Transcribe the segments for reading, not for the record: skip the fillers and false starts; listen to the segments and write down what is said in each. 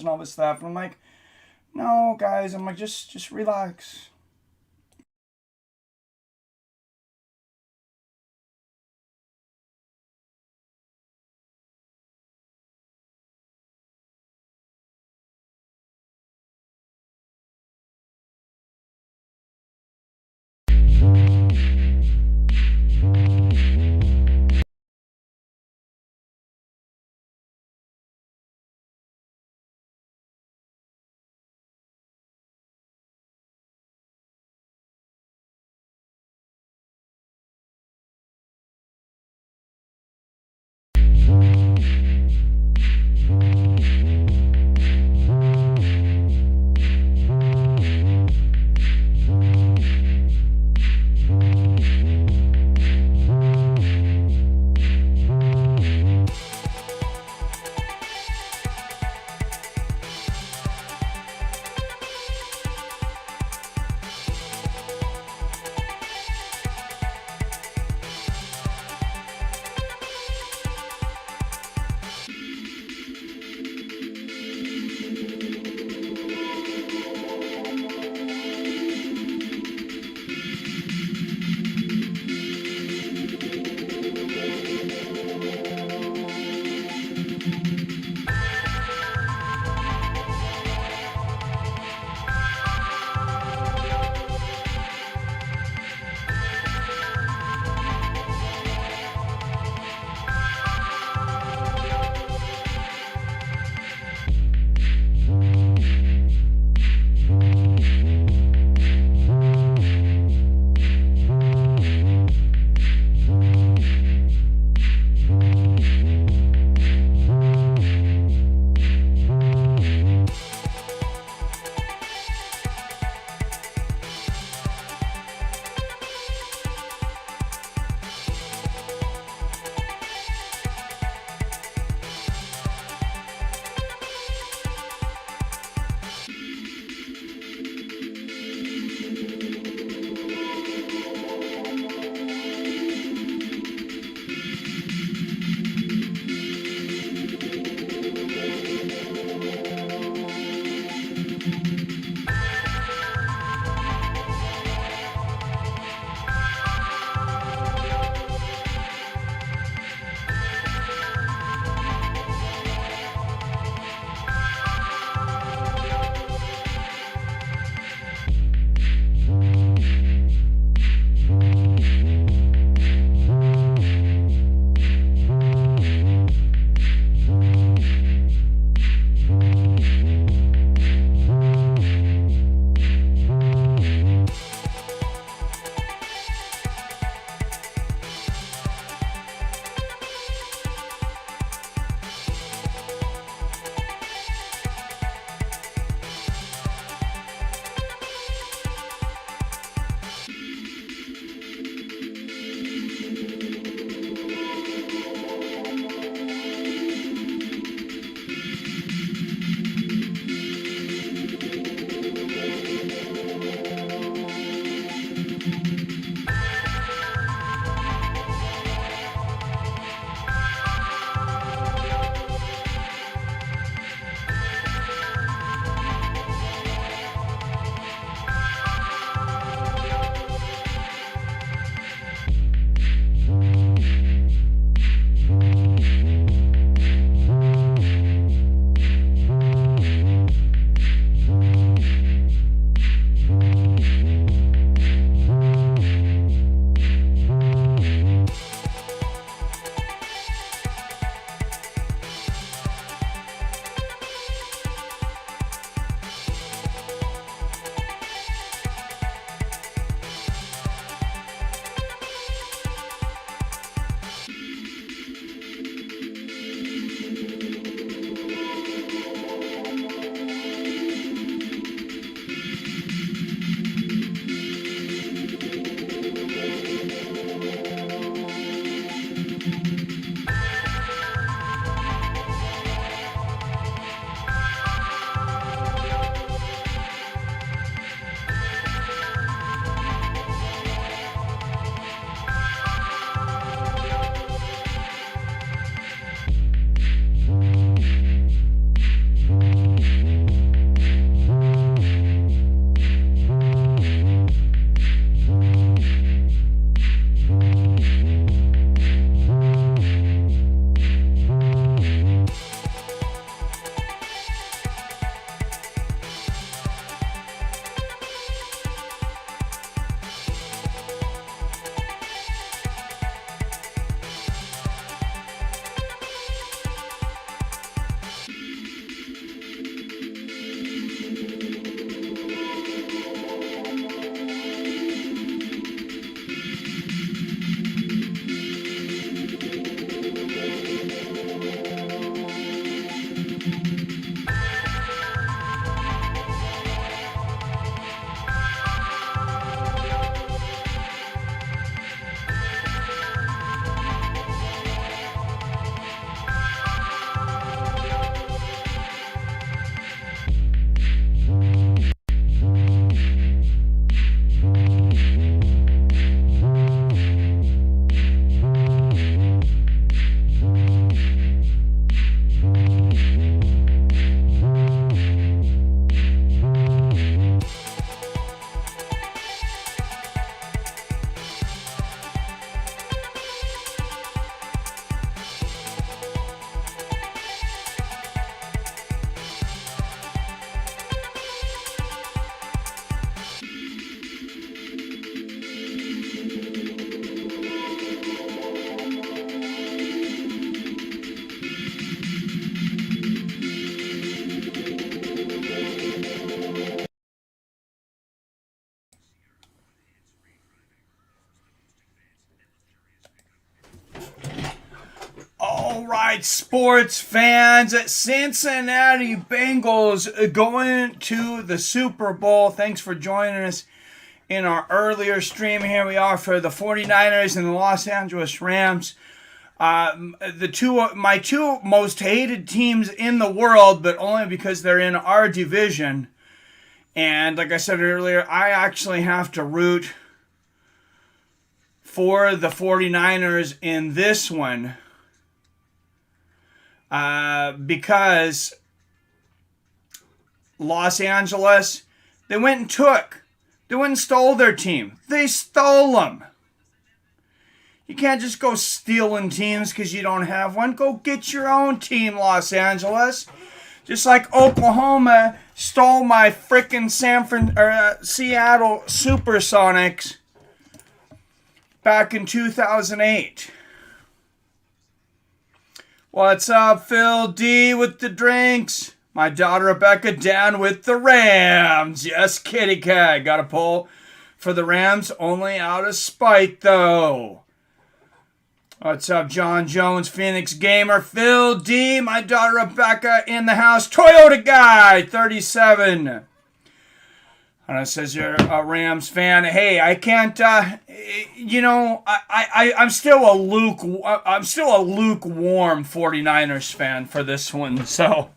and all this stuff. And I'm like, no, guys. I'm like, just relax. All right, sports fans, Cincinnati Bengals going to the Super Bowl. Thanks for joining us in our earlier stream. Here we are for the 49ers and the Los Angeles Rams. My two most hated teams in the world, but only because they're in our division. And like I said earlier, I actually have to root for the 49ers in this one. Because Los Angeles, they went and stole their team. They stole them. You can't just go stealing teams because you don't have one. Go get your own team, Los Angeles. Just like Oklahoma stole my frickin' Seattle Supersonics back in 2008. What's up, Phil D with the drinks? My daughter Rebecca down with the Rams. Yes, kitty cat. Got a pull for the Rams, only out of spite, though. What's up, John Jones, Phoenix Gamer? Phil D, my daughter Rebecca in the house. Toyota Guy, 37. And it says you're a Rams fan. Hey, I can't. I'm still a lukewarm 49ers fan for this one. So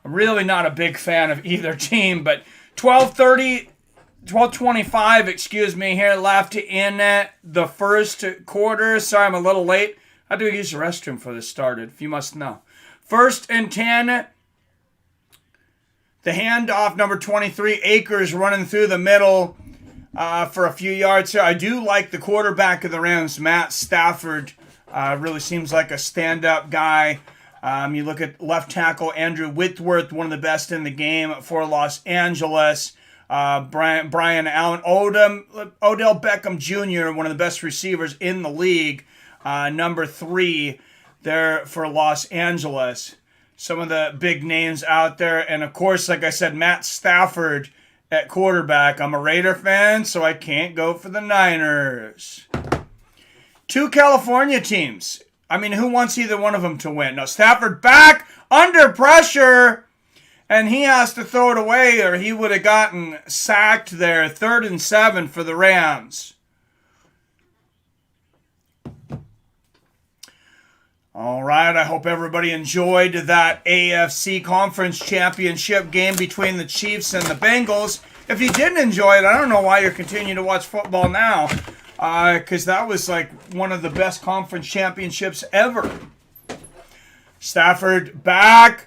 I'm really not a big fan of either team. But 12:25, here left in the first quarter. Sorry, I'm a little late. I had to use the restroom for this started, if you must know. 1st and 10. The handoff, number 23, Akers running through the middle for a few yards here. I do like the quarterback of the Rams, Matt Stafford. Really seems like a stand-up guy. You look at left tackle Andrew Whitworth, one of the best in the game for Los Angeles. Brian Allen, Odell Beckham Jr., one of the best receivers in the league. Number 3 there for Los Angeles. Some of the big names out there. And, of course, like I said, Matt Stafford at quarterback. I'm a Raider fan, so I can't go for the Niners. 2 California teams. I mean, who wants either one of them to win? No, Stafford back under pressure, and he has to throw it away or he would have gotten sacked there. 3rd and 7 for the Rams. All right, I hope everybody enjoyed that AFC Conference Championship game between the Chiefs and the Bengals. If you didn't enjoy it, I don't know why you're continuing to watch football now, because that was like one of the best conference championships ever. Stafford back,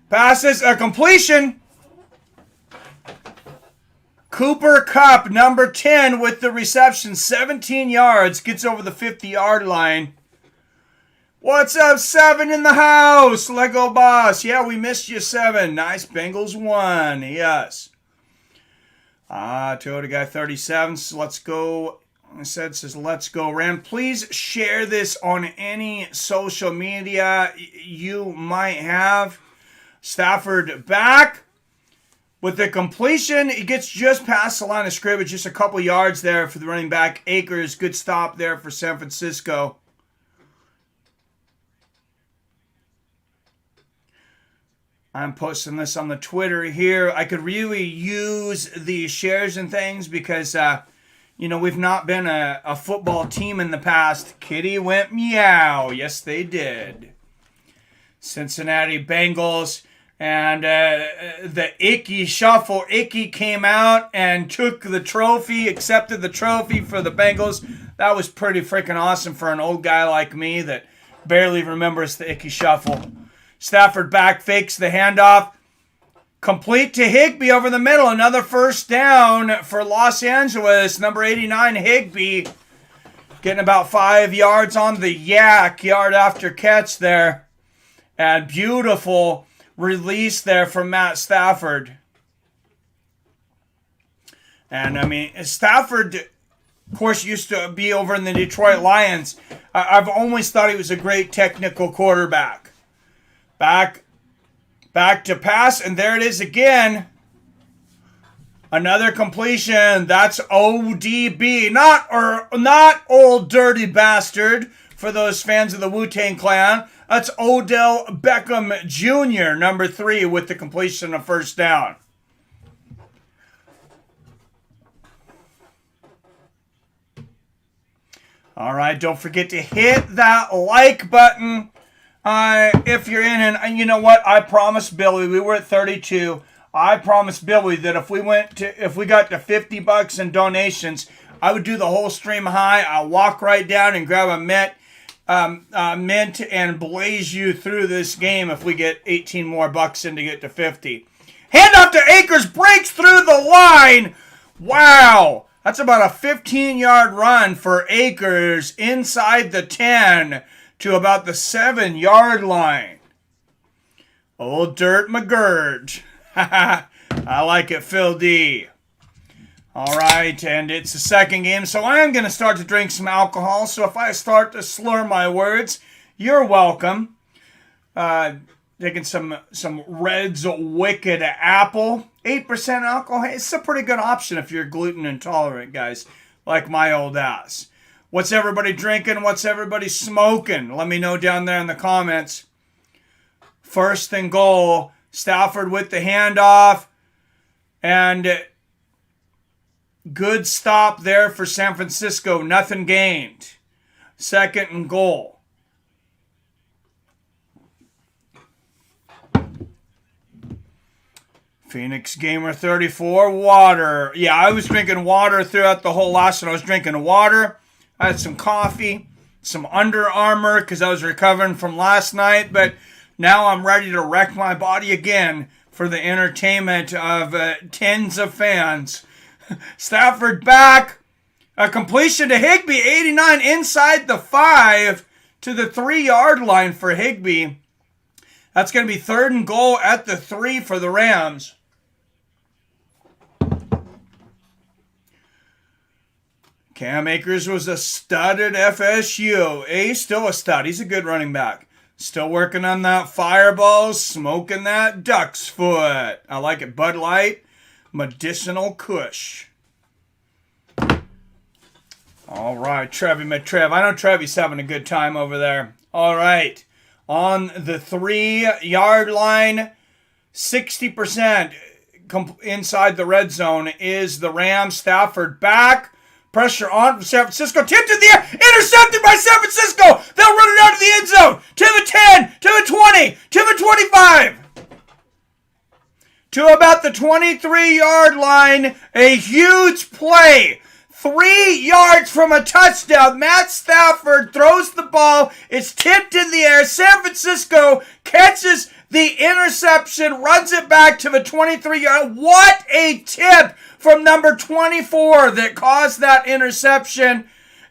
passes, a completion. Cooper Kupp, number 10 with the reception, 17 yards, gets over the 50-yard line. What's up, 7 in the house? Lego Boss. Yeah, we missed you, 7. Nice. Bengals 1. Yes. Toyota Guy 37. So let's go. Says, let's go, Ram. Please share this on any social media you might have. Stafford back with the completion. He gets just past the line of scrimmage. Just a couple yards there for the running back. Akers. Good stop there for San Francisco. I'm posting this on the Twitter here. I could really use the shares and things because, we've not been a football team in the past. Kitty went meow. Yes, they did. Cincinnati Bengals and the Icky Shuffle. Icky came out and took the trophy, accepted the trophy for the Bengals. That was pretty freaking awesome for an old guy like me that barely remembers the Icky Shuffle. Stafford back, fakes the handoff. Complete to Higbee over the middle. Another first down for Los Angeles. Number 89, Higbee. Getting about 5 yards on the yak. Yard after catch there. And beautiful release there from Matt Stafford. And, Stafford, of course, used to be over in the Detroit Lions. I've always thought he was a great technical quarterback. Back to pass, and there it is again. Another completion. That's ODB, not old dirty bastard for those fans of the Wu-Tang Clan. That's Odell Beckham Jr., number 3, with the completion of first down. All right, don't forget to hit that like button if you're in. And you know what? I promised Billy, we were at 32. I promised Billy that if we got to $50 in donations, I would do the whole stream high. I'll walk right down and grab a mint and blaze you through this game if we get 18 more bucks in to get to 50. Hand off to Akers, breaks through the line. Wow. That's about a 15-yard run for Akers inside the 10 to about the 7-yard line. Old Dirt McGurge. I like it, Phil D. All right, and it's the second game, so I am going to start to drink some alcohol. So if I start to slur my words, you're welcome. Taking some Red's Wicked Apple. 8% alcohol. Hey, it's a pretty good option if you're gluten intolerant, guys, like my old ass. What's everybody drinking? What's everybody smoking? Let me know down there in the comments. First and goal. Stafford with the handoff. And good stop there for San Francisco. Nothing gained. Second and goal. Phoenix Gamer 34, water. Yeah, I was drinking water throughout the whole last one. I was drinking water. I had some coffee, some Under Armour because I was recovering from last night. But now I'm ready to wreck my body again for the entertainment of tens of fans. Stafford back. A completion to Higbee, 89 inside the 5 to the 3-yard line for Higbee. That's going to be third and goal at the 3 for the Rams. Cam Akers was a stud at FSU. Still a stud. He's a good running back. Still working on that fireball, smoking that duck's foot. I like it. Bud Light, medicinal kush. All right, Trevi McTrev. I know Trevi's having a good time over there. All right. On the 3-yard line, 60% inside the red zone is the Rams. Stafford back. Pressure on from San Francisco. Tipped in the air. Intercepted by San Francisco. They'll run it out to the end zone. To the 10. To the 20. To the 25. To about the 23-yard line. A huge play. 3 yards from a touchdown. Matt Stafford throws the ball. It's tipped in the air. San Francisco catches the interception, runs it back to the 23-yard. What a tip from number 24 that caused that interception.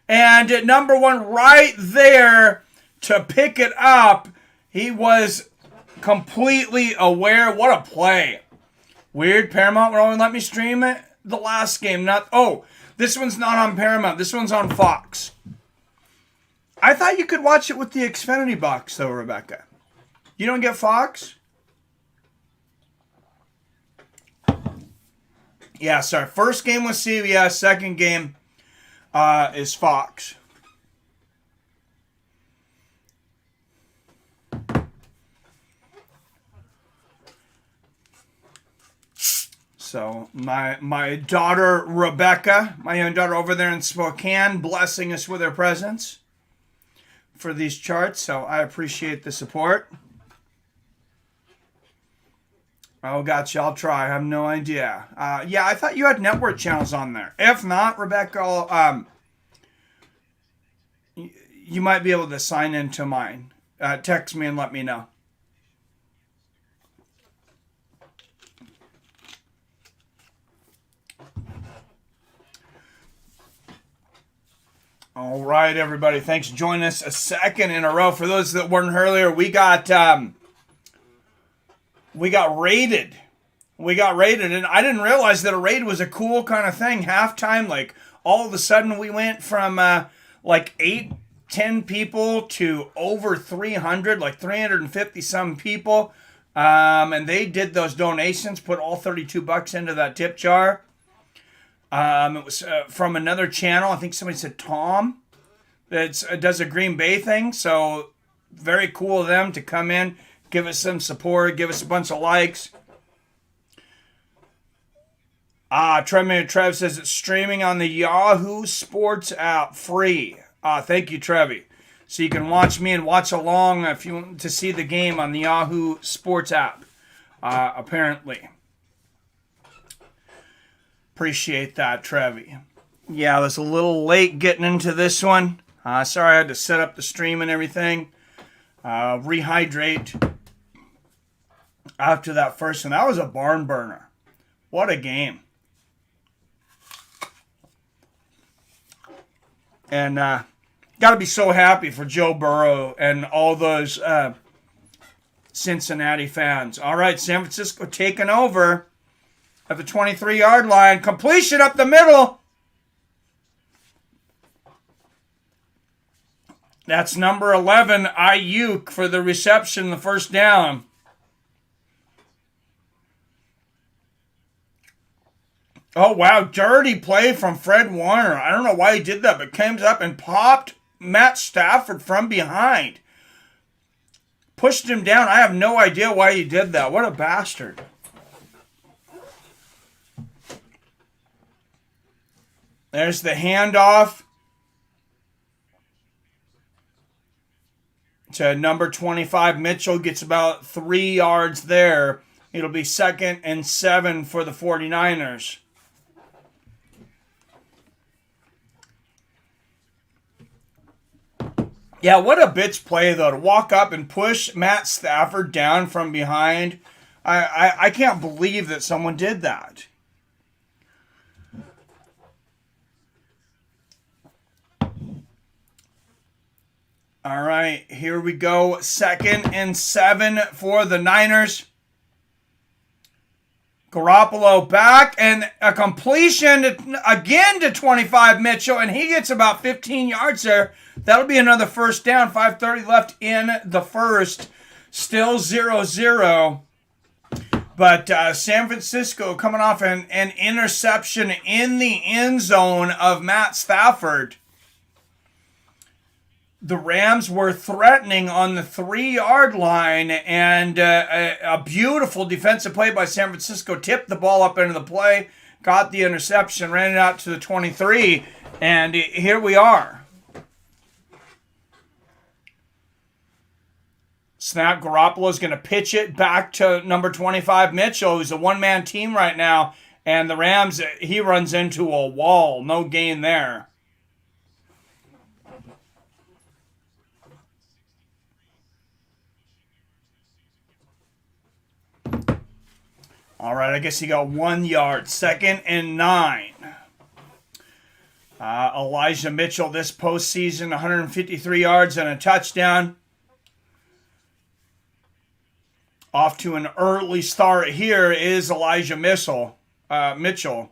And at number 1 right there to pick it up. He was completely aware. What a play. Weird. Paramount would only let me stream it the last game. This one's not on Paramount. This one's on Fox. I thought you could watch it with the Xfinity box, though, Rebecca. You don't get Fox? Yeah, sorry. First game was CBS. Second game is Fox. So my daughter Rebecca, my young daughter over there in Spokane, blessing us with her presence for these charts. So I appreciate the support. Oh, gotcha. I'll try. I have no idea. Yeah, I thought you had network channels on there. If not, Rebecca, you might be able to sign into mine. Text me and let me know. All right, everybody. Thanks for joining us a second in a row. For those that weren't earlier, we got raided. And I didn't realize that a raid was a cool kind of thing. Halftime, like all of a sudden we went from like 8-10 people to over 300, like 350 some people. And they did those donations, put all $32 into that tip jar. It was from another channel. I think somebody said Tom. that does a Green Bay thing. So very cool of them to come in, give us some support, give us a bunch of likes. Trev says it's streaming on the Yahoo Sports app, free. Thank you, Trevi. So you can watch me and watch along if you want to see the game on the Yahoo Sports app, apparently. Appreciate that, Trevi. Yeah, I was a little late getting into this one. Sorry I had to set up the stream and everything. Rehydrate after that first one. That was a barn burner. What a game. And got to be so happy for Joe Burrow and all those Cincinnati fans. All right, San Francisco taking over at the 23-yard line. Completion up the middle. That's number 11, Ayuk, for the reception, the first down. Oh, wow. Dirty play from Fred Warner. I don't know why he did that, but came up and popped Matt Stafford from behind. Pushed him down. I have no idea why he did that. What a bastard. There's the handoff to number 25. Mitchell gets about 3 yards there. It'll be 2nd and 7 for the 49ers. Yeah, what a bitch play, though, to walk up and push Matt Stafford down from behind. I can't believe that someone did that. All right, here we go. 2nd and 7 for the Niners. Garoppolo back, and a completion again to 25 Mitchell, and he gets about 15 yards there. That'll be another first down. 5:30 left in the first. Still 0-0. But San Francisco coming off an interception in the end zone of Matt Stafford. The Rams were threatening on the 3-yard line, and a beautiful defensive play by San Francisco tipped the ball up into the play, got the interception, ran it out to the 23, and here we are. Snap, Garoppolo's going to pitch it back to number 25, Mitchell, who's a one-man team right now, and the Rams, he runs into a wall. No gain there. All right, I guess he got 1 yard. 2nd and 9. Elijah Mitchell this postseason, 153 yards and a touchdown. Off to an early start here is Elijah Mitchell. There's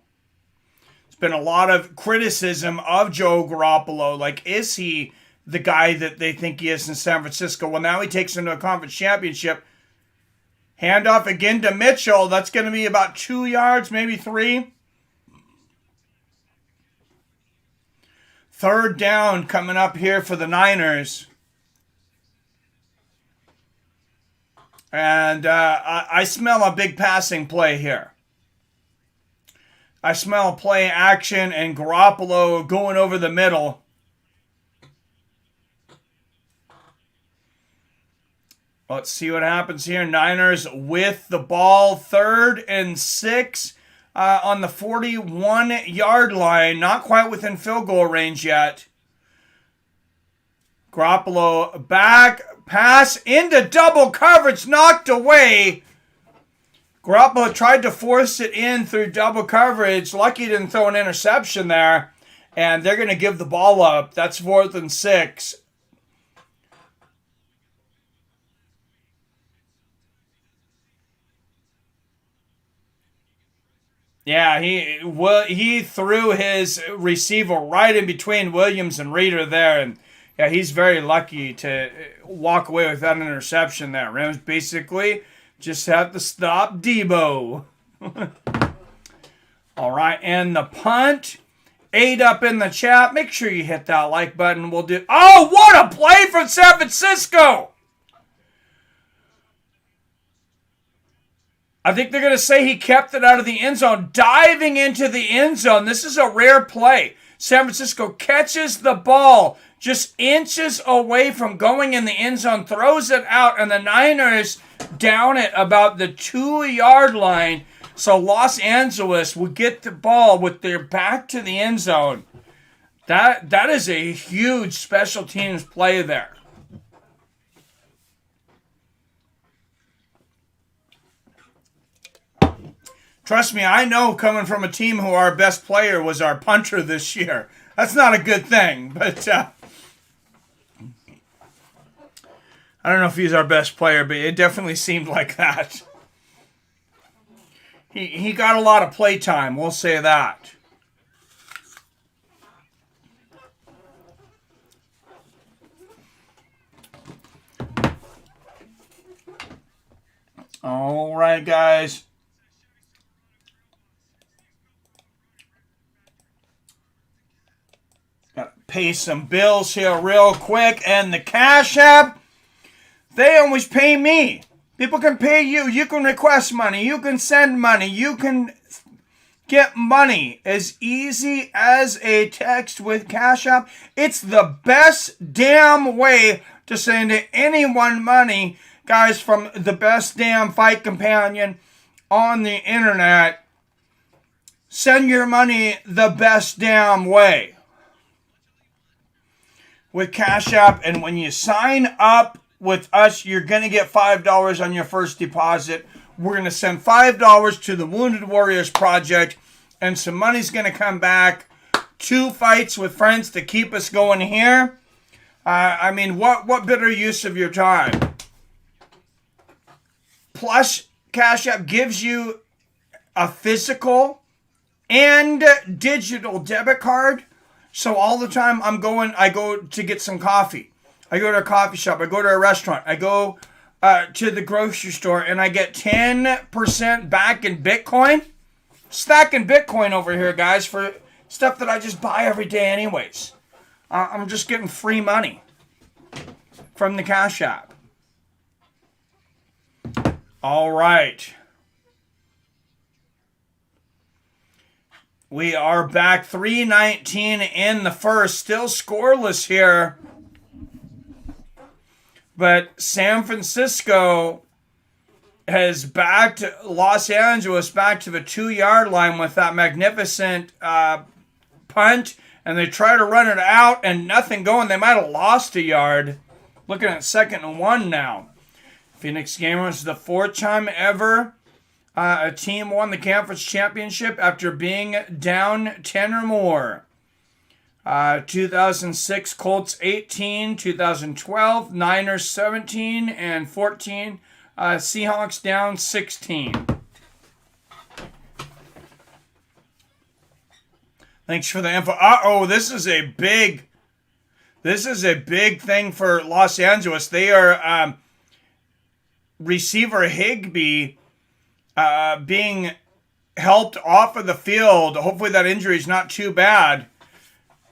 been a lot of criticism of Joe Garoppolo. Like, is he the guy that they think he is in San Francisco? Well, now he takes him to a conference championship. Handoff again to Mitchell. That's going to be about 2 yards, maybe 3. 3rd down coming up here for the Niners. And I smell a big passing play here. I smell play action and Garoppolo going over the middle. Let's see what happens here. Niners with the ball. 3rd and 6 on the 41-yard line. Not quite within field goal range yet. Garoppolo back. Pass into double coverage. Knocked away. Garoppolo tried to force it in through double coverage. Lucky he didn't throw an interception there. And they're going to give the ball up. That's 4th and 6. Yeah, he threw his receiver right in between Williams and Reader there, and yeah, he's very lucky to walk away with that interception there. Rams basically just have to stop Debo. All right, and the punt 8 up in the chat. Make sure you hit that like button. We'll do. Oh, what a play from San Francisco! I think they're going to say he kept it out of the end zone. Diving into the end zone. This is a rare play. San Francisco catches the ball just inches away from going in the end zone, throws it out, and the Niners down at about the 2-yard line. So Los Angeles will get the ball with their back to the end zone. That is a huge special teams play there. Trust me, I know coming from a team who our best player was our punter this year. That's not a good thing, but I don't know if he's our best player, but it definitely seemed like that. He got a lot of play time, we'll say that. All right, guys. Got to pay some bills here real quick. And the Cash App, they always pay me. People can pay you. You can request money. You can send money. You can get money as easy as a text with Cash App. It's the best damn way to send anyone money, guys, from the best damn fight companion on the internet. Send your money the best damn way with Cash App. And when you sign up with us, you're going to get $5 on your first deposit. We're going to send $5 to the Wounded Warriors Project, and some money's going to come back. 2 fights with friends to keep us going here. I mean, what better use of your time? Plus, Cash App gives you a physical and digital debit card. So all the time I go to get some coffee. I go to a coffee shop. I go to a restaurant. I go to the grocery store, and I get 10% back in Bitcoin. Stacking Bitcoin over here, guys, for stuff that I just buy every day anyways. I'm just getting free money from the Cash App. All right. We are back 3:19 in the first. Still scoreless here. But San Francisco has backed Los Angeles back to the 2-yard line with that magnificent punt. And they try to run it out and nothing going. They might have lost a yard. Looking at 2nd and 1 now. Phoenix Gamers, the 4th time ever a team won the conference championship after being down 10 or more. 2006 Colts 18, 2012 Niners 17 and 14. Seahawks down 16. Thanks for the info. This is a big thing for Los Angeles. They are receiver Higbee being helped off of the field. Hopefully that injury is not too bad.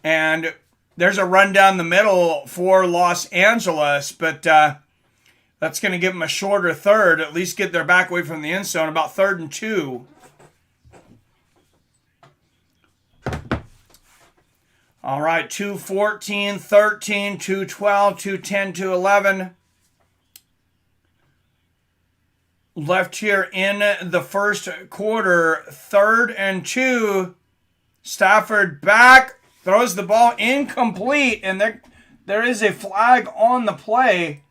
And there's a run down the middle for Los Angeles, but that's going to give them a shorter third, at least get their back away from the end zone, about 3rd and 2. All right, 2:14, 13, 2:12, 2:10, 2:11. Left here in the first quarter, 3rd and 2. Stafford back, throws the ball incomplete, and there is a flag on the play.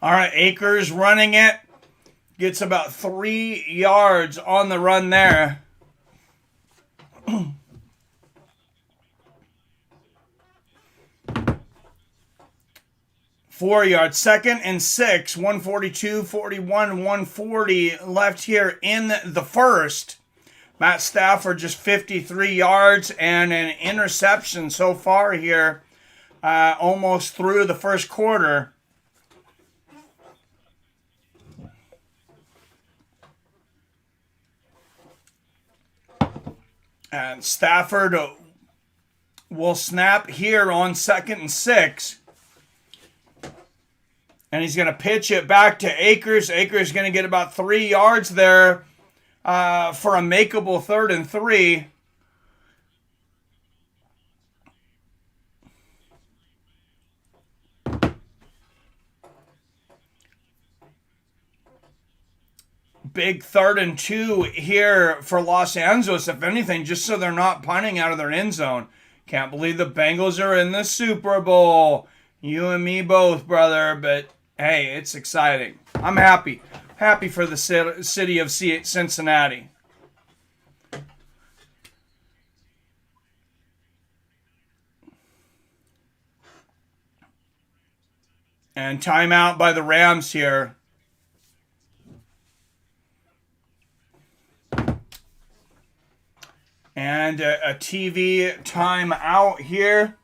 All right, Akers running it. Gets about 3 yards on the run there. 4 yards. 2nd and 6. 142, 41, 140 left here in the first. Matt Stafford just 53 yards and an interception so far here, almost through the first quarter. And Stafford will snap here on 2nd and 6. And he's going to pitch it back to Akers. Akers going to get about 3 yards there for a makeable 3rd and 3. Big 3rd and 2 here for Los Angeles, if anything, just so they're not punting out of their end zone. Can't believe the Bengals are in the Super Bowl. You and me both, brother, but hey, it's exciting. I'm happy. Happy for the city of Cincinnati. And timeout by the Rams here. And a TV timeout here.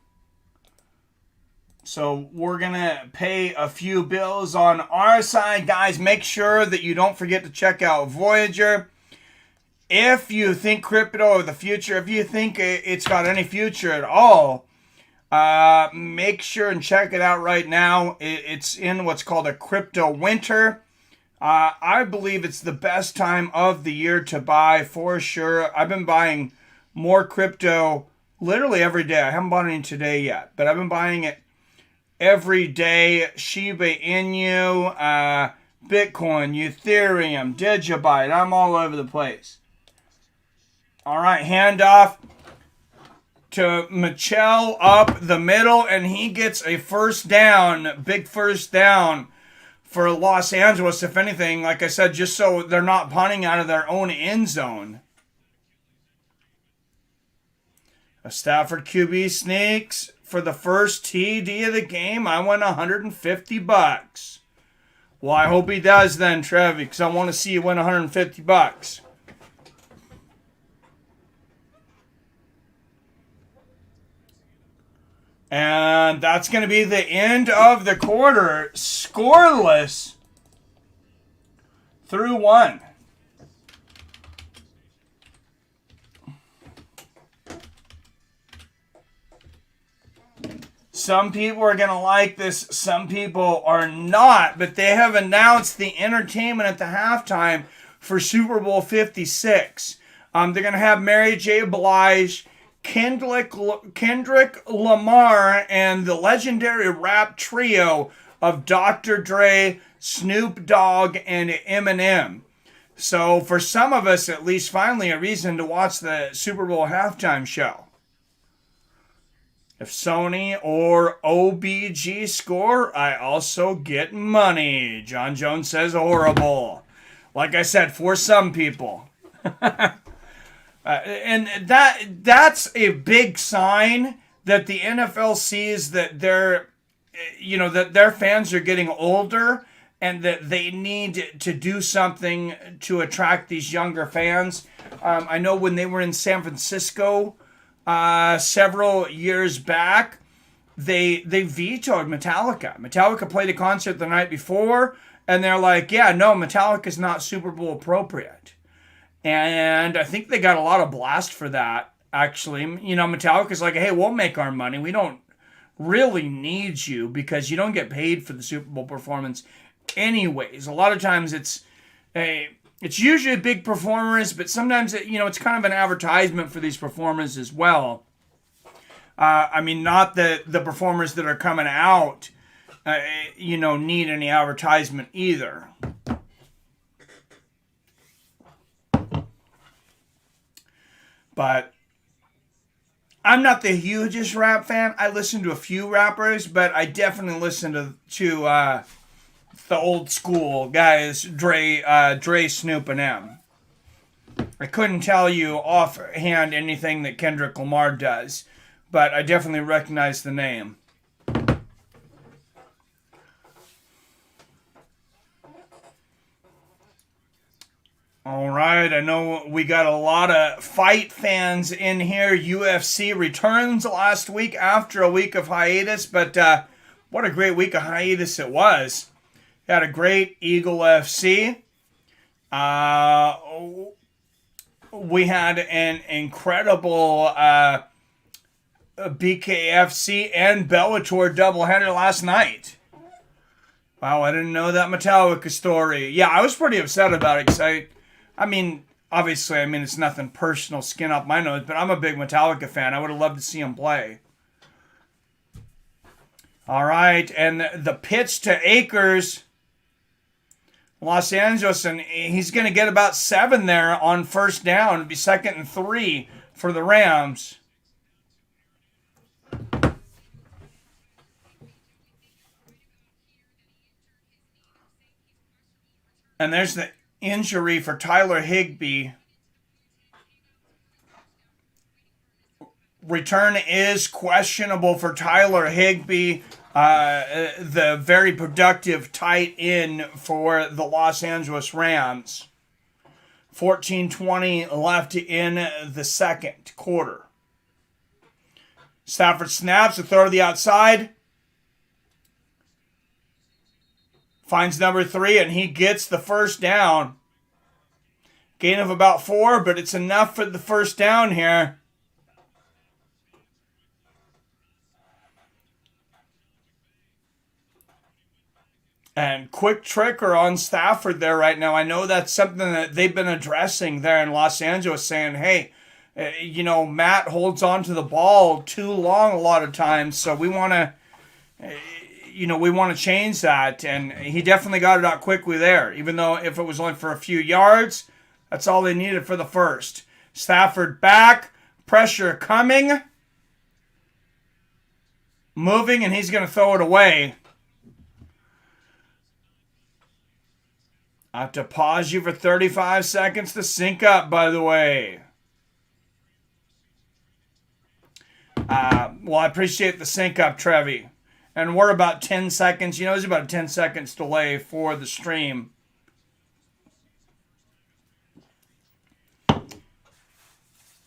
So we're going to pay a few bills on our side. Guys, make sure that you don't forget to check out Voyager. If you think crypto is the future, if you think it's got any future at all, make sure and check it out right now. It's in what's called a crypto winter. I believe it's the best time of the year to buy for sure. I've been buying more crypto literally every day. I haven't bought any today yet, but I've been buying it every day. Shiba Inu, Bitcoin, Ethereum, Digibyte. I'm all over the place. All right, handoff to Mitchell up the middle, and he gets a first down, big first down for Los Angeles, if anything. Like I said, just so they're not punting out of their own end zone. A Stafford QB sneaks for the first TD of the game. I won $150. Well, I hope he does then, Trev, because I want to see you win $150. And that's going to be the end of the quarter. Scoreless through 1. Some people are going to like this. Some people are not. But they have announced the entertainment at the halftime for Super Bowl 56. They're going to have Mary J. Blige, Kendrick Lamar, and the legendary rap trio of Dr. Dre, Snoop Dogg, and Eminem. So for some of us, at least, finally a reason to watch the Super Bowl halftime show. If Sony or OBG score, I also get money. John Jones says horrible. Like I said, for some people. And that's a big sign that the NFL sees that that their fans are getting older and that they need to do something to attract these younger fans. I know when they were in San Francisco several years back, they vetoed Metallica. Metallica played a concert the night before, and they're like, yeah, no, Metallica's not Super Bowl appropriate. And I think they got a lot of blast for that, actually. Metallica's like, hey, we'll make our money. We don't really need you because you don't get paid for the Super Bowl performance anyways. A lot of times it's usually big performers, but sometimes it's kind of an advertisement for these performers as well. Not the performers that are coming out, need any advertisement either. But I'm not the hugest rap fan. I listen to a few rappers, but I definitely listen to the old school guys, Dre, Snoop, and M. I couldn't tell you offhand anything that Kendrick Lamar does, but I definitely recognize the name. All right, I know we got a lot of fight fans in here. UFC returns last week after a week of hiatus, but what a great week of hiatus it was. Had a great Eagle FC. We had an incredible BKFC and Bellator doubleheader last night. Wow, I didn't know that Metallica story. Yeah, I was pretty upset about it because obviously, it's nothing personal, skin up my nose, but I'm a big Metallica fan. I would have loved to see him play. All right, and the pitch to Akers, Los Angeles, and he's going to get about 7 there on first down. It'll be 2nd and 3 for the Rams. And there's the injury for Tyler Higbee. Return is questionable for Tyler Higbee, the very productive tight end for the Los Angeles Rams. 14:20 left in the second quarter. Stafford snaps, a throw to the outside. Finds number 3, and he gets the first down. Gain of about 4, but it's enough for the first down here. And quick trigger on Stafford there right now. I know that's something that they've been addressing there in Los Angeles, saying, hey, Matt holds on to the ball too long a lot of times, so we want to... we want to change that, and he definitely got it out quickly there, even though if it was only for a few yards, that's all they needed for the first. Stafford back, pressure coming, moving, and he's going to throw it away. I have to pause you for 35 seconds to sync up, by the way. I appreciate the sync up, Trevi. And we're about 10 seconds. There's about a 10 seconds delay for the stream.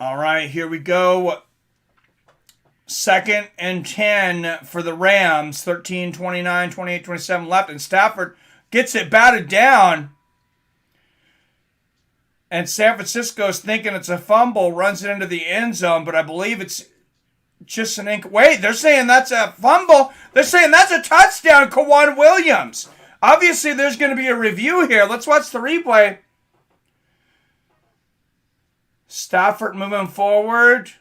All right, here we go. 2nd and 10 for the Rams. 13, 29, 28, 27 left. And Stafford gets it batted down. And San Francisco's thinking it's a fumble, runs it into the end zone, but I believe it's just an wait, they're saying that's a fumble. They're saying that's a touchdown, Kwan Williams. Obviously, there's going to be a review here. Let's watch the replay. Stafford moving forward.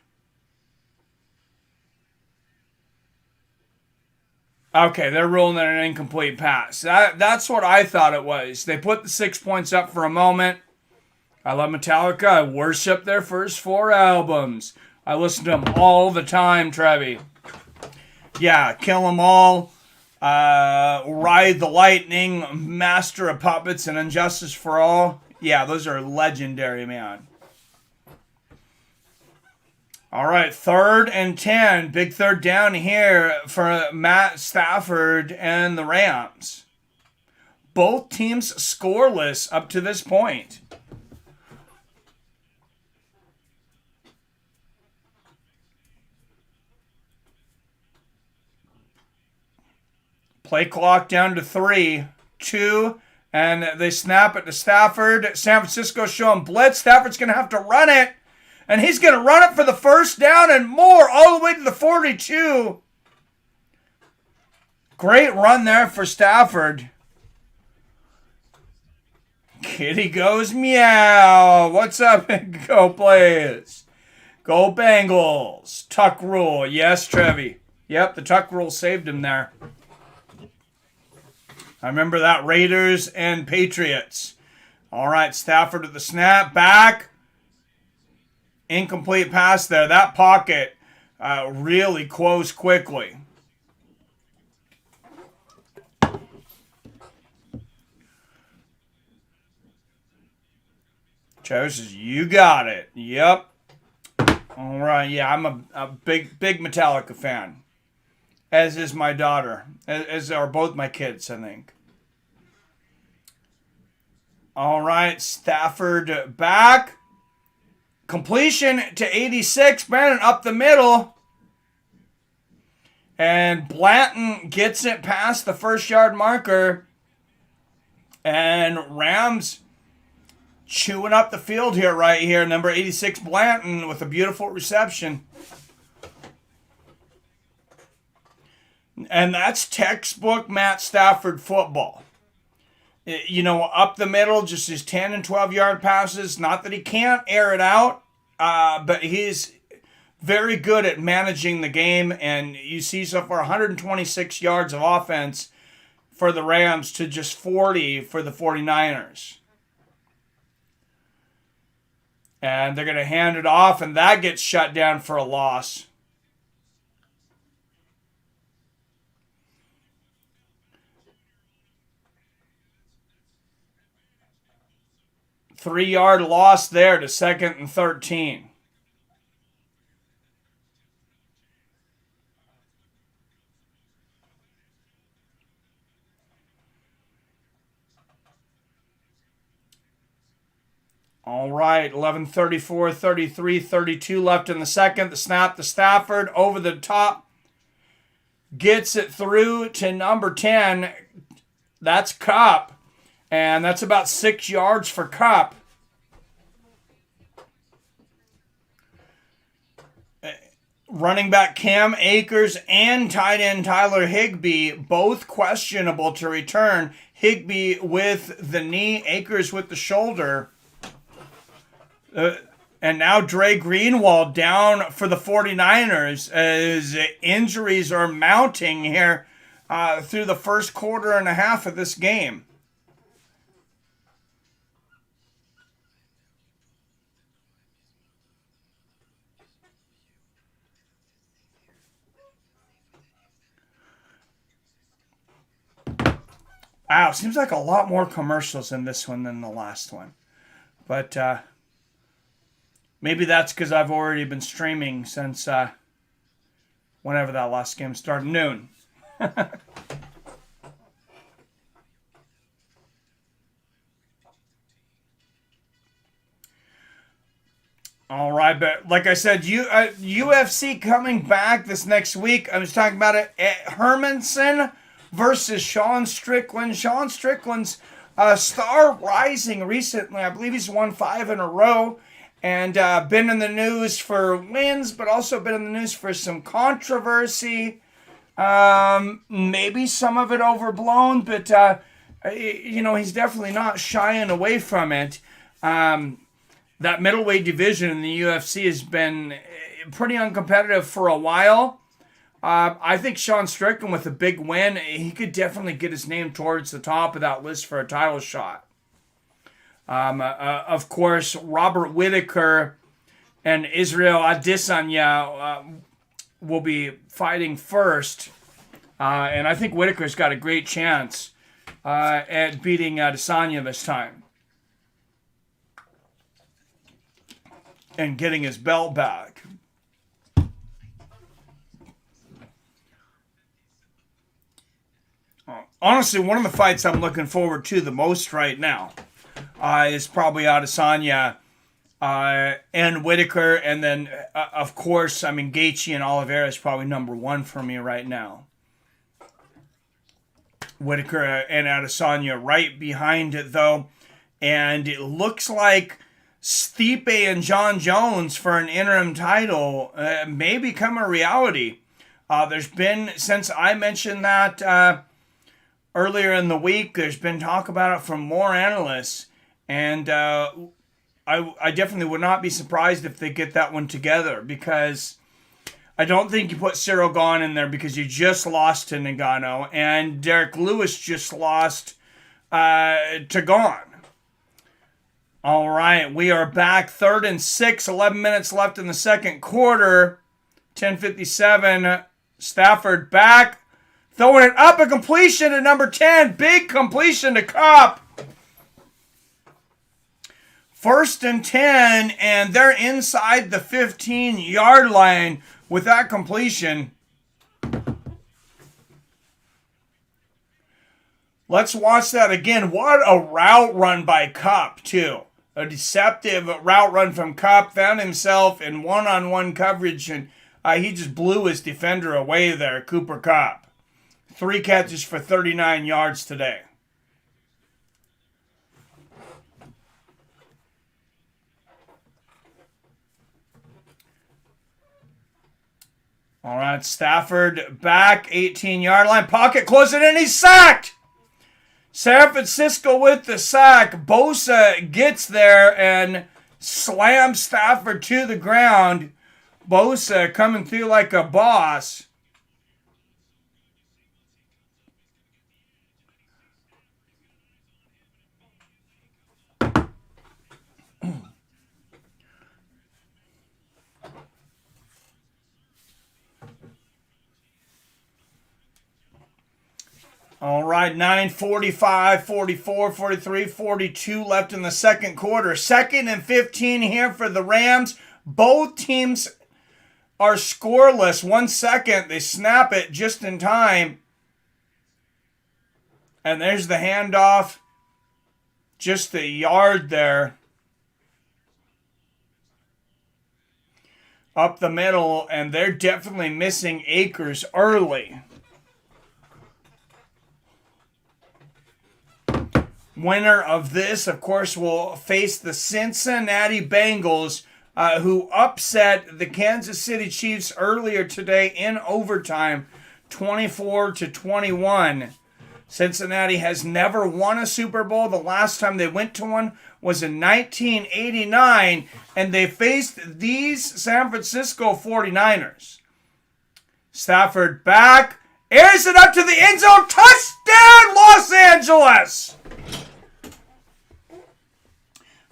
Okay, they're ruling it an incomplete pass. That's what I thought it was. They put the 6 points up for a moment. I love Metallica. I worship their first 4 albums. I listen to them all the time, Trevi. Yeah, Kill 'Em All, Ride the Lightning, Master of Puppets, and Injustice for All. Yeah, those are legendary, man. All right, 3rd and 10. Big third down here for Matt Stafford and the Rams. Both teams scoreless up to this point. Play clock down to 3, 2, and they snap it to Stafford. San Francisco showing blitz. Stafford's going to have to run it, and he's going to run it for the first down and more, all the way to the 42. Great run there for Stafford. Kitty goes meow. What's up, Go Plays? Go Bengals. Tuck rule. Yes, Trevi. Yep, the tuck rule saved him there. I remember that, Raiders and Patriots. All right, Stafford to the snap, back. Incomplete pass there. That pocket really closed quickly. Joe says, you got it. Yep. All right. Yeah, I'm a big Metallica fan. As is my daughter. As are both my kids, I think. All right. Stafford back. Completion to 86. Brandon up the middle. And Blanton gets it past the first yard marker. And Rams chewing up the field here, right here. Number 86, Blanton, with a beautiful reception. And that's textbook Matt Stafford football. You know, up the middle, just his 10 and 12-yard passes. Not that he can't air it out, but he's very good at managing the game. And you see so far 126 yards of offense for the Rams to just 40 for the 49ers. And they're going to hand it off, and that gets shut down for a loss. Three-yard loss there to 2nd and 13. All right, 11:34, 33, 32 left in the second. The snap to Stafford over the top. Gets it through to number 10. That's Kupp. And that's about 6 yards for Kupp. Running back Cam Akers and tight end Tyler Higbee, both questionable to return. Higbee with the knee, Akers with the shoulder. And now Dre Greenwald down for the 49ers as injuries are mounting here through the first quarter and a half of this game. Wow, seems like a lot more commercials in this one than the last one. But maybe that's because I've already been streaming since whenever that last game started, noon. All right, but like I said, UFC coming back this next week. I was talking about it. Hermansen versus Sean Strickland. Sean Strickland's star rising recently. I believe he's won 5 in a row. And been in the news for wins, but also been in the news for some controversy. Maybe some of it overblown, but, he's definitely not shying away from it. That middleweight division in the UFC has been pretty uncompetitive for a while. I think Sean Strickland, with a big win, he could definitely get his name towards the top of that list for a title shot. Of course, Robert Whittaker and Israel Adesanya will be fighting first. And I think Whittaker's got a great chance at beating Adesanya this time. And getting his belt back. Honestly, one of the fights I'm looking forward to the most right now is probably Adesanya and Whittaker. And then, of course, Gaethje and Oliveira is probably number one for me right now. Whittaker and Adesanya right behind it, though. And it looks like Stipe and John Jones for an interim title may become a reality. There's been, since I mentioned that earlier in the week, there's been talk about it from more analysts. And I definitely would not be surprised if they get that one together, because I don't think you put Cyril Gane in there because you just lost to Ngannou, and Derek Lewis just lost to Gane. All right, we are back. 3rd and 6, 11 minutes left in the second quarter. 10:57. Stafford back. Throwing it up, a completion to number 10. Big completion to Kupp. First and 10, and they're inside the 15-yard line with that completion. Let's watch that again. What a route run by Kupp, too. A deceptive route run from Kupp. Found himself in one-on-one coverage, and he just blew his defender away there, Cooper Kupp. 3 catches for 39 yards today. All right, Stafford back, 18-yard line, pocket closing, and he's sacked. San Francisco with the sack. Bosa gets there and slams Stafford to the ground. Bosa coming through like a boss. All right, 9:45, 44, 43, 42 left in the second quarter. 2nd and 15 here for the Rams. Both teams are scoreless. 1 second, they snap it just in time. And there's the handoff. Just a yard there. Up the middle, and they're definitely missing Akers early. Winner of this, of course, will face the Cincinnati Bengals, who upset the Kansas City Chiefs earlier today in overtime, 24-21. Cincinnati has never won a Super Bowl. The last time they went to one was in 1989, and they faced these San Francisco 49ers. Stafford back, airs it up to the end zone, touchdown Los Angeles!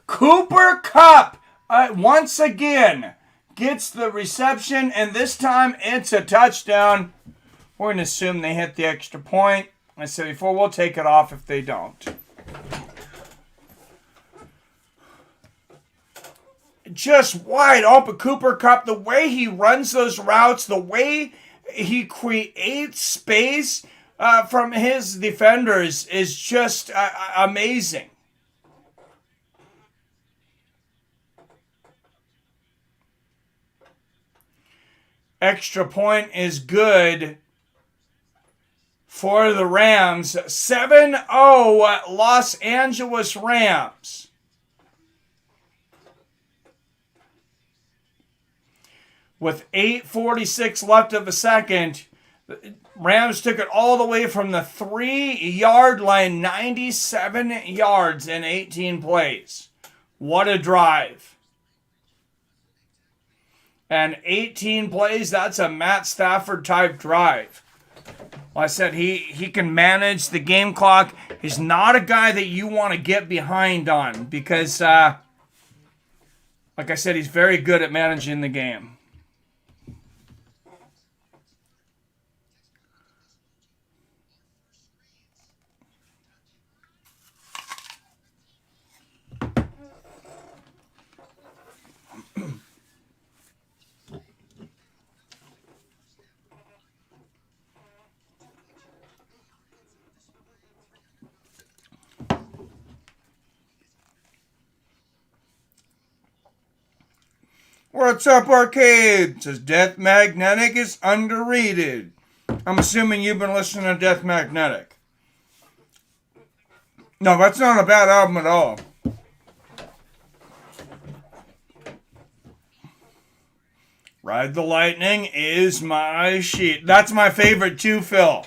Cooper Kupp, once again, gets the reception, and this time it's a touchdown. We're going to assume they hit the extra point. I said before, we'll take it off if they don't. Just wide open, Cooper Kupp. The way he runs those routes, the way he creates space from his defenders is just amazing. Extra point is good for the Rams. 7-0 Los Angeles Rams. With 8:46 left of the second, Rams took it all the way from the 3-yard line, 97 yards in 18 plays. What a drive. And 18 plays, that's a Matt Stafford type drive. Well, I said he can manage the game clock. He's not a guy that you want to get behind on because, like I said, he's very good at managing the game. What's up, Arcade? Says Death Magnetic is underrated. I'm assuming you've been listening to Death Magnetic. No, that's not a bad album at all. Ride the Lightning is my sheet. That's my favorite too, Phil.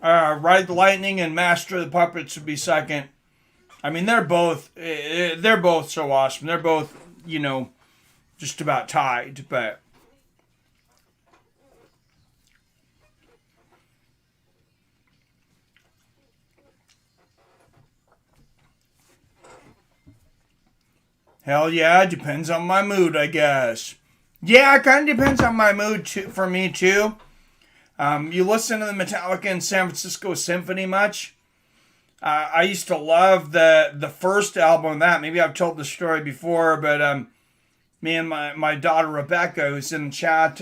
Ride the Lightning and Master of the Puppets would be second. I mean, they're both so awesome. They're both, just about tied, but hell yeah, depends on my mood, I guess. Yeah, it kind of depends on my mood too, for me too. You listen to the Metallica and San Francisco Symphony much? I used to love the first album of that. Maybe I've told the story before, but me and my daughter Rebecca, who's in the chat,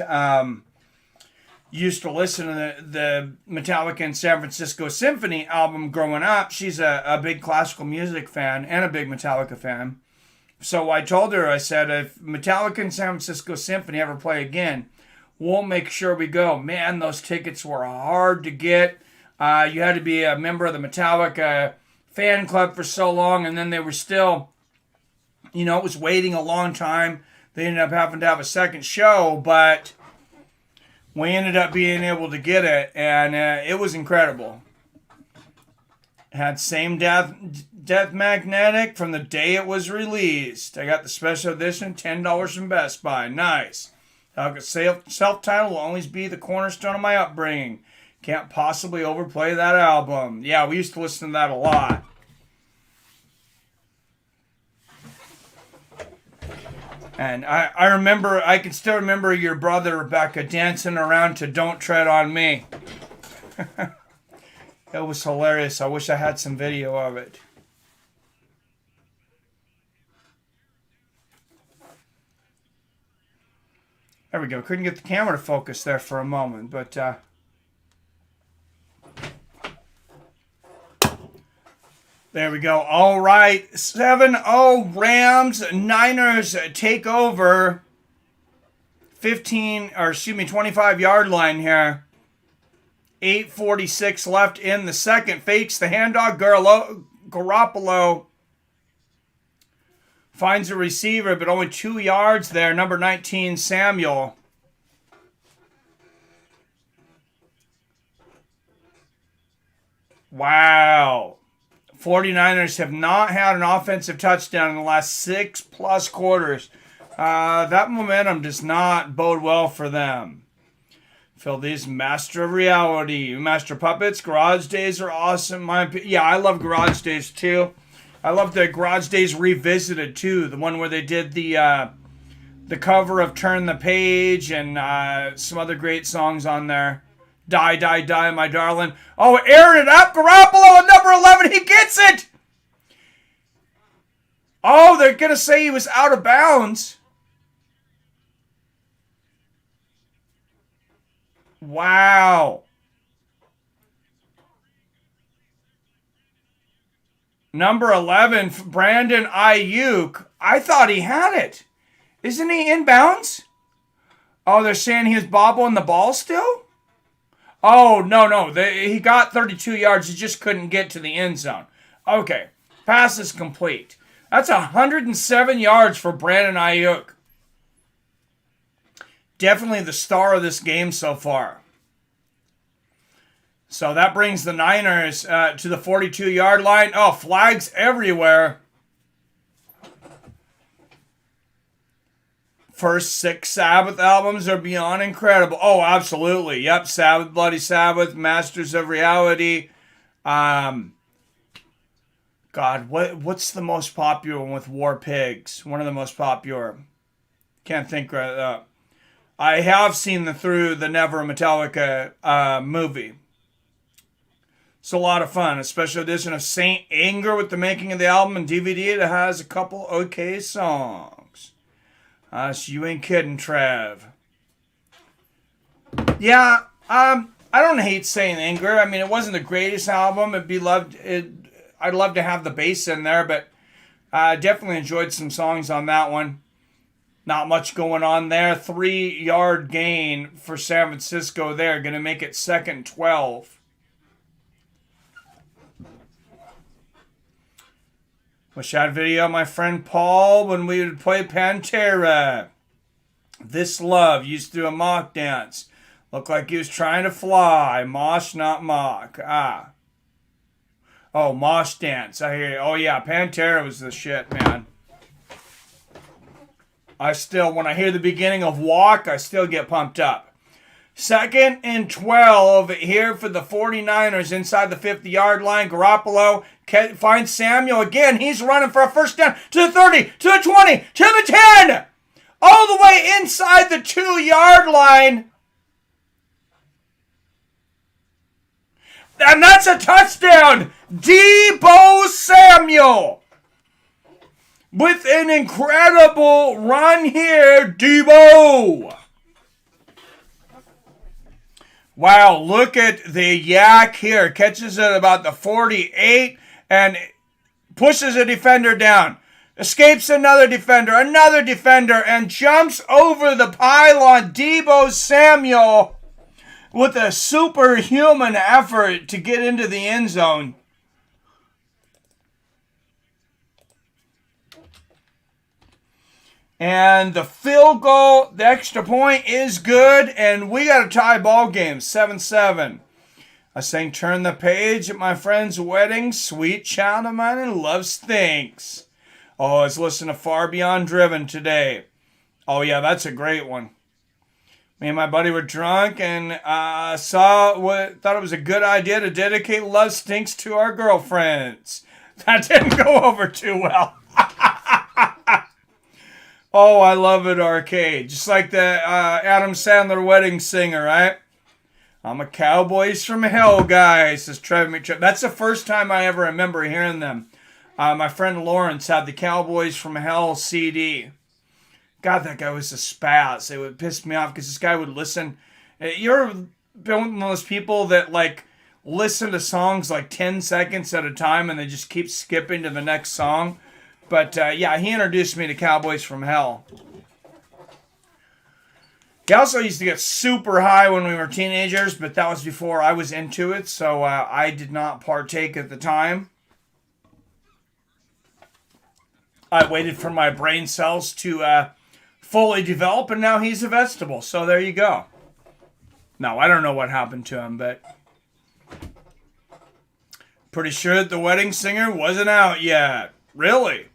used to listen to the Metallica and San Francisco Symphony album growing up. She's a big classical music fan and a big Metallica fan. So I told her, I said, if Metallica and San Francisco Symphony ever play again, we'll make sure we go. Man, those tickets were hard to get. You had to be a member of the Metallica fan club for so long, and then they were still, it was waiting a long time. They ended up having to have a second show, but we ended up being able to get it, and it was incredible. It had same Death Magnetic from the day it was released. I got the special edition, $10 from Best Buy. Nice. Self-titled will always be the cornerstone of my upbringing. Can't possibly overplay that album. Yeah, we used to listen to that a lot. And I can still remember your brother, Rebecca, dancing around to Don't Tread on Me. It was hilarious. I wish I had some video of it. There we go. Couldn't get the camera to focus there for a moment, but there we go. All right. 7-0 Rams. Niners take over. 25-yard line here. 8:46 left in the second. Fakes the handoff. Garoppolo finds a receiver, but only 2 yards there. Number 19, Samuel. Wow. 49ers have not had an offensive touchdown in the last 6+ quarters. That momentum does not bode well for them. Phil, these Master of Reality, Master Puppets, Garage Days are awesome. Yeah, I love Garage Days too. I love the Garage Days Revisited too. The one where they did the cover of Turn the Page and some other great songs on there. Die, Die, Die, My Darling. Oh, airing it up. Garoppolo at number 11. He gets it. Oh, they're going to say he was out of bounds. Wow. Number 11, Brandon Ayuk. I thought he had it. Isn't he inbounds? Oh, they're saying he was bobbling the ball still? Oh, no. He got 32 yards. He just couldn't get to the end zone. Okay. Pass is complete. That's 107 yards for Brandon Ayuk. Definitely the star of this game so far. So that brings the Niners to the 42-yard line. Oh, flags everywhere. First 6 Sabbath albums are beyond incredible. Oh, absolutely. Yep, Sabbath, Bloody Sabbath, Masters of Reality. God, what's the most popular one with War Pigs? One of the most popular. Can't think right up. I have seen through the Never Metallica movie. It's a lot of fun. A special edition of Saint Anger with the making of the album and DVD that has a couple okay songs. So you ain't kidding, Trev. Yeah, I don't hate Saint Anger. I mean, it wasn't the greatest album. I'd love to have the bass in there, but I definitely enjoyed some songs on that one. Not much going on there. 3-yard gain for San Francisco there. Going to make it 2nd and 12. Wish I had video of my friend Paul when we would play Pantera. This Love used to do a mock dance. Looked like he was trying to fly. Mosh, not mock. Oh, mosh dance. I hear you. Oh, yeah. Pantera was the shit, man. When I hear the beginning of Walk, I still get pumped up. 2nd and 12 here for the 49ers inside the 50-yard line. Garoppolo finds Samuel again. He's running for a first down to the 30, to the 20, to the 10. All the way inside the 2-yard line. And that's a touchdown. Deebo Samuel with an incredible run here. Deebo. Wow, look at the yak here. Catches it about the 48 and pushes a defender down. Escapes another defender, and jumps over the pylon. Deebo Samuel with a superhuman effort to get into the end zone. And the field goal, the extra point is good, and we got a tie ball game, 7-7. I sang Turn the Page at my friend's wedding. Sweet child of mine and love stinks. Oh, I was listening to Far Beyond Driven today. Oh, yeah, that's a great one. Me and my buddy were drunk and thought it was a good idea to dedicate Love Stinks to our girlfriends. That didn't go over too well. Oh, I love it, Arcade. Just like the Adam Sandler wedding singer, right? I'm a Cowboys from Hell guy, says Trevor McTrevor. That's the first time I ever remember hearing them. My friend Lawrence had the Cowboys from Hell CD. God, that guy was a spaz. It would piss me off because this guy would listen. You're one of those people that, like, listen to songs like 10 seconds at a time and they just keep skipping to the next song. But, yeah, he introduced me to Cowboys from Hell. He also used to get super high when we were teenagers, but that was before I was into it, so I did not partake at the time. I waited for my brain cells to fully develop, and now he's a vegetable, so there you go. No, I don't know what happened to him, but pretty sure that the wedding singer wasn't out yet. Really?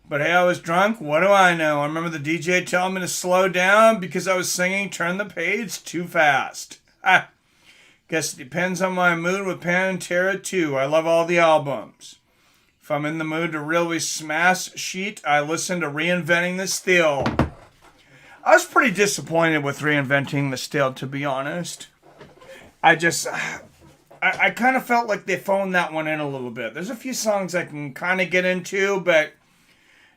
But hey, I was drunk. What do I know? I remember the DJ telling me to slow down because I was singing Turn the Page too fast. Guess it depends on my mood with Pantera too. I love all the albums. If I'm in the mood to really smash sheet, I listen to Reinventing the Steel. I was pretty disappointed with Reinventing the Steel, to be honest. I kind of felt like they phoned that one in a little bit. There's a few songs I can kind of get into, but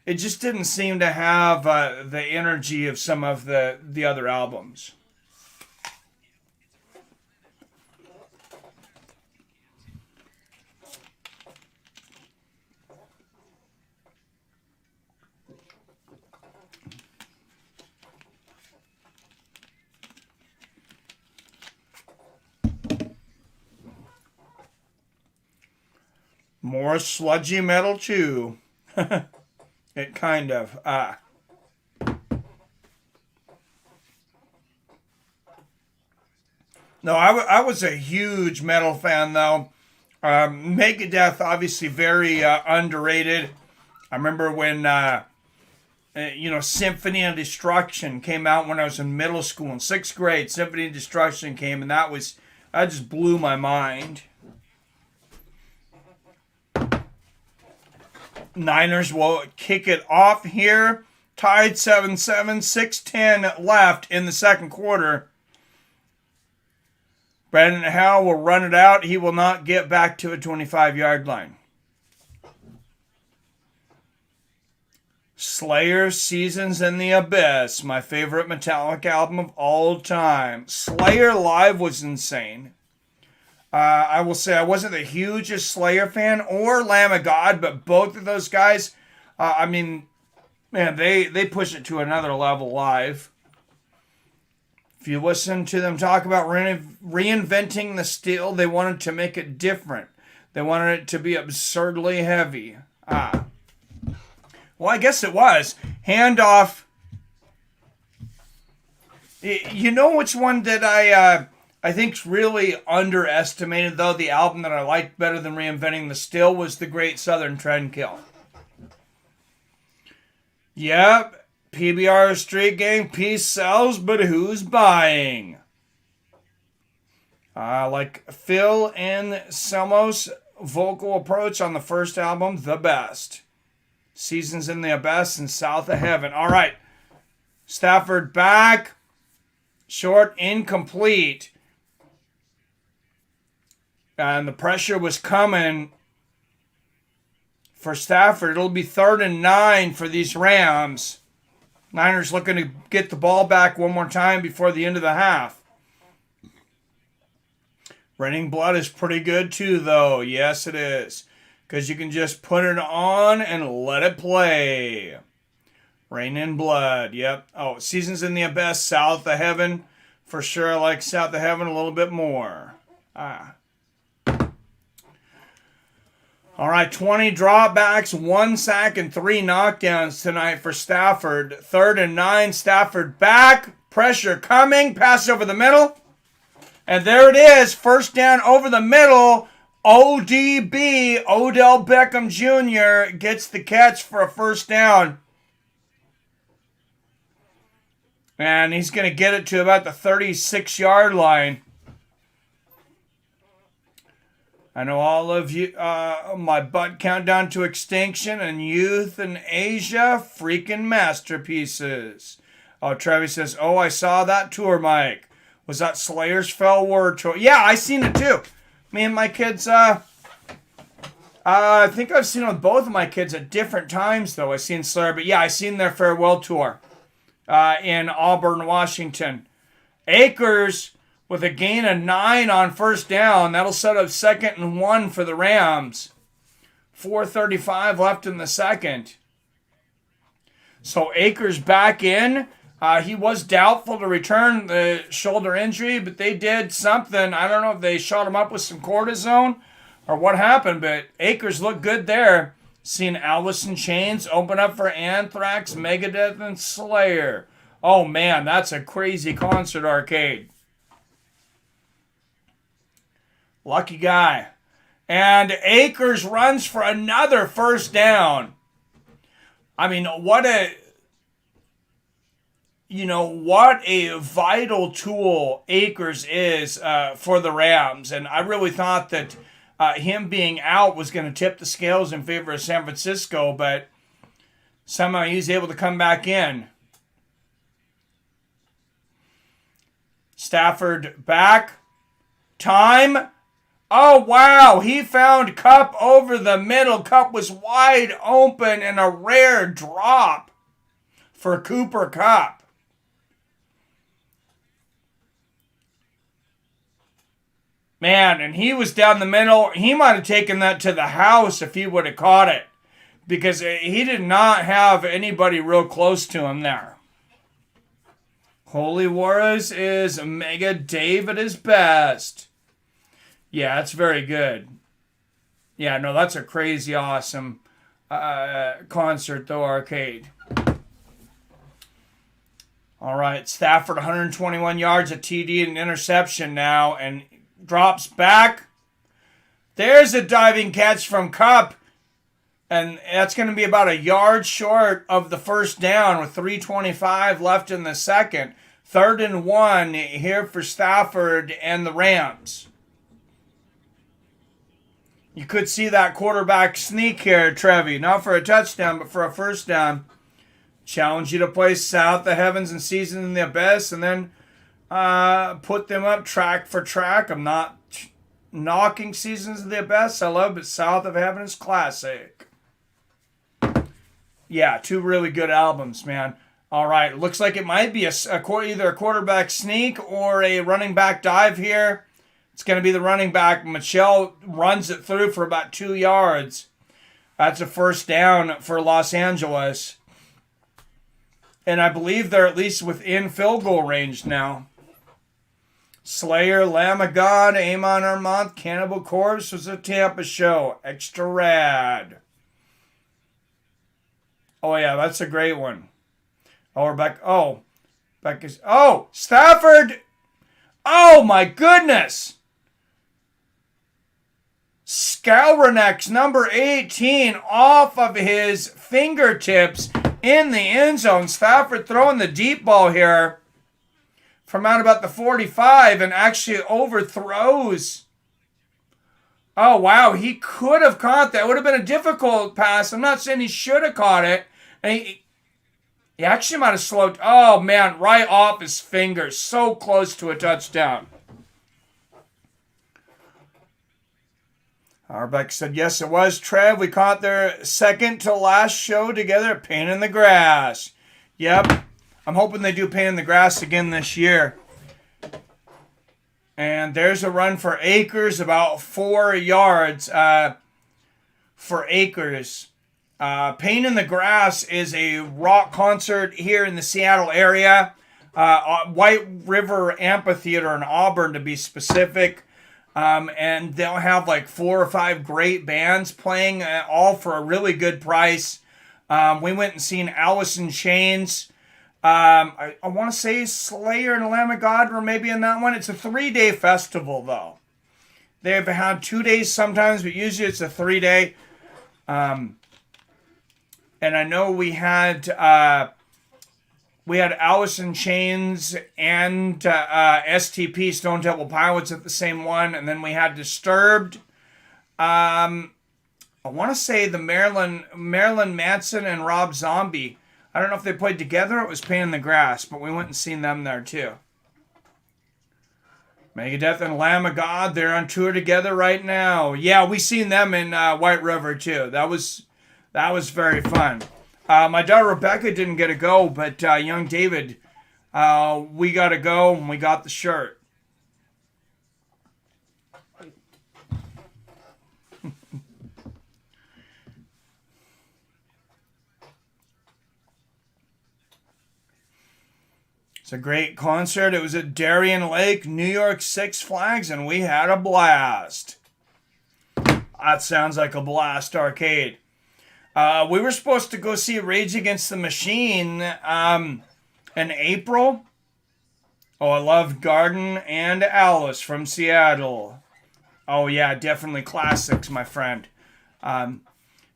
it just didn't seem to have the energy of some of the other albums. More sludgy metal too. It kind of. No, I was a huge metal fan though. Megadeth, obviously very underrated. I remember when Symphony of Destruction came out when I was in middle school in 6th grade. Symphony of Destruction came, and that just blew my mind. Niners will kick it off here. Tied 7-7, 6:10 left in the second quarter. Brandon Howell will run it out. He will not get back to a 25-yard line. Slayer, Seasons in the Abyss. My favorite Metallica album of all time. Slayer live was insane. I will say I wasn't the hugest Slayer fan or Lamb of God, but both of those guys, they push it to another level live. If you listen to them talk about reinventing the steel, they wanted to make it different. They wanted it to be absurdly heavy. Well, I guess it was. Handoff. You know which one that I think's really underestimated, though? The album that I liked better than Reinventing the Steel was The Great Southern Trendkill. Yep, PBR Street Gang, peace sells, but who's buying? Like Phil Anselmo's vocal approach on the first album, the best. Seasons in the Abyss and South of Heaven. All right, Stafford back. Short, incomplete. And the pressure was coming for Stafford. It'll be 3rd and 9 for these Rams. Niners looking to get the ball back one more time before the end of the half. Raining blood is pretty good too, though. Yes, it is. Because you can just put it on and let it play. Rain in blood. Yep. Oh, Seasons in the Abyss, South of Heaven. For sure, I like South of Heaven a little bit more. All right, 20 dropbacks, 1 sack, and 3 knockdowns tonight for Stafford. 3rd and 9, Stafford back. Pressure coming. Pass over the middle. And there it is. First down over the middle. ODB, Odell Beckham Jr. gets the catch for a first down. And he's going to get it to about the 36-yard line. I know all of you, my butt countdown to extinction and youth in Asia, freaking masterpieces. Oh, Travis says, oh, I saw that tour, Mike. Was that Slayer's Fell Word tour? Yeah, I seen it too. Me and my kids, I think I've seen it with both of my kids at different times, though. I've seen Slayer, but yeah, I seen their farewell tour in Auburn, Washington. Akers with a gain of 9 on first down. That'll set up 2nd and 1 for the Rams. 4:35 left in the second. So Akers back in. He was doubtful to return the shoulder injury, but they did something. I don't know if they shot him up with some cortisone or what happened, but Akers looked good there. Seeing Alice in Chains open up for Anthrax, Megadeth, and Slayer. Oh, man, that's a crazy concert arcade. Lucky guy. And Akers runs for another first down. I mean, what a vital tool Akers is for the Rams. And I really thought that him being out was going to tip the scales in favor of San Francisco, but somehow he's able to come back in. Stafford back. Time. Oh, wow. He found Kupp over the middle. Kupp was wide open and a rare drop for Cooper Kupp. Man, and he was down the middle. He might have taken that to the house if he would have caught it, because he did not have anybody real close to him there. Holy Wars is Mega Dave at his best. Yeah, that's very good. Yeah, no, that's a crazy awesome concert, though, arcade. All right, Stafford, 121 yards, a TD and an interception now, and drops back. There's a diving catch from Kupp, and that's going to be about a yard short of the first down with 3:25 left in the second. 3rd and 1 here for Stafford and the Rams. You could see that quarterback sneak here, Trevi. Not for a touchdown, but for a first down. Challenge you to play South the Heavens and Season in the Abyss, and then put them up track for track. I'm not knocking Seasons of the Abyss. I love it. South of Heaven is classic. Yeah, 2 really good albums, man. All right, looks like it might be either a quarterback sneak or a running back dive here. It's going to be the running back. Michelle runs it through for about 2 yards. That's a first down for Los Angeles. And I believe they're at least within field goal range now. Slayer, Lamb of God, Amon Armand, Cannibal Corpse was a Tampa show. Extra rad. Oh, yeah, that's a great one. Oh, we're back. Oh, back is. Oh, Stafford. Oh, my goodness. Skalranex, number 18, off of his fingertips in the end zone. Stafford throwing the deep ball here from out about the 45 and actually overthrows. Oh, wow. He could have caught that. It would have been a difficult pass. I'm not saying he should have caught it. And he actually might have slowed. Oh, man, right off his fingers. So close to a touchdown. Rebecca said, yes, it was. Trev, we caught their second to last show together at Pain in the Grass. Yep. I'm hoping they do Pain in the Grass again this year. And there's a run for Acres, about 4 yards for Acres. Pain in the Grass is a rock concert here in the Seattle area. White River Amphitheater in Auburn, to be specific. And they'll have like 4 or 5 great bands playing, all for a really good price. We went and seen Alice in Chains. I want to say Slayer and Lamb of God were maybe in that one. It's a 3-day festival, though. They've had 2 days sometimes, but usually it's a 3-day. And I know we had Alice in Chains and STP, Stone Temple Pilots, at the same one. And then we had Disturbed. I want to say the Marilyn Manson and Rob Zombie. I don't know if they played together or it was Pain in the Grass, but we went and seen them there too. Megadeth and Lamb of God, they're on tour together right now. Yeah, we seen them in White River too. That was very fun. My daughter Rebecca didn't get to go, but young David, we got to go and we got the shirt. It's a great concert. It was at Darien Lake, New York, Six Flags, and we had a blast. That sounds like a blast arcade. We were supposed to go see Rage Against the Machine in April. Oh, I love Garden and Alice from Seattle. Oh, yeah, definitely classics, my friend. No,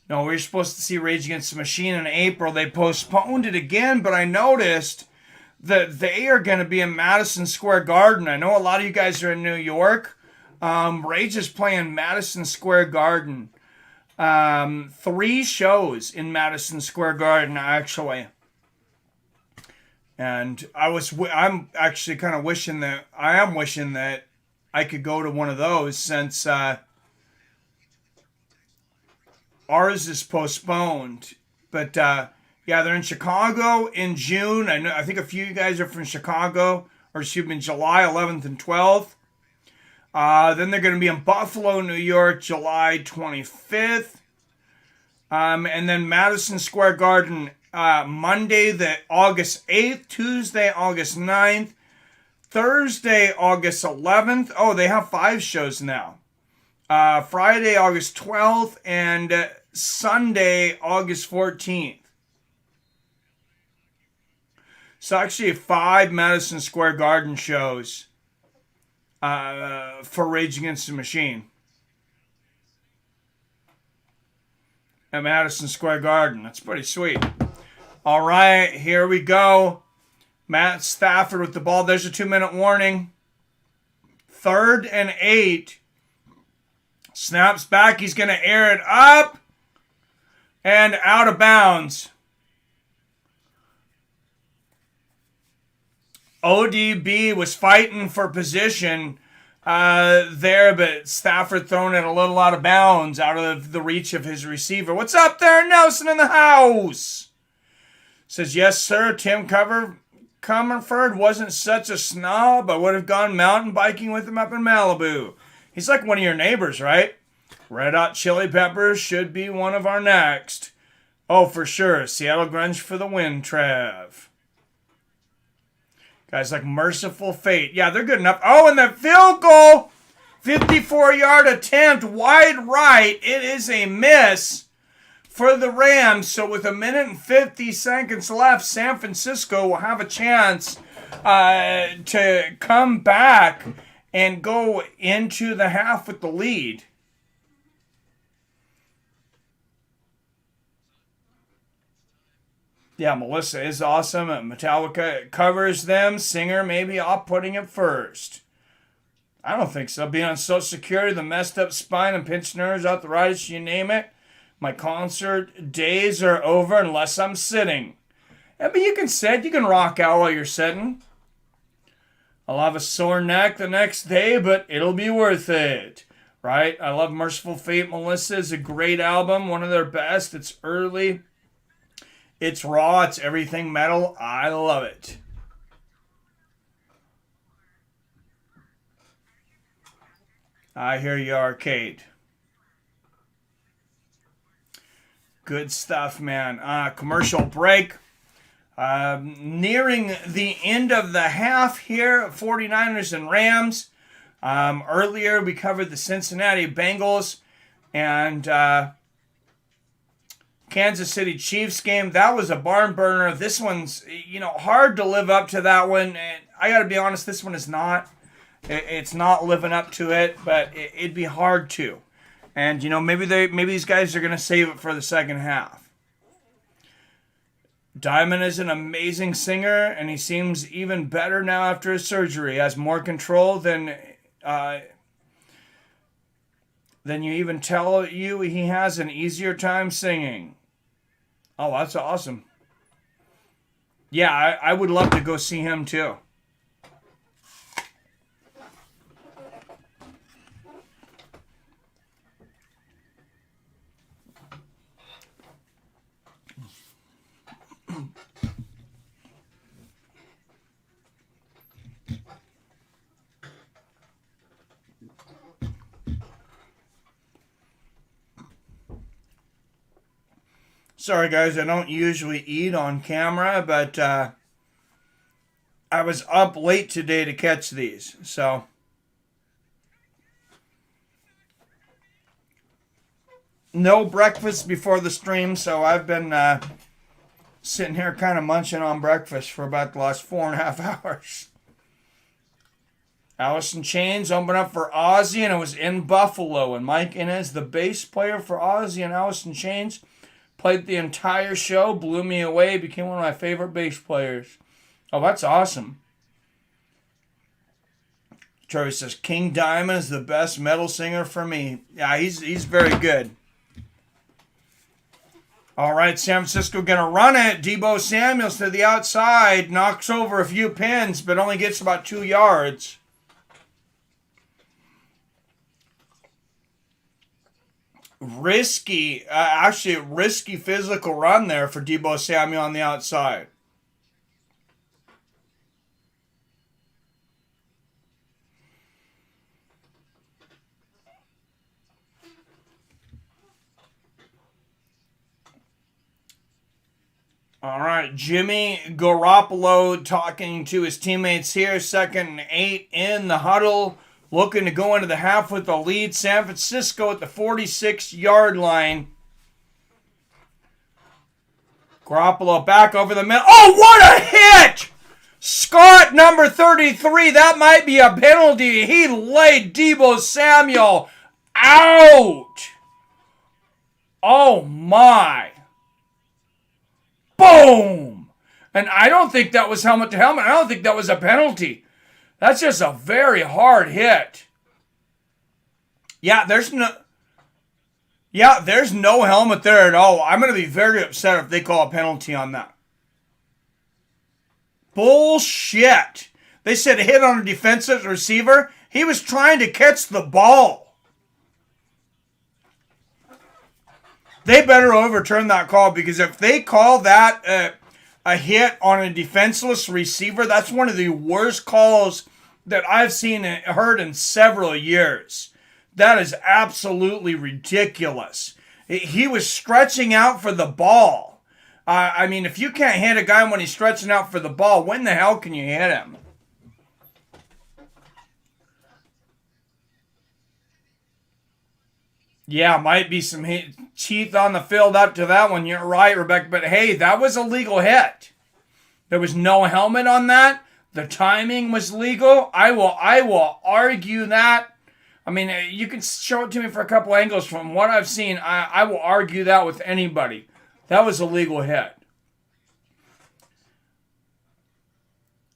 we were supposed to see Rage Against the Machine in April. They postponed it again, but I noticed that they are going to be in Madison Square Garden. I know a lot of you guys are in New York. Rage is playing Madison Square Garden. 3 shows in Madison Square Garden, actually. And I'm actually kind of wishing that I could go to one of those, since ours is postponed. But yeah, they're in Chicago in June. I think a few of you guys are from Chicago, or excuse me, July 11th and 12th. Then they're going to be in Buffalo, New York, July 25th. And then Madison Square Garden, Monday, August 8th, Tuesday, August 9th, Thursday, August 11th. Oh, they have 5 shows now. Friday, August 12th, and Sunday, August 14th. So actually 5 Madison Square Garden shows for Rage Against the Machine at Madison Square Garden. That's pretty sweet. All right, here we go. Matt Stafford with the ball. There's a 2-minute warning. 3rd and 8. Snaps back. He's going to air it up and out of bounds. ODB was fighting for position there, but Stafford throwing it a little out of bounds, out of the reach of his receiver. What's up there, Nelson in the house? Says, yes, sir, Tim Comerford wasn't such a snob. I would have gone mountain biking with him up in Malibu. He's like one of your neighbors, right? Red Hot Chili Peppers should be one of our next. Oh, for sure. Seattle Grunge for the win, Trev. Guys like Merciful Fate. Yeah, they're good enough. Oh, and the field goal. 54-yard attempt. Wide right. It is a miss for the Rams. So with 1 minute and 50 seconds left, San Francisco will have a chance to come back and go into the half with the lead. Yeah, Melissa is awesome. Metallica covers them. Singer maybe off putting it first. I don't think so. Being on Social Security, the messed up spine and pinched nerves, arthritis, you name it. My concert days are over unless I'm sitting. Yeah, but you can sit. You can rock out while you're sitting. I'll have a sore neck the next day, but it'll be worth it. right? I love Merciful Fate. Melissa is a great album, one of their best. It's early, it's raw, it's everything metal. I love it. I hear you, Arcade. Good stuff, man. Commercial break. Nearing the end of the half here, 49ers and Rams. Earlier, we covered the Cincinnati Bengals and Kansas City Chiefs game. That was a barn burner. This one's, hard to live up to that one. And I got to be honest, this one is not. It's not living up to it, but it'd be hard to. And, maybe these guys are going to save it for the second half. Diamond is an amazing singer, and he seems even better now after his surgery. He has more control than you even tell you. He has an easier time singing. Oh, that's awesome. Yeah, I would love to go see him too. Sorry, guys, I don't usually eat on camera, but I was up late today to catch these, so. No breakfast before the stream, so I've been sitting here kind of munching on breakfast for about the last 4.5 hours. Alice in Chains opened up for Ozzy, and it was in Buffalo, and Mike Inez, the bass player for Ozzy and Alice in Chains, played the entire show, blew me away, became one of my favorite bass players. Oh, that's awesome. Trevor says, King Diamond is the best metal singer for me. Yeah, he's very good. All right, San Francisco going to run it. Deebo Samuels to the outside, knocks over a few pins, but only gets about 2 yards. Risky physical run there for Deebo Samuel on the outside. All right, Jimmy Garoppolo talking to his teammates here. 2nd and 8 in the huddle. Looking to go into the half with the lead. San Francisco at the 46-yard line. Garoppolo back over the middle. Oh, what a hit! Scott, number 33. That might be a penalty. He laid Deebo Samuel out. Oh, my. Boom! And I don't think that was helmet to helmet. I don't think that was a penalty. That's just a very hard hit. Yeah, there's no helmet there at all. I'm going to be very upset if they call a penalty on that. Bullshit. They said a hit on a defensive receiver. He was trying to catch the ball. They better overturn that call, because if they call that a hit on a defenseless receiver, that's one of the worst calls that I've seen and heard in several years. That is absolutely ridiculous. He was stretching out for the ball. I mean, if you can't hit a guy when he's stretching out for the ball, when the hell can you hit him? Yeah, might be some teeth on the field up to that one. You're right, Rebecca. But hey, that was a legal hit. There was no helmet on that. The timing was legal. I will argue that. I mean, you can show it to me for a couple angles. From what I've seen, I will argue that with anybody. That was a legal hit.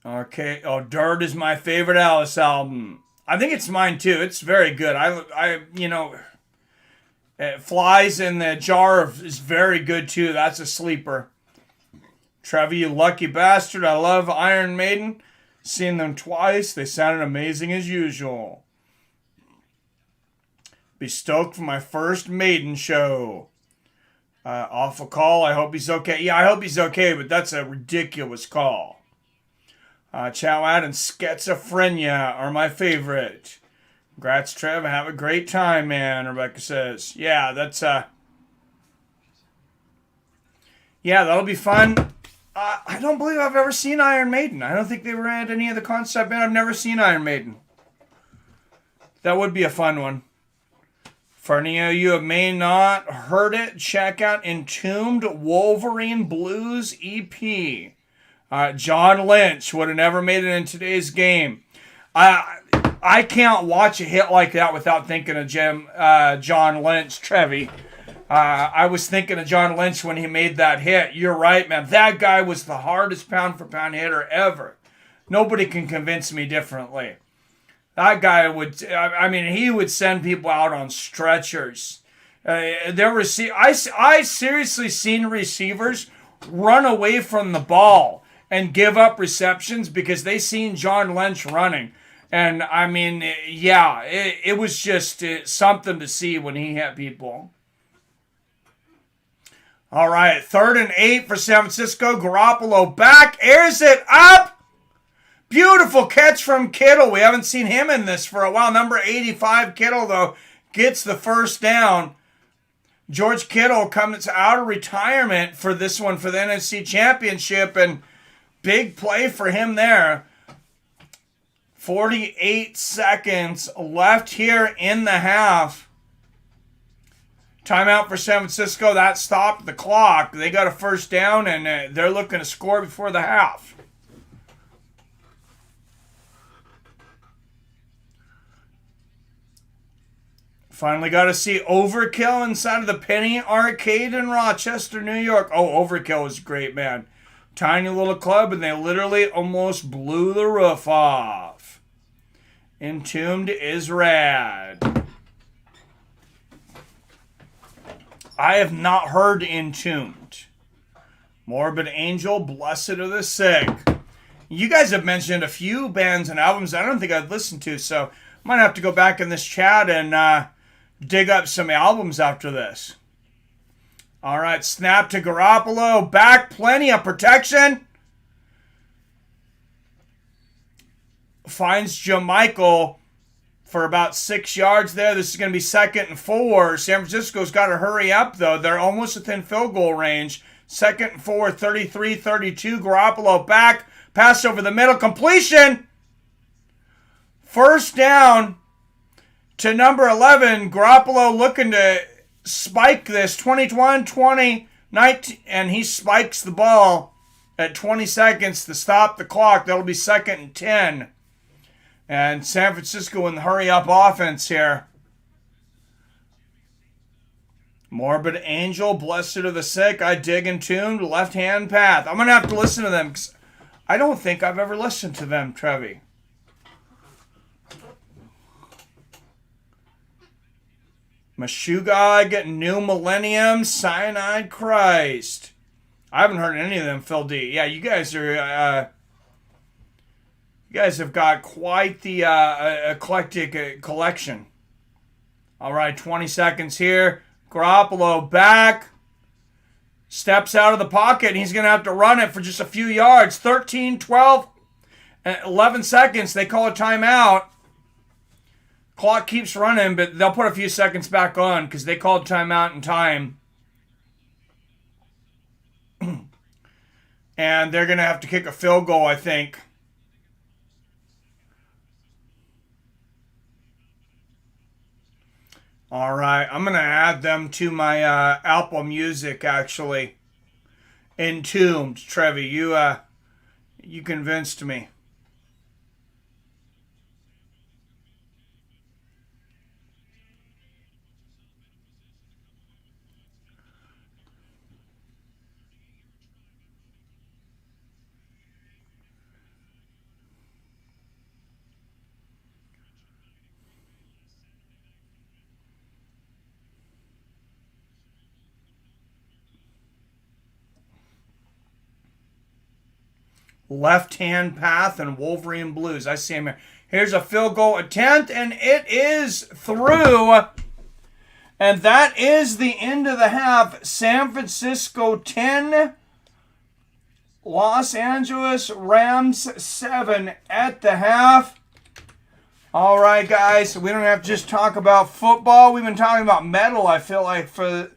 Okay. Oh, Dirt is my favorite Alice album. I think it's mine too. It's very good. Flies in the Jar is very good too. That's a sleeper. Trevor, you lucky bastard. I love Iron Maiden. Seen them twice. They sounded amazing as usual. Be stoked for my first maiden show. Awful call. I hope he's okay. Yeah, I hope he's okay, but that's a ridiculous call. Chowad and schizophrenia are my favorite. Congrats, Trev. Have a great time, man, Rebecca says. Yeah, that's, yeah, that'll be fun. I don't believe I've ever seen Iron Maiden. I don't think they were at any of the concept band. I've never seen Iron Maiden. That would be a fun one. For any of you who may not heard it, check out Entombed Wolverine Blues EP. John Lynch would have never made it in today's game. I can't watch a hit like that without thinking of John Lynch, Trevi. I was thinking of John Lynch when he made that hit. You're right, man. That guy was the hardest pound-for-pound hitter ever. Nobody can convince me differently. That guy would, I mean, he would send people out on stretchers. I seriously seen receivers run away from the ball and give up receptions because they seen John Lynch running. And, I mean, yeah, it was just something to see when he hit people. All right, 3rd and 8 for San Francisco. Garoppolo back, airs it up. Beautiful catch from Kittle. We haven't seen him in this for a while. Number 85, Kittle, though, gets the first down. George Kittle comes out of retirement for this one for the NFC Championship, and big play for him there. 48 seconds left here in the half. Timeout for San Francisco. That stopped the clock. They got a first down, and they're looking to score before the half. Finally got to see Overkill inside of the Penny Arcade in Rochester, New York. Oh, Overkill was great, man. Tiny little club, and they literally almost blew the roof off. Entombed is rad. I have not heard Entombed. Morbid Angel, Blessed are the Sick. You guys have mentioned a few bands and albums I don't think I'd listened to, so I might have to go back in this chat and dig up some albums after this. All right, snap to Garoppolo. Back, plenty of protection. Finds Jamichael for about 6 yards there. This is going to be 2nd and 4. San Francisco's got to hurry up, though. They're almost within field goal range. 2nd and 4, 33-32. Garoppolo back. Pass over the middle. Completion. First down to number 11. Garoppolo looking to spike this. 21-20, 19, and he spikes the ball at 20 seconds to stop the clock. That'll be 2nd and 10. And San Francisco in the hurry-up offense here. Morbid Angel, Blessed are the Sick, I Dig Entombed, Left Hand Path. I'm going to have to listen to them because I don't think I've ever listened to them, Trevi. Meshuggah, New Millennium, Cyanide Christ. I haven't heard any of them, Phil D. Yeah, you guys are... You guys have got quite the eclectic collection. All right, 20 seconds here. Garoppolo back. Steps out of the pocket, and he's going to have to run it for just a few yards. 13, 12, 11 seconds. They call a timeout. Clock keeps running, but they'll put a few seconds back on because they called timeout in time. And they're going to have to kick a field goal, I think. All right, I'm going to add them to my Apple Music, actually. Entombed, Trevi. You convinced me. Left-hand path and Wolverine Blues. I see him here. Here's a field goal attempt, and it is through. And that is the end of the half. San Francisco 10, Los Angeles Rams 7 at the half. All right, guys, so we don't have to just talk about football. We've been talking about metal, I feel like, for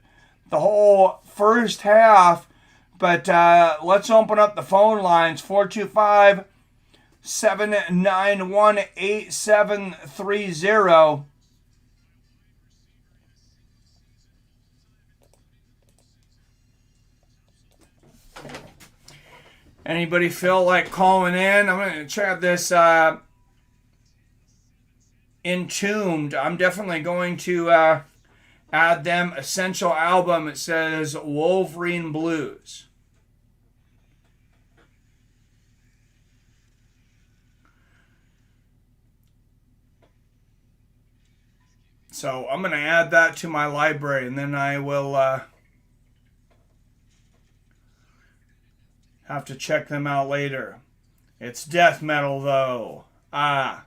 the whole first half. But let's open up the phone lines, 425-791-8730. Anybody feel like calling in? I'm going to check out this Entombed. I'm definitely going to add them essential album. It says Wolverine Blues. So I'm going to add that to my library, and then I will have to check them out later. It's death metal, though. Well,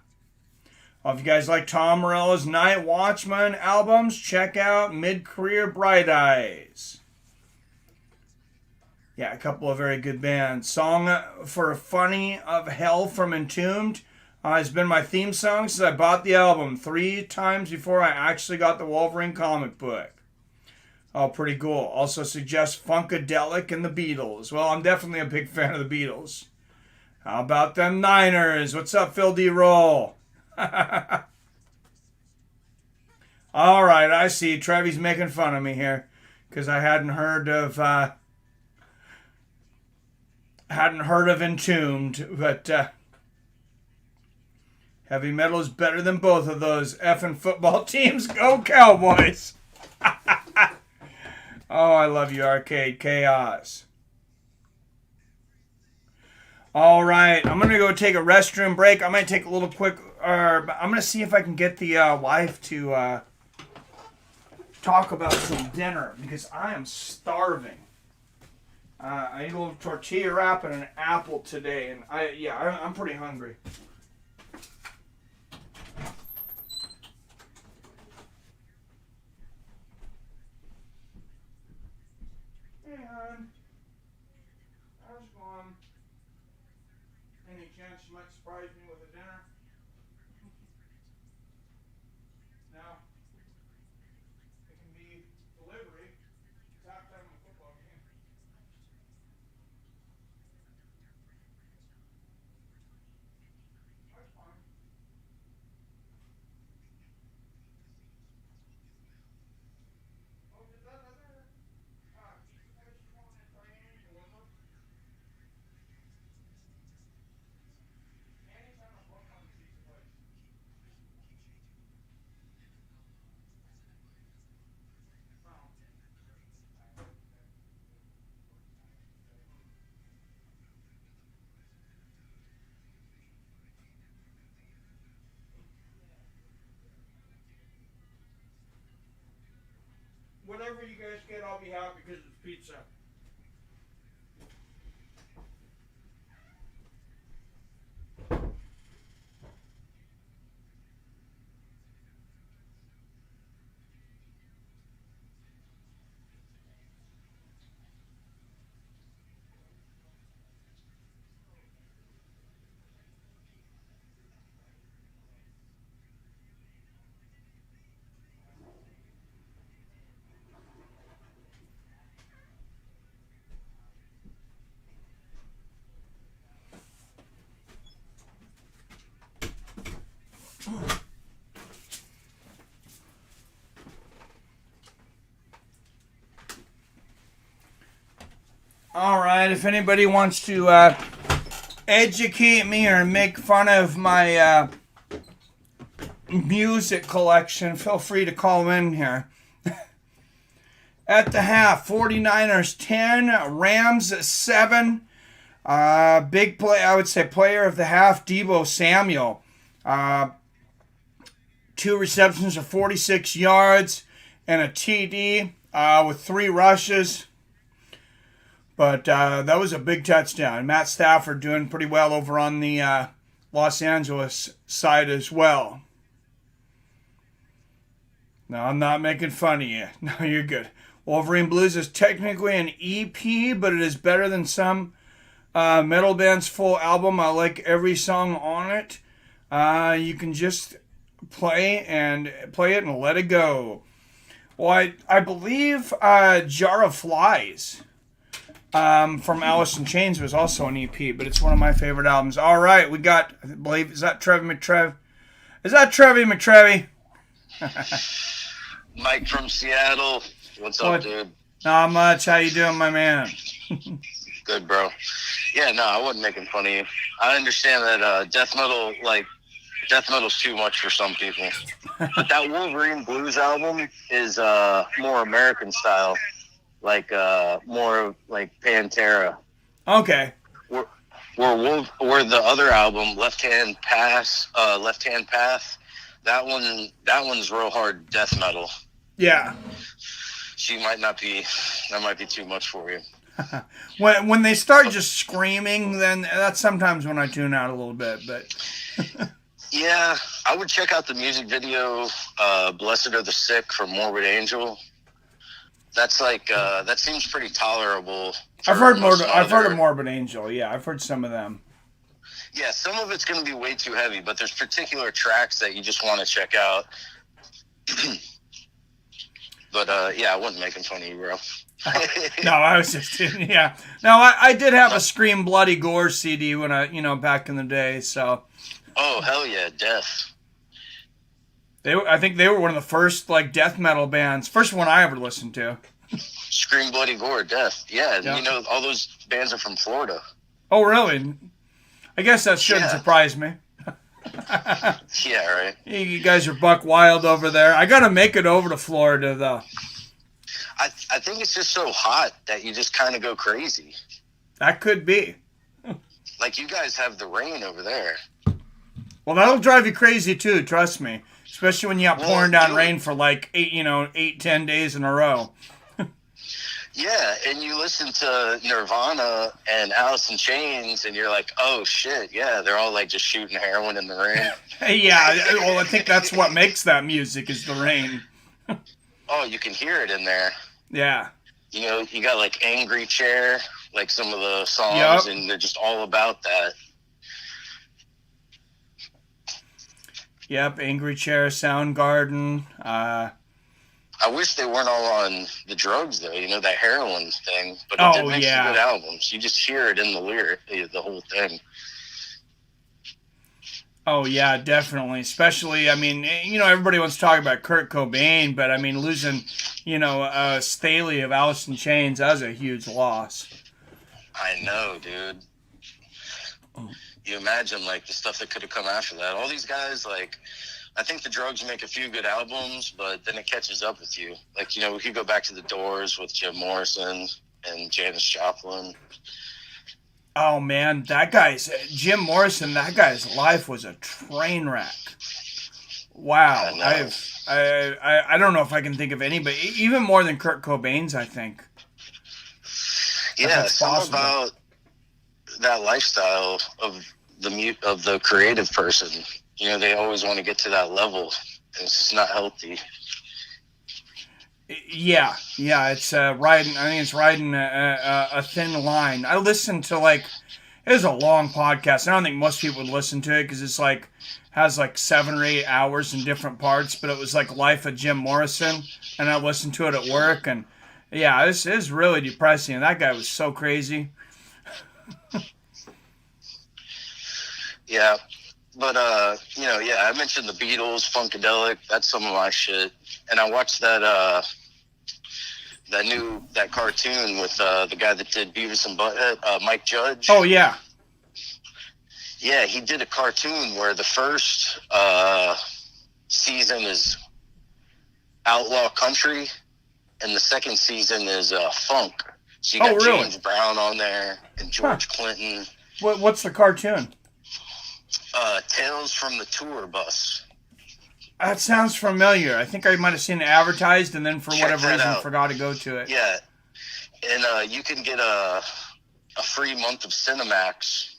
if you guys like Tom Morello's Night Watchman albums, check out Mid-Career Bright Eyes. Yeah, a couple of very good bands. Song for Funny of Hell from Entombed has been my theme song since I bought the album 3 times before I actually got the Wolverine comic book. Oh, pretty cool. Also suggests Funkadelic and the Beatles. Well, I'm definitely a big fan of the Beatles. How about them Niners? What's up, Phil D. Roll? All right, I see. Trevi's making fun of me here because I hadn't heard of Entombed, but heavy metal is better than both of those effing football teams. Go Cowboys! Oh, I love you, Arcade Chaos. All right, I'm going to go take a restroom break. I might take a little quick, I'm going to see if I can get the wife to talk about some dinner because I am starving. I ate a little tortilla wrap and an apple today, and I'm pretty hungry. Hey, hon. How's it going? Any chance you might surprise me with a dinner? No. It can be delivery. It's halftime of a football game. That's fine. Oh, did that other pizza place you want in Diane deliver? Anytime I book on the pizza place. No. Whatever you guys get, I'll be happy because it's pizza. All right, if anybody wants to educate me or make fun of my music collection, feel free to call in here. At the half, 49ers 10, Rams 7. Big play, I would say player of the half, Deebo Samuel. 2 receptions of 46 yards and a TD with 3 rushes. But that was a big touchdown. Matt Stafford doing pretty well over on the Los Angeles side as well. No, I'm not making fun of you. No, you're good. Wolverine Blues is technically an EP, but it is better than some metal band's full album. I like every song on it. You can just play it and let it go. Well, I believe Jar of Flies from Alice in Chains was also an EP, but it's one of my favorite albums. All right, we got, I believe, is that Trevi McTrev? Is that Trevi McTrevi? Mike from Seattle. What's up, dude? Not much. How you doing, my man? Good, bro. Yeah, no, I wasn't making fun of you. I understand that death metal's too much for some people. But that Wolverine Blues album is more American style, like more like Pantera. Okay. Where the other album, Left Hand Path, that one's real hard death metal. Yeah. That might be too much for you. when they start just screaming, then that's sometimes when I tune out a little bit, but yeah, I would check out the music video, Blessed Are the Sick from Morbid Angel. That's like that seems pretty tolerable. I've heard of Morbid Angel. Yeah, I've heard some of them. Yeah, some of it's going to be way too heavy, but there's particular tracks that you just want to check out. But yeah, I wasn't making fun of you, bro. No, I was just yeah. No, I did have a Scream Bloody Gore CD when back in the day. So. Oh hell yeah, Death. I think they were one of the first like death metal bands. First one I ever listened to. Scream Bloody Gore, Death. Yeah, yeah. All those bands are from Florida. Oh really? I guess that shouldn't surprise me. Yeah, right. You guys are buck wild over there. I gotta make it over to Florida though. I think it's just so hot that you just kind of go crazy. That could be. Like you guys have the rain over there. Well, that'll drive you crazy too. Trust me, especially when you got pouring down rain for like 8-10 days in a row. Yeah, and you listen to Nirvana and Alice in Chains, and you're like, oh, shit, yeah, they're all, like, just shooting heroin in the rain. Yeah, well, I think that's what makes that music is the rain. Oh, you can hear it in there. Yeah. You got, like, Angry Chair, like some of the songs, and they're just all about that. Yep, Angry Chair, Soundgarden, I wish they weren't all on the drugs, though, that heroin thing. But it did make some good albums. You just hear it in the lyric, the whole thing. Oh, yeah, definitely. Especially, I mean, everybody wants to talk about Kurt Cobain, but, I mean, losing, Staley of Alice in Chains, that was a huge loss. I know, dude. You imagine, like, the stuff that could have come after that. All these guys, like... I think the drugs make a few good albums, but then it catches up with you. Like, we could go back to the Doors with Jim Morrison and Janis Joplin. Oh, man, Jim Morrison, that guy's life was a train wreck. Wow. I don't know if I can think of anybody, even more than Kurt Cobain's, I think. Yeah, something about that lifestyle of the creative person. They always want to get to that level. It's just not healthy. Yeah, it's riding. I think it's riding a thin line. I listened to it was a long podcast. I don't think most people would listen to it because it's has 7 or 8 hours in different parts. But it was like Life of Jim Morrison, and I listened to it at work, and yeah, this is really depressing. And that guy was so crazy. Yeah. But, I mentioned the Beatles, Funkadelic. That's some of my shit. And I watched that cartoon with the guy that did Beavis and Butthead, Mike Judge. Oh, yeah. Yeah, he did a cartoon where the first season is outlaw country, and the second season is funk. So you got James Brown on there and George Clinton. What's the cartoon? Tales from the Tour Bus. That sounds familiar. I think I might have seen it advertised and then for whatever reason forgot to go to it. Yeah. And you can get a free month of Cinemax,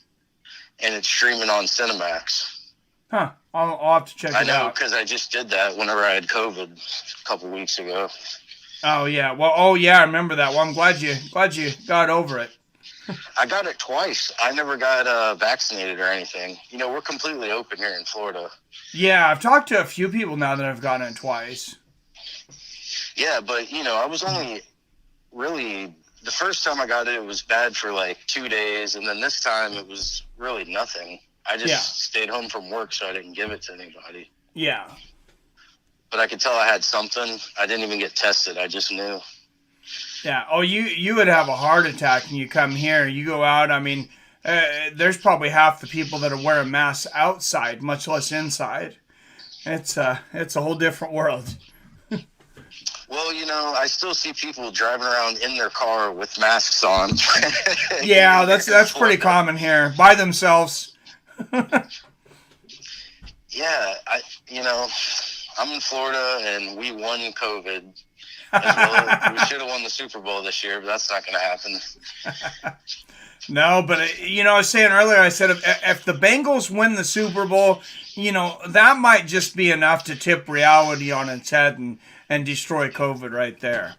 and it's streaming on Cinemax. Huh. I'll have to check it I know out. because I just did that whenever I had COVID a couple weeks ago. Oh yeah. Well. Oh yeah. I remember that. Well, I'm glad you got over it. I got it twice. I never got vaccinated or anything. You know, we're completely open here in Florida. Yeah, I've talked to a few people now that have gotten it twice. Yeah, but you know, I was only really the first time I got it. It was bad for like 2 days, and then this time it was really nothing. I just stayed home from work, so I didn't give it to anybody. Yeah. But I could tell I had something. I didn't even get tested. I just knew. Yeah. Oh, you would have a heart attack when you come here. You go out. I mean, there's probably half the people that are wearing masks outside, much less inside. It's a whole different world. Well, you know, I still see people driving around in their car with masks on. Yeah, that's pretty common here. By themselves. Yeah, I'm in Florida and we won COVID. As well. We should have won the Super Bowl this year, but that's not going to happen. No, but I was saying earlier, I said if the Bengals win the Super Bowl, that might just be enough to tip reality on its head and destroy COVID right there.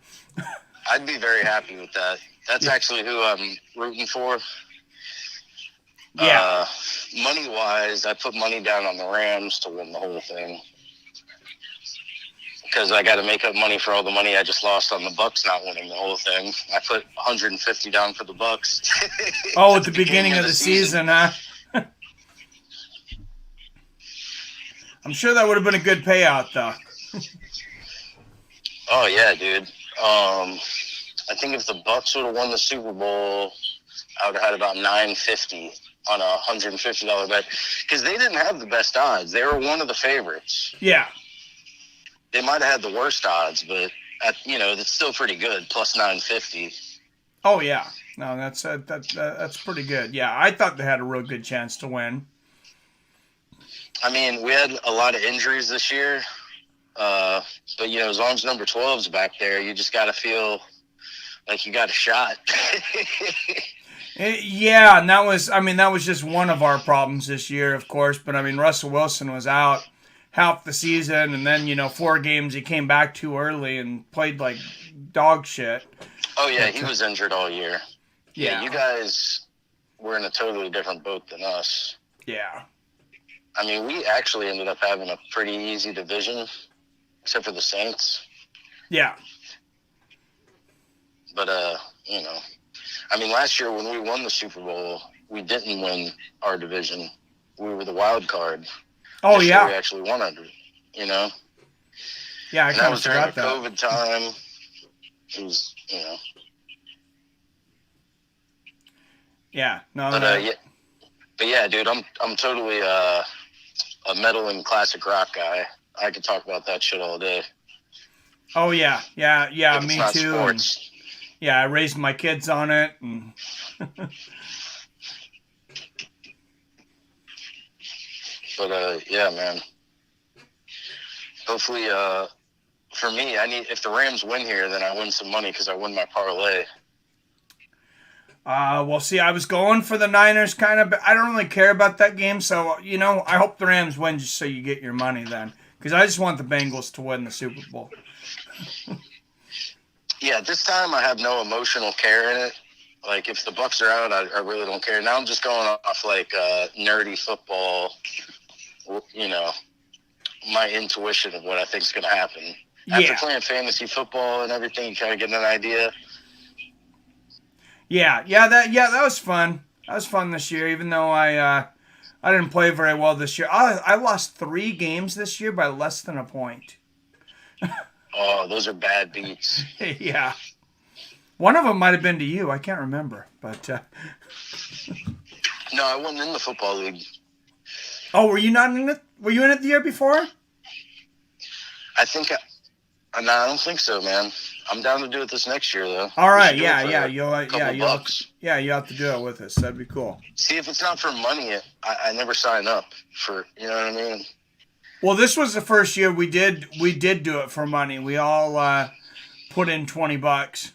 I'd be very happy with that. That's actually who I'm rooting for. Yeah. Money-wise, I put money down on the Rams to win the whole thing. Because I got to make up money for all the money I just lost on the Bucks not winning the whole thing. I put $150 down for the Bucks. Oh, at the beginning of the season, huh? I'm sure that would have been a good payout, though. Oh yeah, dude. I think if the Bucks would have won the Super Bowl, I would have had about $950 on a $150 bet because they didn't have the best odds. They were one of the favorites. Yeah. They might have had the worst odds, but that's still pretty good. Plus 950. Oh yeah, no, that's pretty good. Yeah, I thought they had a real good chance to win. I mean, we had a lot of injuries this year, but as long as number 12's back there, you just got to feel like you got a shot. Yeah, and that was just one of our problems this year, of course. But I mean, Russell Wilson was out half the season, and then 4 games he came back too early and played like dog shit. Oh yeah, he was injured all year. Yeah, you guys were in a totally different boat than us. Yeah. I mean, we actually ended up having a pretty easy division, except for the Saints. Yeah. But I mean, last year when we won the Super Bowl, we didn't win our division. We were the wild card. Oh, yeah. We actually won under, Yeah, I kind of forgot that. That was during the COVID time. It was, Yeah, no. But yeah, dude, I'm totally a metal and classic rock guy. I could talk about that shit all day. Oh yeah, me too. Sports. Yeah, I raised my kids on it, and But yeah, man. Hopefully, for me, if the Rams win here, then I win some money because I win my parlay. Well, see, I was going for the Niners, kind of, but I don't really care about that game. So I hope the Rams win just so you get your money then, because I just want the Bengals to win the Super Bowl. Yeah, this time I have no emotional care in it. Like, if the Bucks are out, I really don't care. Now I'm just going off, like, nerdy football, my intuition of what I think is going to happen. After playing fantasy football and everything, you kind of get an idea. Yeah, that was fun. That was fun this year, even though I didn't play very well this year. I lost 3 games this year by less than a point. Oh, those are bad beats. Yeah. One of them might have been to you. I can't remember, but No, I wasn't in the football league. Oh, were you not in it? Were you in it the year before? I don't think so, man. I'm down to do it this next year, though. All right, you'll bucks. You have to do it with us. That'd be cool. See, if it's not for money, I never sign up for. You know what I mean? Well, this was the first year we did do it for money. We all put in $20.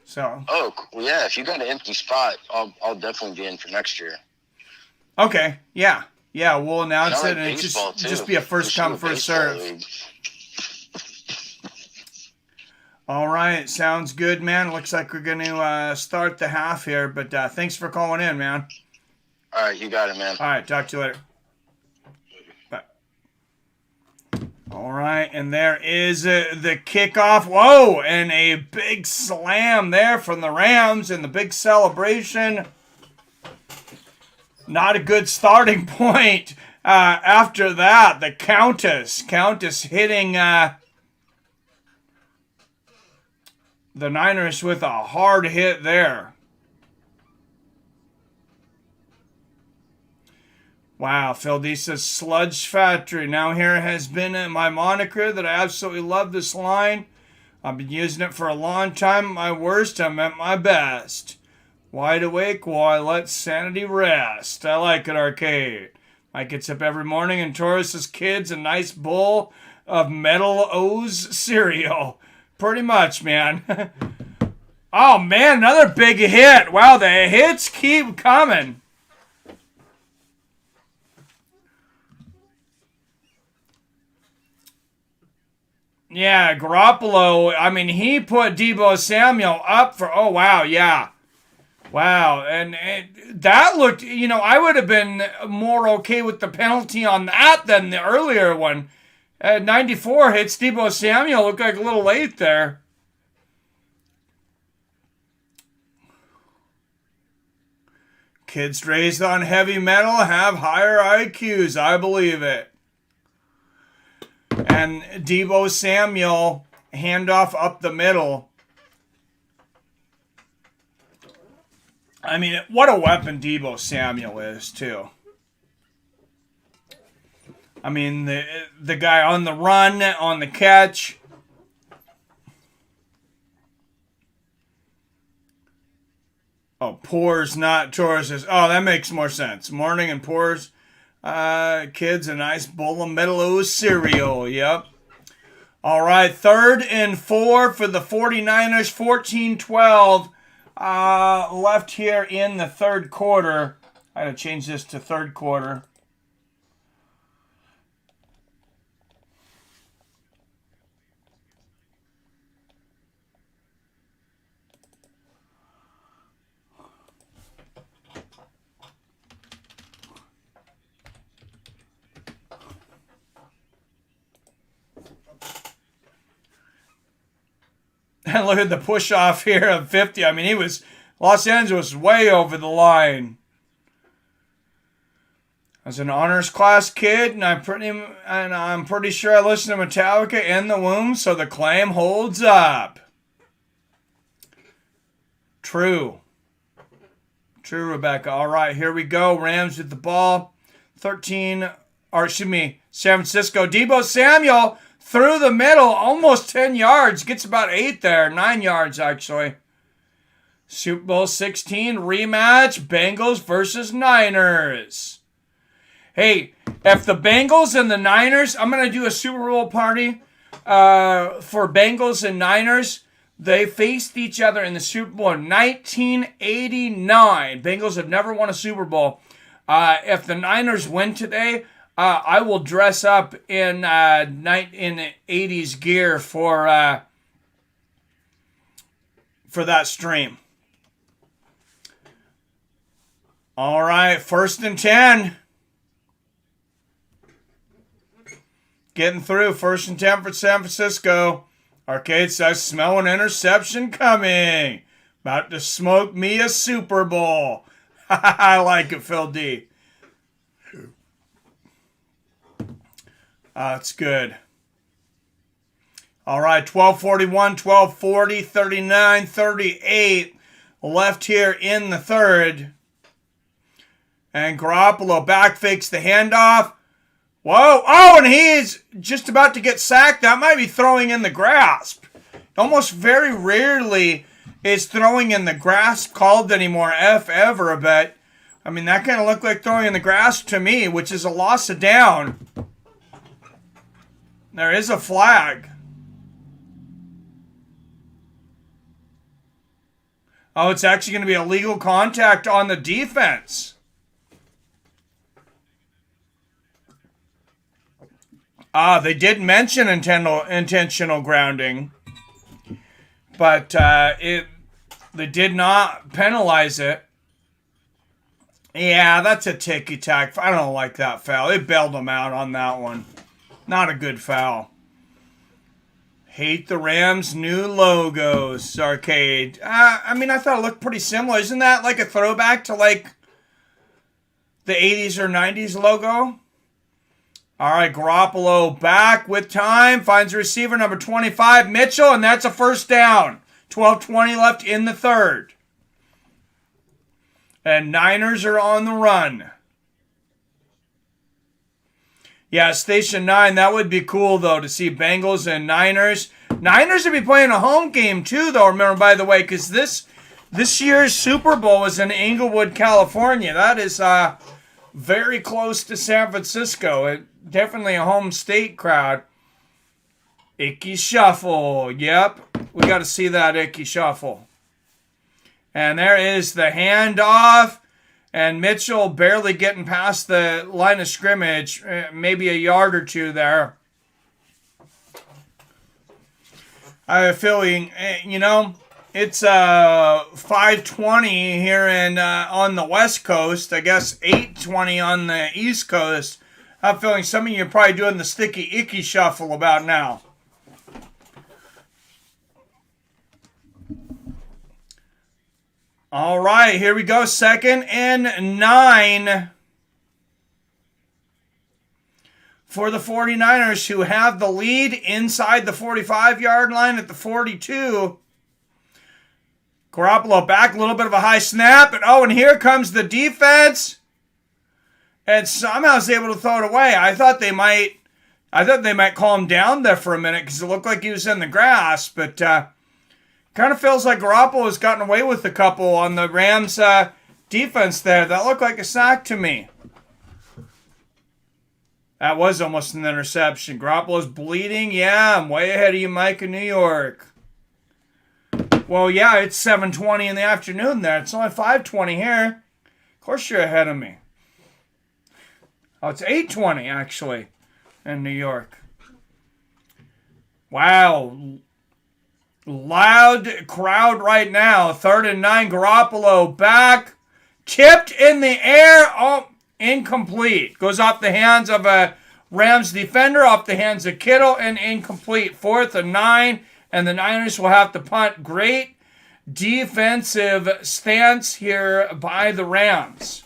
So. Oh yeah, if you got an empty spot, I'll definitely be in for next year. Okay. Yeah. Yeah, we'll announce it, and it baseball, just be a first come, first serve. All right, sounds good, man. Looks like we're going to start the half here, but thanks for calling in, man. All right, you got it, man. All right, talk to you later. Bye. All right, and there is the kickoff. Whoa, and a big slam there from the Rams and the big celebration. Not a good starting point. After that, the Countess hitting the Niners with a hard hit there. Wow, Phil D says Sludge Factory. Now here has been my moniker that I absolutely love this line. I've been using it for a long time. At my worst, I'm at my best. Wide awake while I let sanity rest. I like it, Arcade. Mike gets up every morning and tours his kids a nice bowl of Metal O's cereal. Pretty much, man. Oh, man, another big hit. Wow, the hits keep coming. Yeah, Garoppolo, I mean, he put Deebo Samuel up for, oh, wow, yeah. Wow, and that looked, I would have been more okay with the penalty on that than the earlier one. 94 hits Deebo Samuel, looked like a little late there. Kids raised on heavy metal have higher IQs, I believe it. And Deebo Samuel, handoff up the middle. I mean, what a weapon Deebo Samuel is, too. I mean, the guy on the run, on the catch. Oh, Pours, not Chores. Oh, that makes more sense. Morning and Pours. Kids, a nice bowl of Metal O's cereal. Yep. All right, 3rd and 4 for the 49ers, 14-12. Left here in the third quarter. I gotta change this to third quarter. And look at the push off here of 50. I mean, Los Angeles way over the line. As an honors class kid, and I'm pretty sure I listened to Metallica in the womb, so the claim holds up. True, Rebecca. All right, here we go. Rams with the ball. San Francisco. Deebo Samuel through the middle, almost 10 yards. Gets about 8 there. 9 yards, actually. Super Bowl 16 rematch. Bengals versus Niners. Hey, if the Bengals and the Niners, I'm going to do a Super Bowl party for Bengals and Niners. They faced each other in the Super Bowl in 1989. Bengals have never won a Super Bowl. If the Niners win today, I will dress up in 80s gear for that stream. All right, 1st and 10. Getting through, 1st and 10 for San Francisco. Arcade says, smell an interception coming. About to smoke me a Super Bowl. I like it, Phil D. That's good. All right, 12:41, 12:40, 39, 38. Left here in the third. And Garoppolo back fakes the handoff. Whoa. Oh, and he's just about to get sacked. That might be throwing in the grasp. Almost very rarely is throwing in the grasp called anymore, if ever. But, I mean, that kind of looked like throwing in the grasp to me, which is a loss of down. There is a flag. Oh, it's actually going to be illegal contact on the defense. They did mention intentional grounding, but they did not penalize it. Yeah, that's a ticky-tack. I don't like that foul. They bailed him out on that one. Not a good foul. Hate the Rams' new logos, Arcade. I mean, I thought it looked pretty similar. Isn't that like a throwback to like the 80s or 90s logo? All right, Garoppolo back with time. Finds receiver number 25, Mitchell, and that's a first down. 12:20 left in the third. And Niners are on the run. Yeah, Station 9, that would be cool, though, to see Bengals and Niners. Niners would be playing a home game, too, though, remember, by the way, because this year's Super Bowl is in Inglewood, California. That is very close to San Francisco. Definitely a home state crowd. Icky Shuffle. Yep, we got to see that Icky Shuffle. And there is the handoff. And Mitchell barely getting past the line of scrimmage. Maybe a yard or two there. I have a feeling, it's 5:20 here on the West Coast. I guess 8:20 on the East Coast. I have a feeling some of you are probably doing the sticky icky shuffle about now. All right, here we go. 2nd and 9 for the 49ers, who have the lead inside the 45-yard line at the 42. Garoppolo back, a little bit of a high snap. And here comes the defense. And somehow is able to throw it away. I thought they might call him down there for a minute because it looked like he was in the grass, but kind of feels like Garoppolo has gotten away with a couple on the Rams defense there. That looked like a sack to me. That was almost an interception. Garoppolo's bleeding. Yeah, I'm way ahead of you, Mike, in New York. Well, yeah, it's 7:20 in the afternoon there. It's only 5:20 here. Of course you're ahead of me. Oh, it's 8:20, actually, in New York. Wow. Loud crowd right now. 3rd and 9, Garoppolo back. Tipped in the air. Oh, incomplete. Goes off the hands of a Rams defender, off the hands of Kittle, and incomplete. 4th and 9, and the Niners will have to punt. Great defensive stance here by the Rams.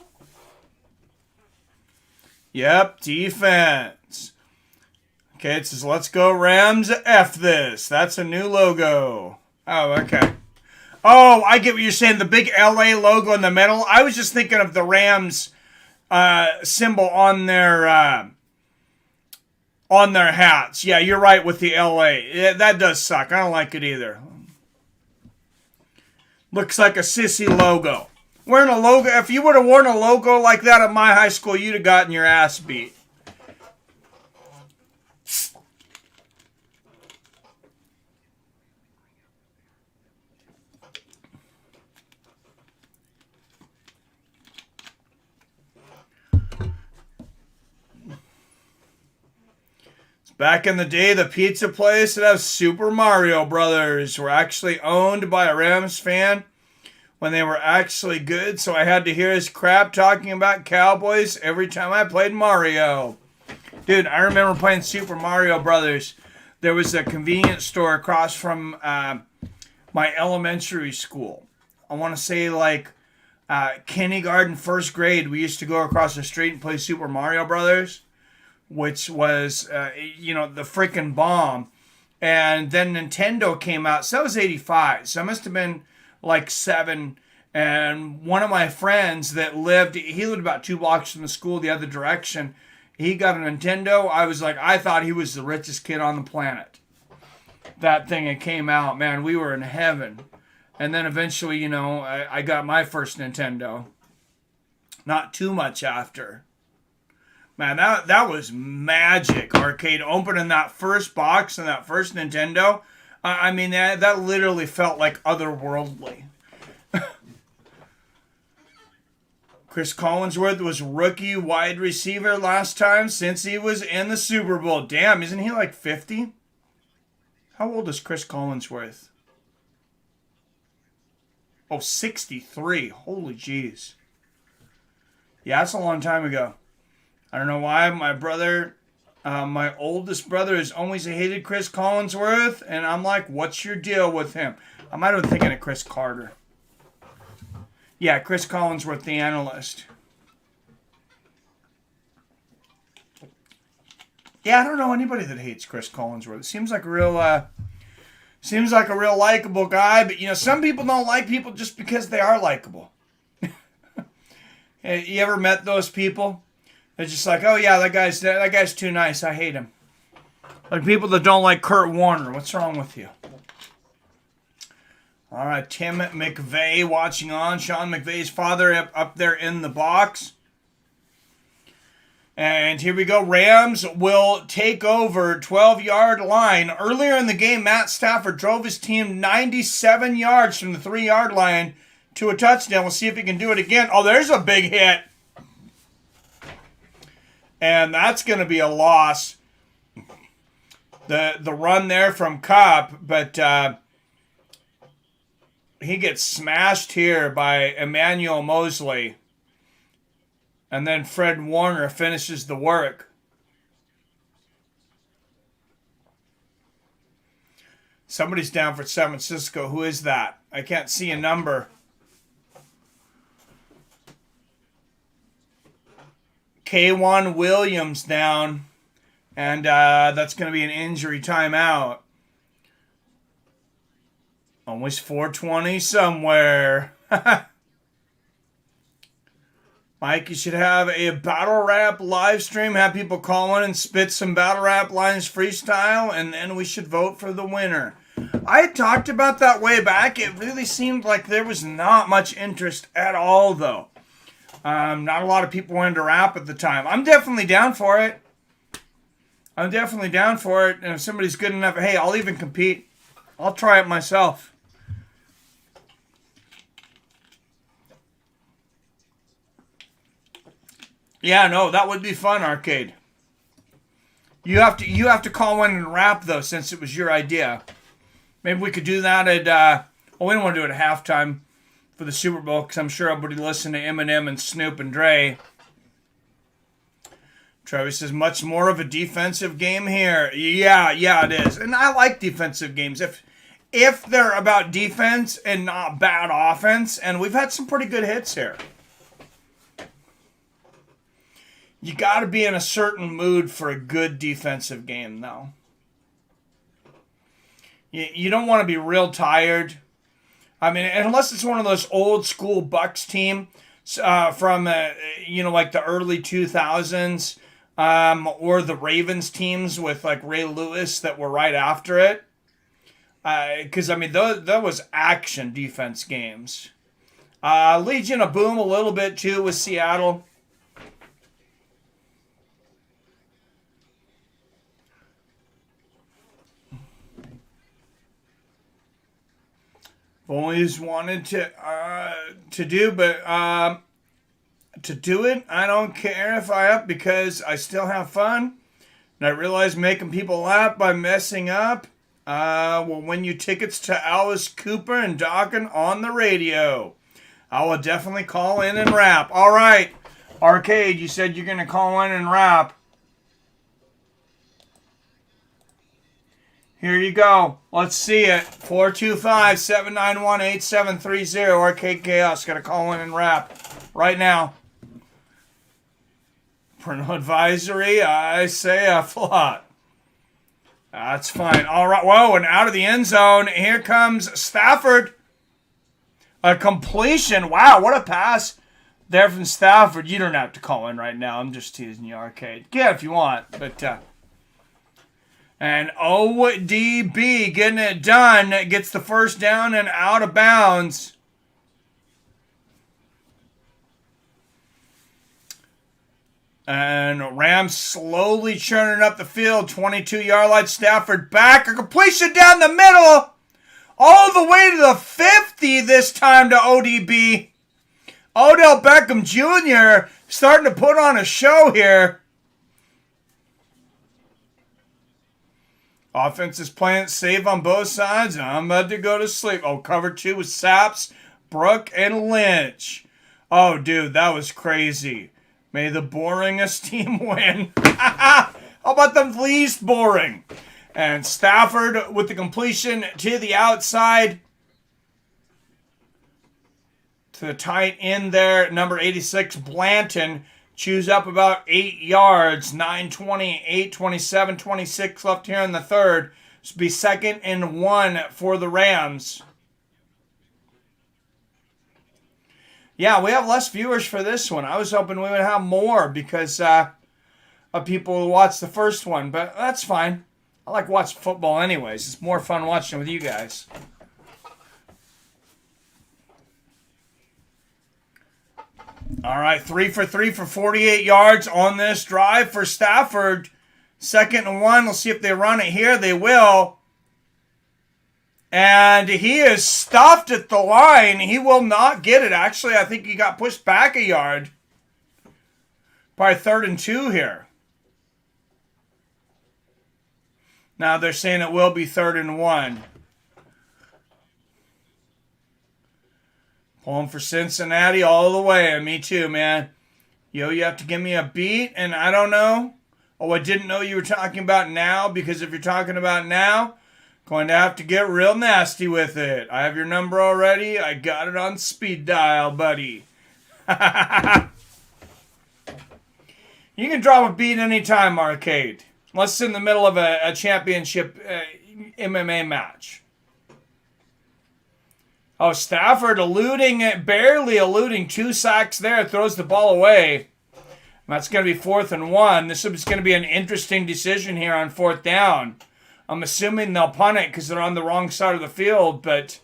Yep, defense. Okay, it says, let's go Rams, F this. That's a new logo. Oh, okay. Oh, I get what you're saying. The big LA logo in the middle. I was just thinking of the Rams symbol on their hats. Yeah, you're right with the LA. Yeah, that does suck. I don't like it either. Looks like a sissy logo. Wearing a logo. If you would have worn a logo like that at my high school, you'd have gotten your ass beat. Back in the day, the pizza place that has Super Mario Brothers were actually owned by a Rams fan when they were actually good, so I had to hear his crap talking about Cowboys every time I played Mario. Dude, I remember playing Super Mario Brothers. There was a convenience store across from my elementary school. I want to say like kindergarten, 1st grade, we used to go across the street and play Super Mario Brothers, which was, the freaking bomb. And then Nintendo came out. So that was 85. So I must have been like 7. And one of my friends that he lived about 2 blocks from the school the other direction. He got a Nintendo. I thought he was the richest kid on the planet. That thing, it came out, man, we were in heaven. And then eventually, I got my first Nintendo. Not too much after. Man, that was magic, Arcade. Opening that first box and that first Nintendo. I mean, that literally felt like otherworldly. Chris Collinsworth was rookie wide receiver last time since he was in the Super Bowl. Damn, isn't he like 50? How old is Chris Collinsworth? Oh, 63. Holy jeez. Yeah, that's a long time ago. I don't know why my oldest brother has always hated Chris Collinsworth, and I'm like, what's your deal with him? I might have been thinking of Chris Carter. Yeah, Chris Collinsworth, the analyst. Yeah, I don't know anybody that hates Chris Collinsworth. It seems like a real likable guy, but some people don't like people just because they are likable. You ever met those people? They're just like, oh yeah, that guy's too nice. I hate him. Like people that don't like Kurt Warner. What's wrong with you? All right, Tim McVeigh watching on. Sean McVeigh's father up there in the box. And here we go. Rams will take over 12-yard line. Earlier in the game, Matt Stafford drove his team 97 yards from the 3-yard line to a touchdown. We'll see if he can do it again. Oh, there's a big hit. And that's going to be a loss. The run there from Kupp, but he gets smashed here by Emmanuel Mosley. And then Fred Warner finishes the work. Somebody's down for San Francisco. Who is that? I can't see a number. K1 Williams down. And that's going to be an injury timeout. Almost 420 somewhere. Mike, you should have a battle rap live stream. Have people call in and spit some battle rap lines freestyle. And then we should vote for the winner. I had talked about that way back. It really seemed like there was not much interest at all, though. Not a lot of people wanted to rap at the time. I'm definitely down for it. And if somebody's good enough, hey, I'll even compete. I'll try it myself. Yeah, no, that would be fun, Arcade. You have to call in and rap, though, since it was your idea. Maybe we could do that at, we don't want to do it at halftime for the Super Bowl, because I'm sure everybody listened to Eminem and Snoop and Dre. Travis says, much more of a defensive game here. Yeah, it is. And I like defensive games. If they're about defense and not bad offense, and we've had some pretty good hits here. You got to be in a certain mood for a good defensive game, though. You don't want to be real tired. I mean, unless it's one of those old school Bucks team from, like the early 2000s, or the Ravens teams with like Ray Lewis that were right after it. Because, that was action defense games. Legion of Boom a little bit, too, with Seattle. I've always wanted to do, but to do it, I don't care if I up because I still have fun. And I realize making people laugh by messing up will win you tickets to Alice Cooper and Dawkins on the radio. I will definitely call in and rap. All right, Arcade, you said you're going to call in and rap. Here you go. Let's see it. 425-791-8730. Arcade Chaos. Got to call in and rap right now. Parental advisory. I say a lot. That's fine. All right. Whoa, and out of the end zone. Here comes Stafford. A completion. Wow, what a pass there from Stafford. You don't have to call in right now. I'm just teasing you, Arcade. Yeah, if you want. But, and ODB getting it done. Gets the first down and out of bounds. And Rams slowly churning up the field. 22-yard line. Stafford back. A completion down the middle. All the way to the 50 this time to ODB. Odell Beckham Jr. starting to put on a show here. Offense is playing safe on both sides. I'm about to go to sleep. Oh, cover 2 with Saps, Brooke, and Lynch. Oh, dude, that was crazy. May the boringest team win. How about the least boring? And Stafford with the completion to the outside. To the tight end there, number 86, Blanton. Chews up about 8 yards, 9:20, 8:27, 26 left here in the third. This will be 2nd and 1 for the Rams. Yeah, we have less viewers for this one. I was hoping we would have more because of people who watched the first one, but that's fine. I like watching football anyways. It's more fun watching with you guys. All right, 3 for 3 for 48 yards on this drive for Stafford. 2nd and 1. Let's see if they run it here. They will. And he is stuffed at the line. He will not get it. Actually, I think he got pushed back a yard. Probably 3rd and 2 here. Now they're saying it will be 3rd and 1. Pulling for Cincinnati all the way. Me too, man. Yo, you have to give me a beat, and I don't know. Oh, I didn't know you were talking about now, because if you're talking about now, going to have to get real nasty with it. I have your number already. I got it on speed dial, buddy. You can drop a beat anytime, Arcade. Unless it's in the middle of a championship MMA match. Oh, Stafford barely eluding 2 sacks there. Throws the ball away. That's going to be 4th and 1. This is going to be an interesting decision here on 4th down. I'm assuming they'll punt it because they're on the wrong side of the field, but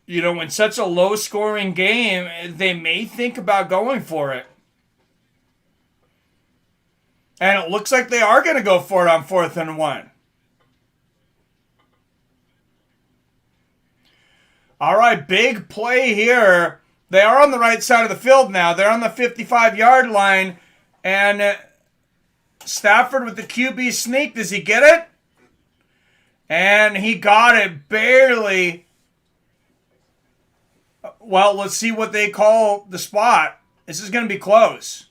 you know, in such a low-scoring game, they may think about going for it. And it looks like they are going to go for it on 4th and 1. All right, big play here. They are on the right side of the field now. They're on the 55-yard line. And Stafford with the QB sneak. Does he get it? And he got it barely. Well, let's see what they call the spot. This is going to be close.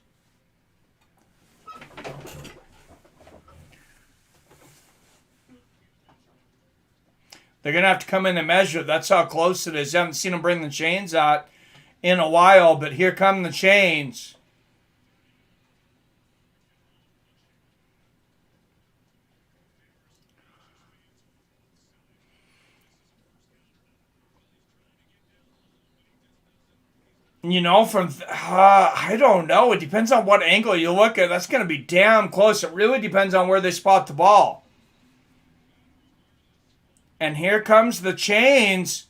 They're going to have to come in and measure. That's how close it is. You haven't seen them bring the chains out in a while, but here come the chains. You know, I don't know. It depends on what angle you look at. That's going to be damn close. It really depends on where they spot the ball. And here comes the chains.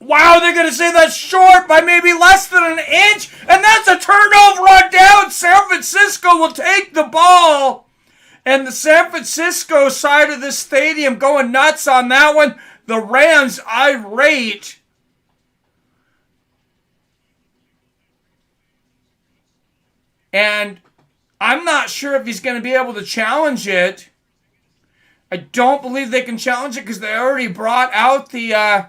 Wow, they're going to say that's short by maybe less than an inch. And that's a turnover on down. San Francisco will take the ball. And the San Francisco side of the stadium going nuts on that one. The Rams irate. And I'm not sure if he's going to be able to challenge it. I don't believe they can challenge it because they already brought out the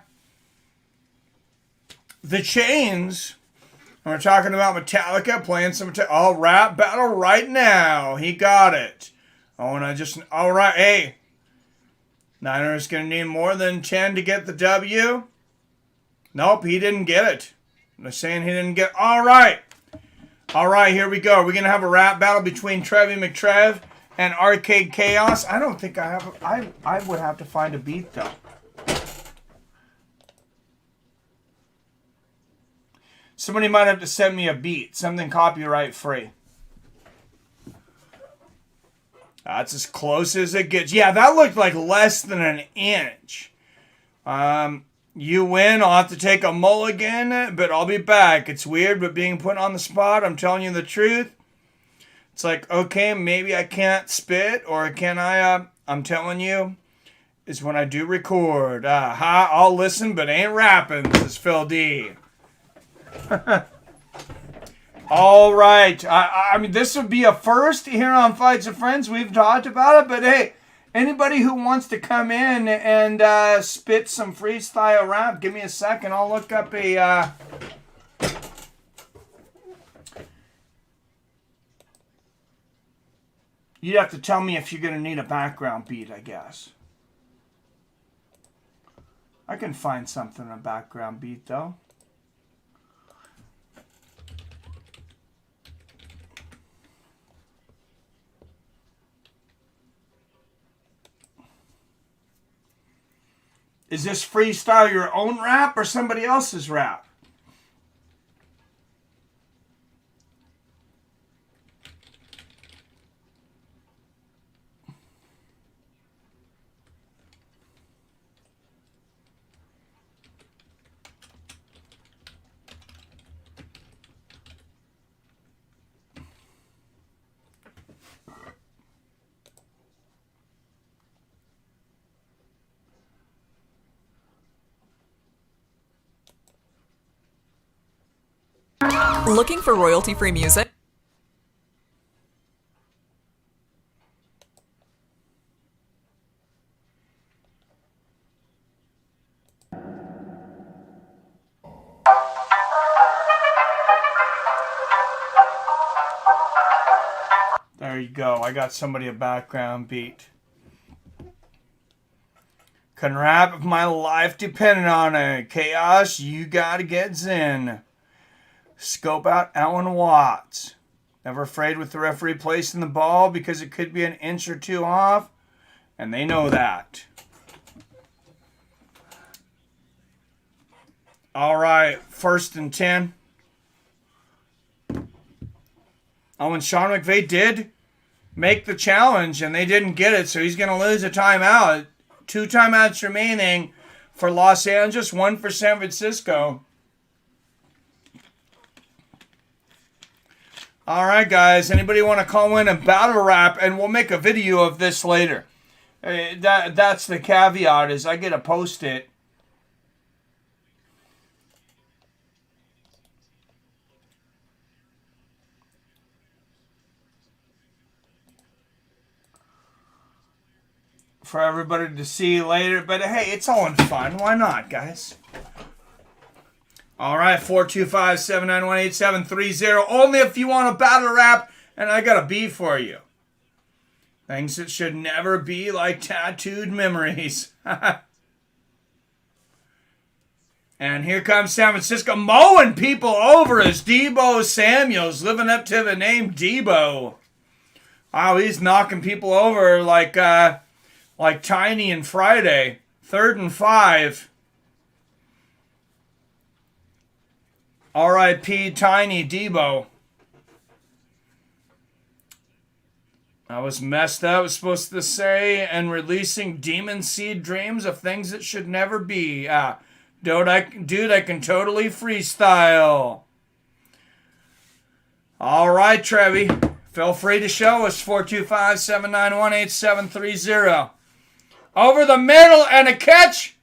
chains. And we're talking about Metallica playing some rap battle right now. He got it. Oh, and all right, hey. Niners going to need more than 10 to get the W. Nope, he didn't get it. They're saying he didn't get, all right. All right, here we go. We're going to have a rap battle between Trevi McTrev and Arcade Chaos. I don't think I have, I would have to find a beat, though. Somebody might have to send me a beat, something copyright free. That's as close as it gets. Yeah, that looked like less than an inch. You win. I'll have to take a mulligan, but I'll be back. It's weird, but being put on the spot, I'm telling you the truth. It's like, okay, maybe I can't spit, or can I? I'm telling you, is when I do record. I'll listen, but ain't rapping. This is Phil D. All right. I mean, this would be a first here on Fights of Friends. We've talked about it, but hey, anybody who wants to come in and spit some freestyle rap, give me a second. I'll look up a... You'd have to tell me if you're going to need a background beat, I guess. I can find something, a background beat, though. Is this freestyle your own rap or somebody else's rap? Looking for royalty-free music? There you go. I got somebody a background beat. Can rap if my life depended on it. Chaos, you gotta get zen. Scope out Alan Watts. Never afraid with the referee placing the ball because it could be an inch or two off. And they know that. All right, 1st and 10. Oh, and Sean McVay did make the challenge, and they didn't get it, so he's going to lose a timeout. 2 timeouts remaining for Los Angeles, 1 for San Francisco. All right, guys. Anybody want to call in and battle rap? And we'll make a video of this later. That's the caveat, is I get to post it. For everybody to see later. But hey, it's all in fun. Why not, guys? All right, 425-791-8730. Only if you want a battle rap, and I got a beat for you. Things that should never be like tattooed memories. And here comes San Francisco mowing people over as Debo Samuels, living up to the name Debo. Wow, he's knocking people over like Tiny and Friday. 3rd and 5. R.I.P. Tiny Debo. I was messed up, I was supposed to say, and releasing demon seed dreams of things that should never be. Dude, I can totally freestyle. All right, Trevi. Feel free to show us. 425-791-8730. Over the middle and a catch.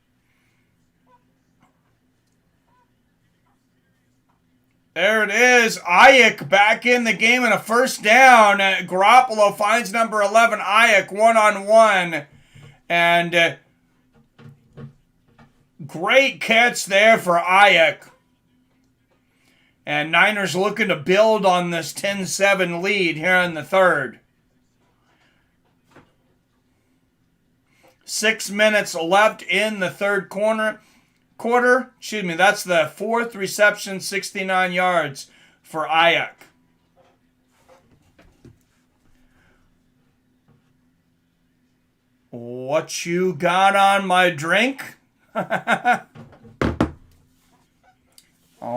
There it is. Ayuk back in the game and a 1st down. Garoppolo finds number 11, Ayuk, 1-on-1. And great catch there for Ayuk. And Niners looking to build on this 10-7 lead here in the 3rd. 6 minutes left in the 3rd quarter. That's the 4th reception, 69 yards for Ayuk. What you got on my drink? All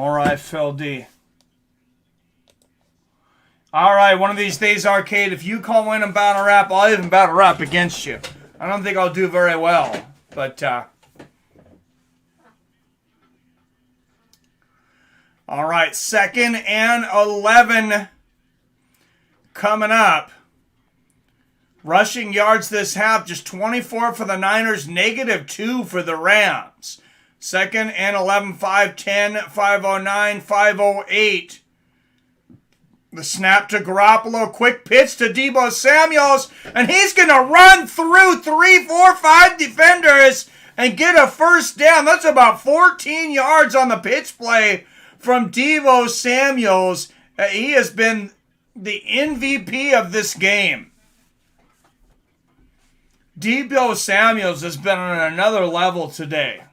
right, Phil D. All right, one of these days, Arcade, if you call in and battle rap, I'll even battle rap against you. I don't think I'll do very well, but all right, 2nd and 11. coming up. Rushing yards this half, just 24 for the Niners, -2 for the Rams. Second and 11, 5-10, 5-09, 5-08. The snap to Garoppolo, quick pitch to Deebo Samuels, and he's going to run through 3, 4, 5 defenders and get a first down. That's about 14 yards on the pitch play from Deebo Samuels. He has been the MVP of this game. Deebo Samuels has been on another level today.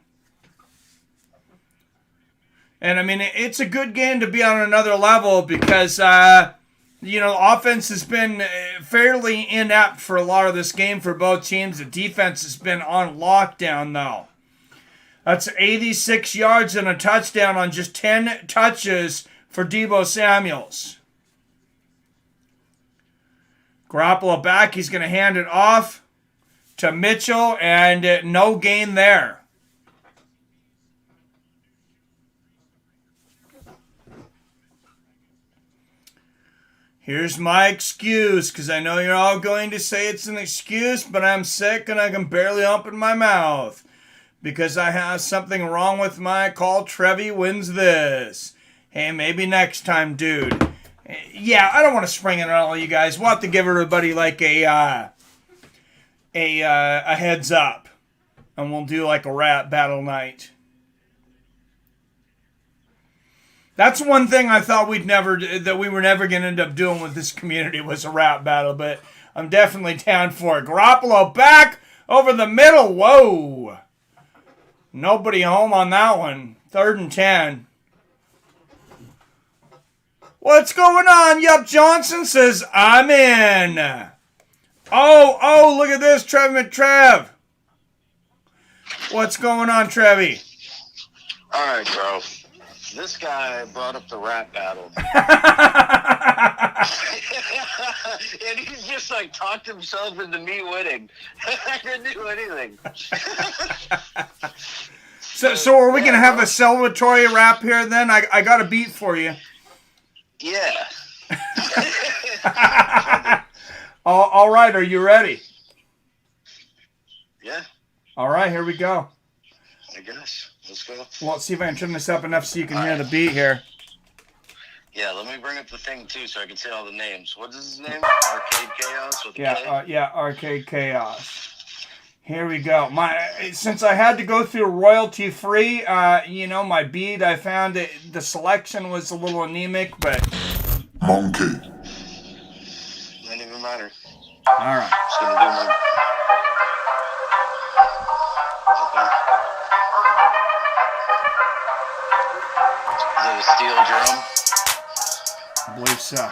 And, I mean, it's a good game to be on another level because, offense has been fairly inept for a lot of this game for both teams. The defense has been on lockdown, though. That's 86 yards and a touchdown on just 10 touches for Deebo Samuels. Garoppolo back. He's going to hand it off to Mitchell, and no gain there. Here's my excuse, because I know you're all going to say it's an excuse, but I'm sick and I can barely open my mouth because I have something wrong with my call. Trevi wins this. Hey, maybe next time, dude. Yeah, I don't want to spring it on all you guys. We'll have to give everybody like a heads up, and we'll do like a rap battle night. That's one thing I thought we were never going to end up doing with this community was a rap battle, but I'm definitely down for it. Garoppolo back over the middle. Whoa. Nobody home on that one. 3rd and 10. What's going on? Yup, Johnson says, I'm in. Oh, look at this, Trev McTrev. What's going on, Trevi? All right, bro. This guy brought up the rap battle. And he's just like talked himself into me winning. I didn't do anything. So are we going to have a celebratory rap here then? I got a beat for you. Yeah. All right, are you ready? Yeah. All right, here we go. I guess. Let's go. Well, let's see if I can turn this up enough so you can hear the beat here. Yeah, let me bring up the thing, too, so I can say all the names. What is his name? Arcade Chaos? With Arcade Chaos. Here we go. Since I had to go through royalty-free, my beat, I found the selection was a little anemic, but... Monkey. Doesn't even matter. All right. Just gonna do my... Okay. Is it a steel drum? I believe so.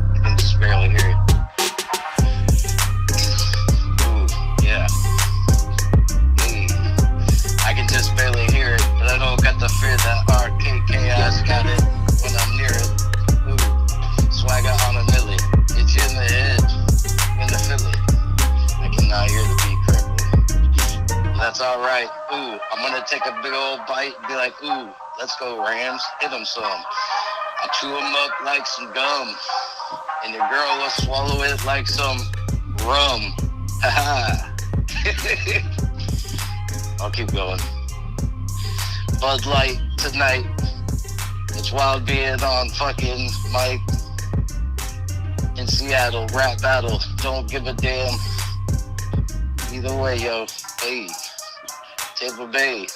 I can just barely hear it. Ooh, yeah. Hey. I can just barely hear it, but I don't got the fear that Arcade Chaos got it when I'm near it. Ooh, swagger on a milli. It's in the head, in the Philly. I cannot hear the beat correctly. That's alright. Ooh, I'm gonna take a big old bite and be like, ooh, let's go Rams, hit them some. I'll chew them up like some gum. And your girl will swallow it like some rum. Haha. I'll keep going. Bud Light tonight. It's wild being on fucking Mike. In Seattle, rap battle. Don't give a damn. Either way, yo. Hey. Tampa Bay.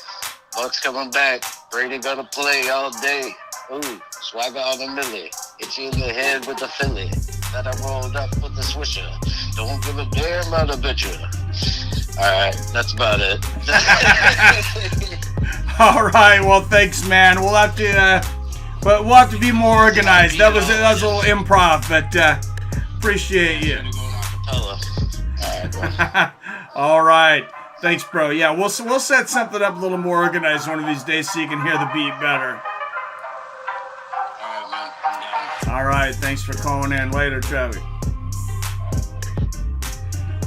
Bucks coming back. Brady gonna play all day. Ooh, swagger on the milli. Hit you in the head with the Philly. That I rolled up with the swisher. Don't give a damn about a bitcher. Alright, that's about it. Alright, well thanks man. We'll have to be more organized. That was a little improv, but appreciate you. Alright. Thanks, bro. Yeah, we'll set something up a little more organized one of these days so you can hear the beat better. Alright, man. I'm down. All right. Thanks for calling in. Later, Trevi.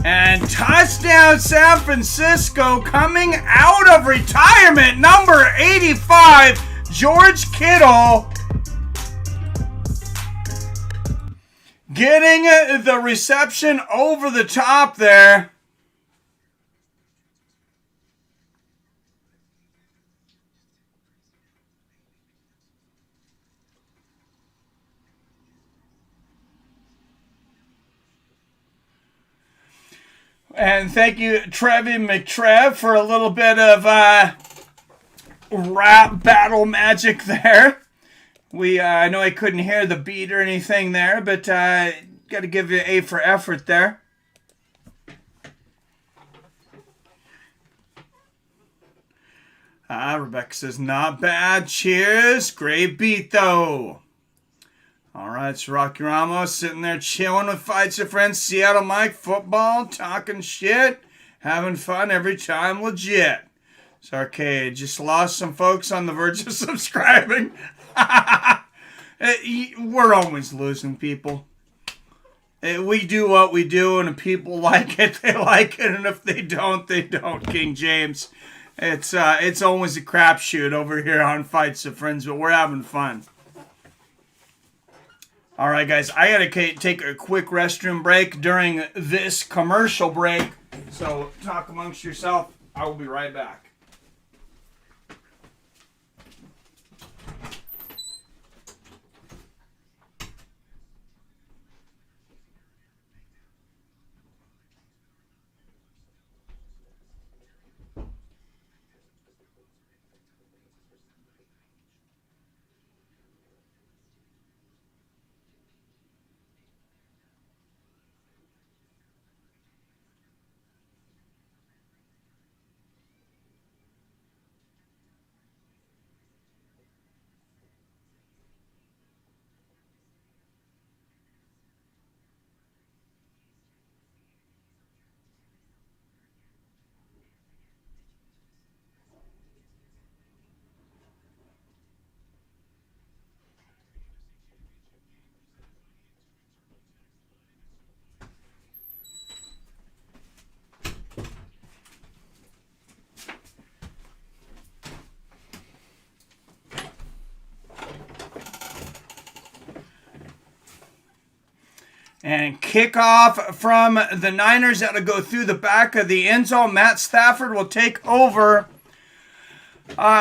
And touchdown San Francisco coming out of retirement. Number 85, George Kittle getting the reception over the top there. And thank you, Trevi McTrev, for a little bit of rap battle magic there. I know I couldn't hear the beat or anything there, but got to give you A for effort there. Rebecca says, not bad. Cheers. Great beat, though. All right, it's Rocky Ramos sitting there chilling with Fights Your Friends. Seattle Mike, football, talking shit, having fun every time, legit. It's Arcade. Just lost some folks on the verge of subscribing. We're always losing people. We do what we do, and if people like it, they like it, and if they don't, they don't. King James. It's always a crapshoot over here on Fights Your Friends, but we're having fun. All right, guys, I got to take a quick restroom break during this commercial break. So talk amongst yourself. I will be right back. And kickoff from the Niners. That'll go through the back of the end zone. Matt Stafford will take over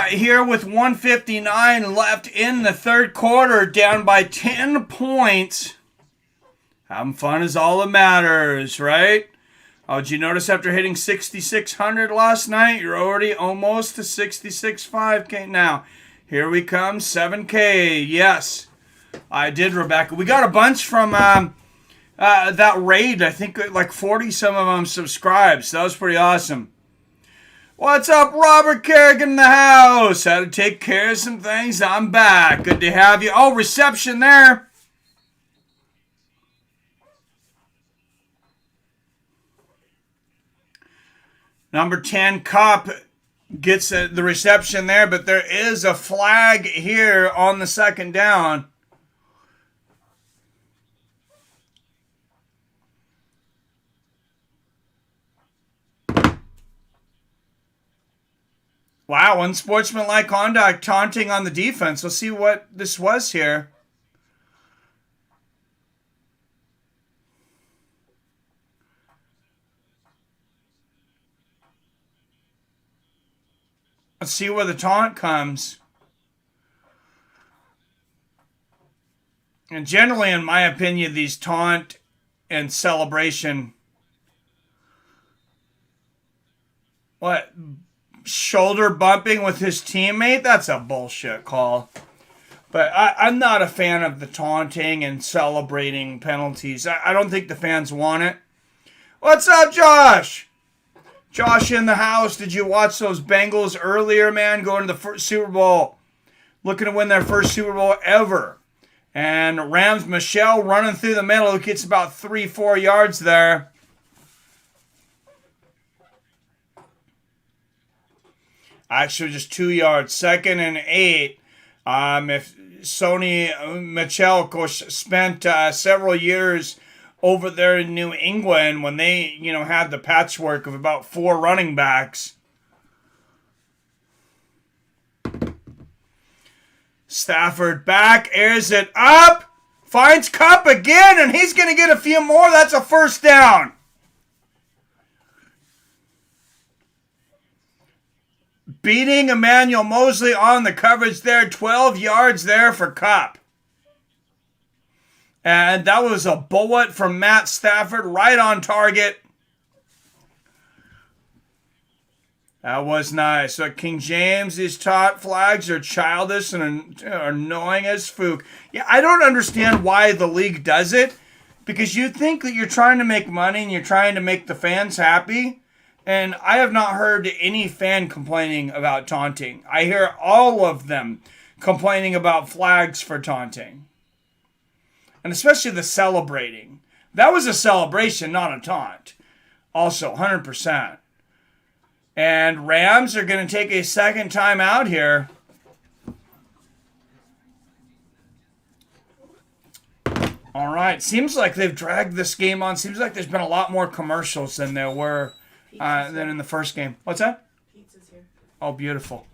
here with 1:59 left in the third quarter, down by 10 points. Having fun is all that matters, right? Oh, did you notice after hitting 6,600 last night, you're already almost to 66.5K now. Here we come, 7K. Yes, I did, Rebecca. We got a bunch from that raid. I think like 40 some of them subscribed, so that was pretty awesome. What's up, Robert Kerrigan in the house? Had to take care of some things. I'm back. Good to have you. Oh, reception there. Number 10, Cup, gets the reception there, but there is a flag here on the second down. Wow, unsportsmanlike conduct, taunting on the defense. Let's see what this was here. Let's see where the taunt comes. And generally, in my opinion, these taunt and celebration... What? Shoulder bumping with his teammate? That's a bullshit call. But I'm not a fan of the taunting and celebrating penalties. I don't think the fans want it. What's up, Josh? Josh in the house. Did you watch those Bengals earlier, man? Going to the first Super Bowl. Looking to win their first Super Bowl ever. And Rams Michelle running through the middle. Gets about 3-4 yards there. Actually, just 2 yards. 2nd and 8. If Sony Michel, of course, spent several years over there in New England when they, had the patchwork of about 4 running backs. Stafford back, airs it up, finds Kupp again, and he's going to get a few more. That's a first down. Beating Emmanuel Mosley on the coverage there. 12 yards there for Kupp. And that was a bullet from Matt Stafford, right on target. That was nice. So King James, these top flags are childish and annoying as spook. Yeah, I don't understand why the league does it. Because you think that you're trying to make money and you're trying to make the fans happy. And I have not heard any fan complaining about taunting. I hear all of them complaining about flags for taunting. And especially the celebrating. That was a celebration, not a taunt. Also, 100%. And Rams are going to take a second time out here. All right. Seems like they've dragged this game on. Seems like there's been a lot more commercials than there were than in the first game. What's that? Pizza's here. Oh, beautiful.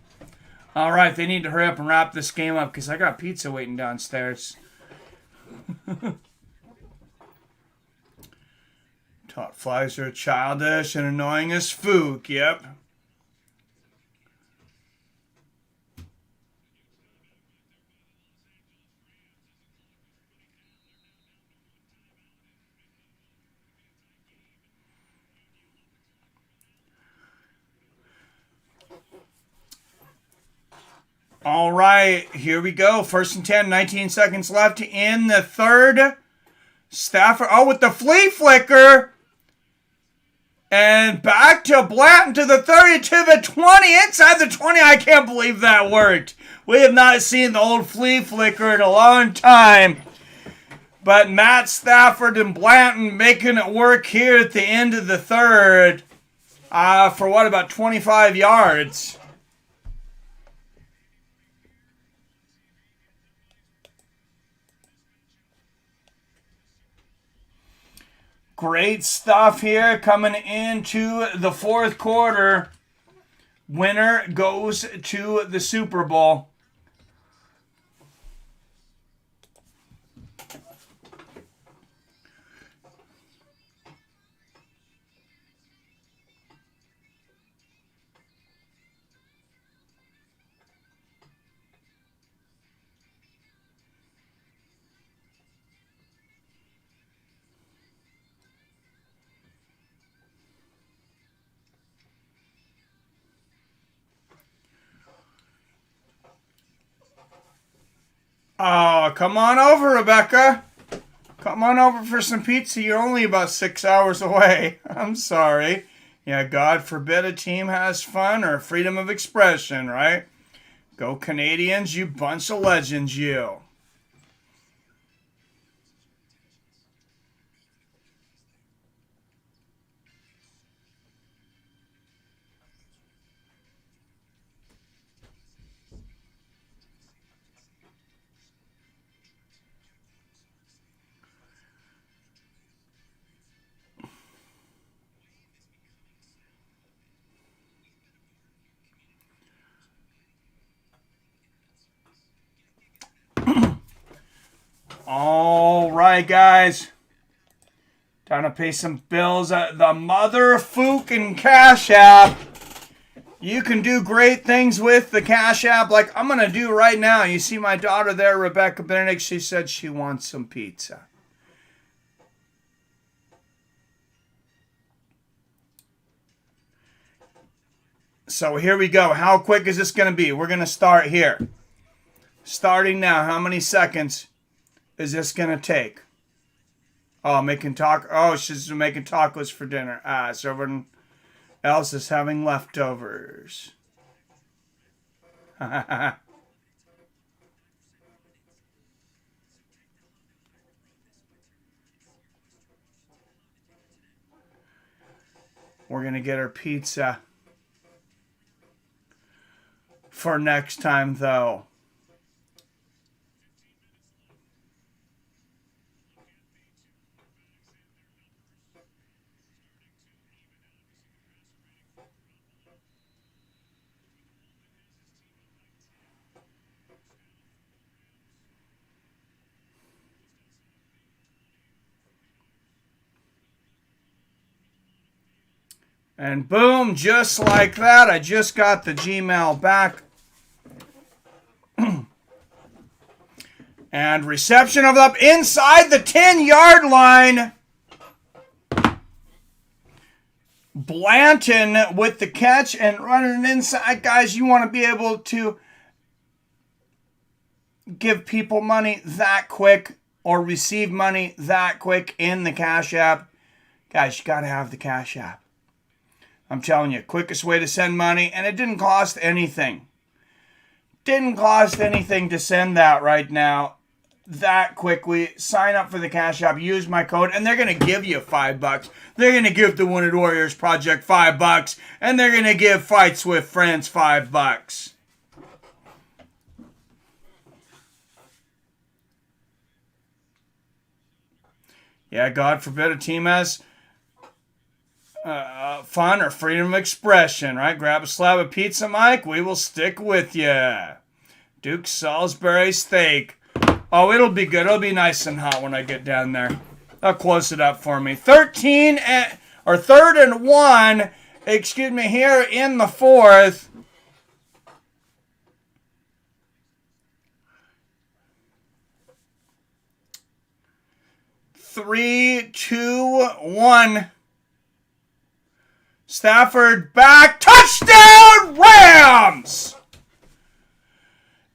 All right. They need to hurry up and wrap this game up because I got pizza waiting downstairs. Top flags are childish and annoying as spook. Yep. All right, here we go. 1st and 10, 19 seconds left in the third. Stafford, with the flea flicker. And back to Blanton to the 30, to the 20, inside the 20. I can't believe that worked. We have not seen the old flea flicker in a long time. But Matt Stafford and Blanton making it work here at the end of the third. For what, about 25 yards. Great stuff here coming into the fourth quarter. Winner goes to the Super Bowl. Oh, come on over, Rebecca. Come on over for some pizza. You're only about 6 hours away. I'm sorry. Yeah, God forbid a team has fun or freedom of expression, right? Go Canadians, you bunch of legends, you. All right, guys. Time to pay some bills at the Mother Fucking Cash App. You can do great things with the Cash App like I'm going to do right now. You see my daughter there, Rebecca Benedict. She said she wants some pizza. So here we go. How quick is this going to be? We're going to start here. Starting now. How many seconds is this going to take? Oh, making taco. Oh, she's making tacos for dinner. So everyone else is having leftovers. We're going to get her pizza for next time, though. And boom, just like that, I just got the Gmail back. And reception of up inside the 10-yard line. Blanton with the catch and running inside. Guys, you want to be able to give people money that quick or receive money that quick in the Cash App. Guys, you got to have the Cash App. I'm telling you, quickest way to send money, and it didn't cost anything. Didn't cost anything to send that right now. That quickly. Sign up for the Cash App. Use my code, and they're going to give you $5. They're going to give the Wounded Warriors Project $5, and they're going to give Fights with Friends $5. Yeah, God forbid a team has fun or freedom of expression, right? Grab a slab of pizza, Mike. We will stick with you. Duke Salisbury steak. Oh, it'll be good. It'll be nice and hot when I get down there. They'll close it up for me. 3rd and 1. Excuse me, here in the 4th. Three, two, one. Stafford back. Touchdown, Rams!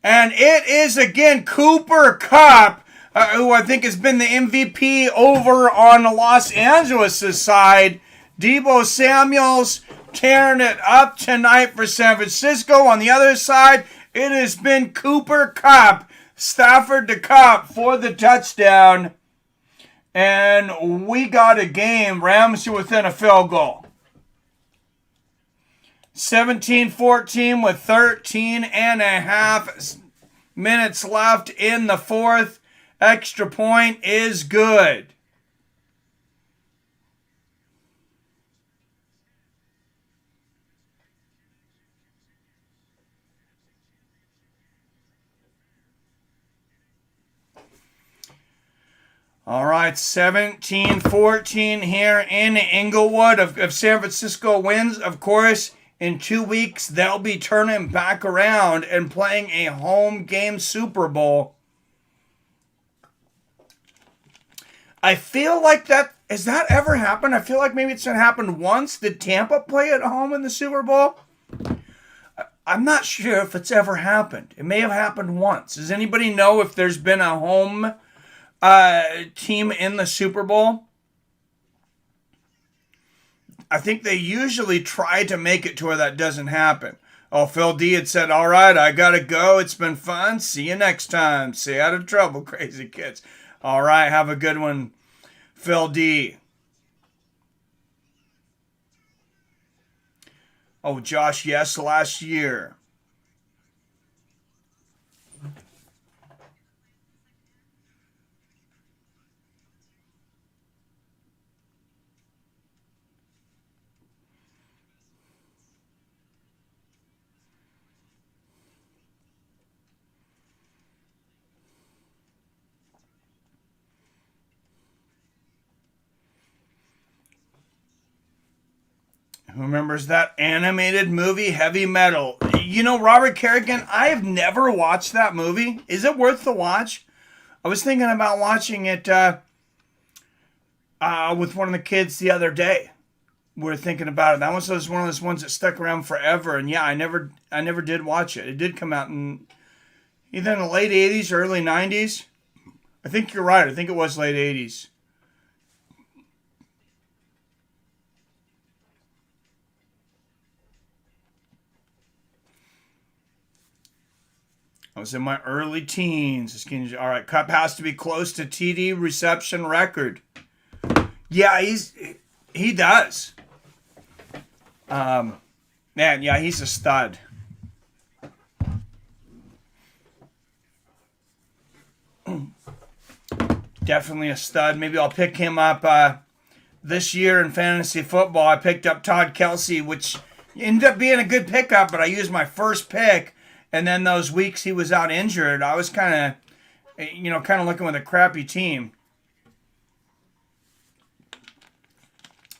And it is again Cooper Kupp, who I think has been the MVP over on Los Angeles' side. Deebo Samuel's tearing it up tonight for San Francisco. On the other side, it has been Cooper Kupp, Stafford to Kupp for the touchdown. And we got a game. Rams are within a field goal. 17-14 with 13 and a half minutes left in the 4th. Extra point is good. All right, 17-14 here in Inglewood. If San Francisco wins, of course, in 2 weeks, they'll be turning back around and playing a home game Super Bowl. I feel like has that ever happened? I feel like maybe it's happened once. Did Tampa play at home in the Super Bowl? I'm not sure if it's ever happened. It may have happened once. Does anybody know if there's been a home team in the Super Bowl? I think they usually try to make it to where that doesn't happen. Oh, Phil D had said, all right, I got to go. It's been fun. See you next time. Stay out of trouble, crazy kids. All right, have a good one, Phil D. Oh, Josh, yes, last year. Who remembers that animated movie, Heavy Metal? You know, Robert Kerrigan, I have never watched that movie. Is it worth the watch? I was thinking about watching it with one of the kids the other day. We were thinking about it. That was one of those ones that stuck around forever. And yeah, I never did watch it. It did come out in either in the late 80s or early 90s. I think you're right. I think it was late 80s. I was in my early teens. All right, Kupp has to be close to TD reception record. Yeah, he does. Man, yeah, he's a stud. Definitely a stud. Maybe I'll pick him up this year in fantasy football. I picked up Todd Kelsey, which ended up being a good pickup, but I used my first pick. And then those weeks he was out injured, I was kind of looking with a crappy team.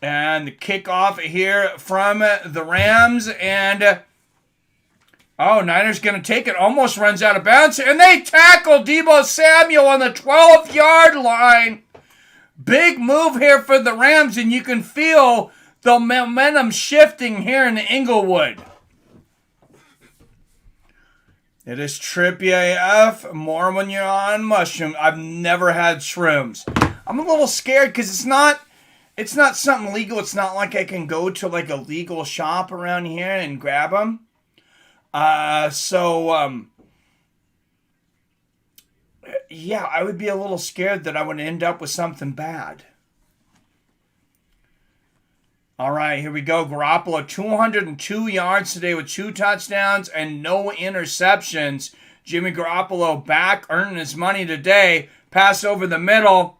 And the kickoff here from the Rams. And, Niners going to take it. Almost runs out of bounds. And they tackle Deebo Samuel on the 12-yard line. Big move here for the Rams. And you can feel the momentum shifting here in Inglewood. It is trippy AF. More when you're on mushroom. I've never had shrooms. I'm a little scared because it's not something legal. It's not like I can go to like a legal shop around here and grab them. Yeah, I would be a little scared that I would end up with something bad. All right, here we go. Garoppolo, 202 yards today with 2 touchdowns and no interceptions. Jimmy Garoppolo back, earning his money today. Pass over the middle.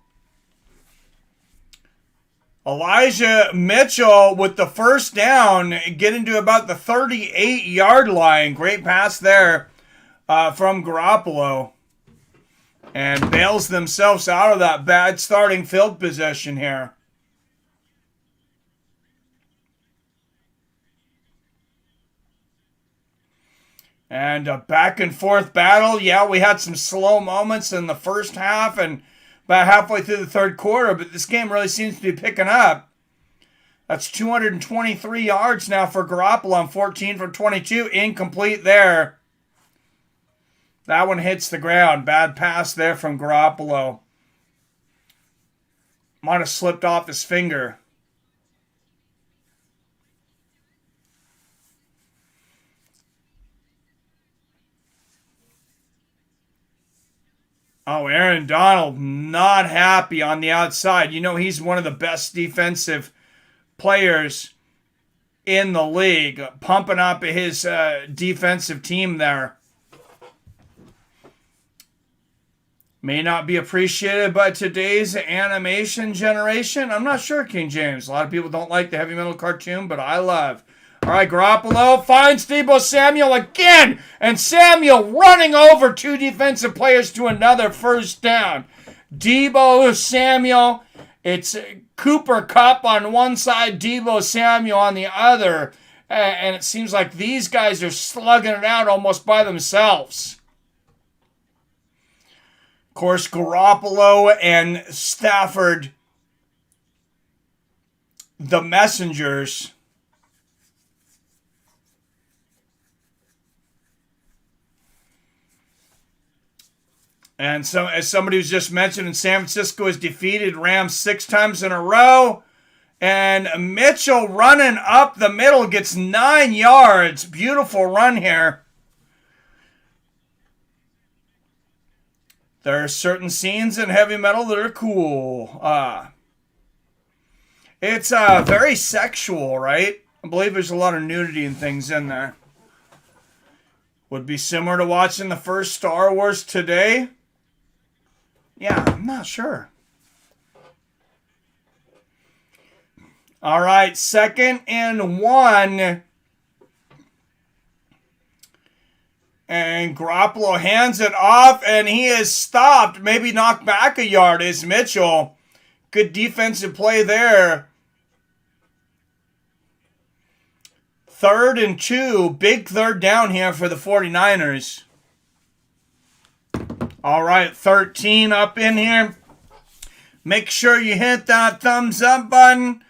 Elijah Mitchell with the first down, getting to about the 38-yard line. Great pass there from Garoppolo. And bails themselves out of that bad starting field position here. And a back and forth battle. Yeah, we had some slow moments in the first half and about halfway through the third quarter, but this game really seems to be picking up. That's 223 yards now for Garoppolo on 14 for 22. Incomplete there. That one hits the ground. Bad pass there from Garoppolo. Might have slipped off his finger. Oh, Aaron Donald not happy on the outside. You know, he's one of the best defensive players in the league. Pumping up his defensive team there. May not be appreciated by today's animation generation. I'm not sure, King James. A lot of people don't like the heavy metal cartoon, but I love. All right, Garoppolo finds Deebo Samuel again. And Samuel running over 2 defensive players to another first down. Deebo Samuel. It's Cooper Kupp on one side, Deebo Samuel on the other. And it seems like these guys are slugging it out almost by themselves. Of course, Garoppolo and Stafford, the messengers. And so, as somebody was just mentioned, San Francisco has defeated Rams 6 times in a row. And Mitchell running up the middle gets 9 yards. Beautiful run here. There are certain scenes in heavy metal that are cool. It's very sexual, right? I believe there's a lot of nudity and things in there. Would be similar to watching the first Star Wars today. Yeah, I'm not sure. All right, 2nd and 1. And Garoppolo hands it off, and he is stopped. Maybe knocked back a yard is Mitchell. Good defensive play there. 3rd and 2. Big third down here for the 49ers. All right, 13 up in here. Make sure you hit that thumbs up button.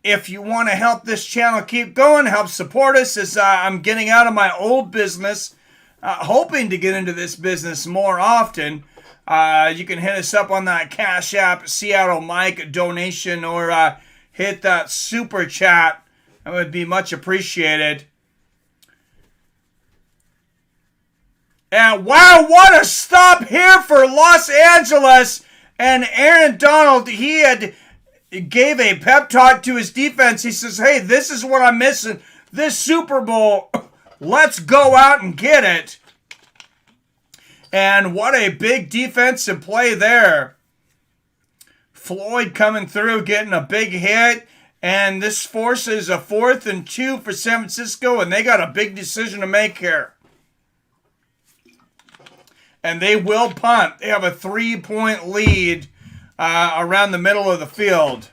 If you want to help this channel keep going, help support us as I'm getting out of my old business. Hoping to get into this business more often. You can hit us up on that Cash App, Seattle Mike donation, or hit that super chat. That would be much appreciated. And wow, what a stop here for Los Angeles. And Aaron Donald, he gave a pep talk to his defense. He says, hey, this is what I'm missing. This Super Bowl, let's go out and get it. And what a big defensive play there. Floyd coming through, getting a big hit. And this forces a 4th and 2 for San Francisco. And they got a big decision to make here. And they will punt. They have a 3-point lead around the middle of the field.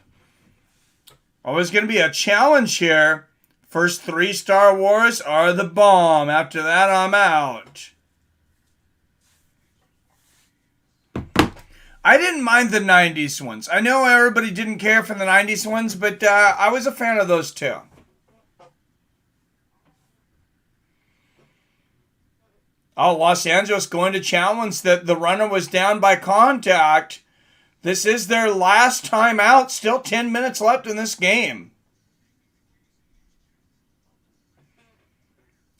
Always going to be a challenge here. First 3 Star Wars are the bomb. After that, I'm out. I didn't mind the 90s ones. I know everybody didn't care for the 90s ones, but I was a fan of those too. Oh, Los Angeles going to challenge that the runner was down by contact. This is their last time out. Still 10 minutes left in this game.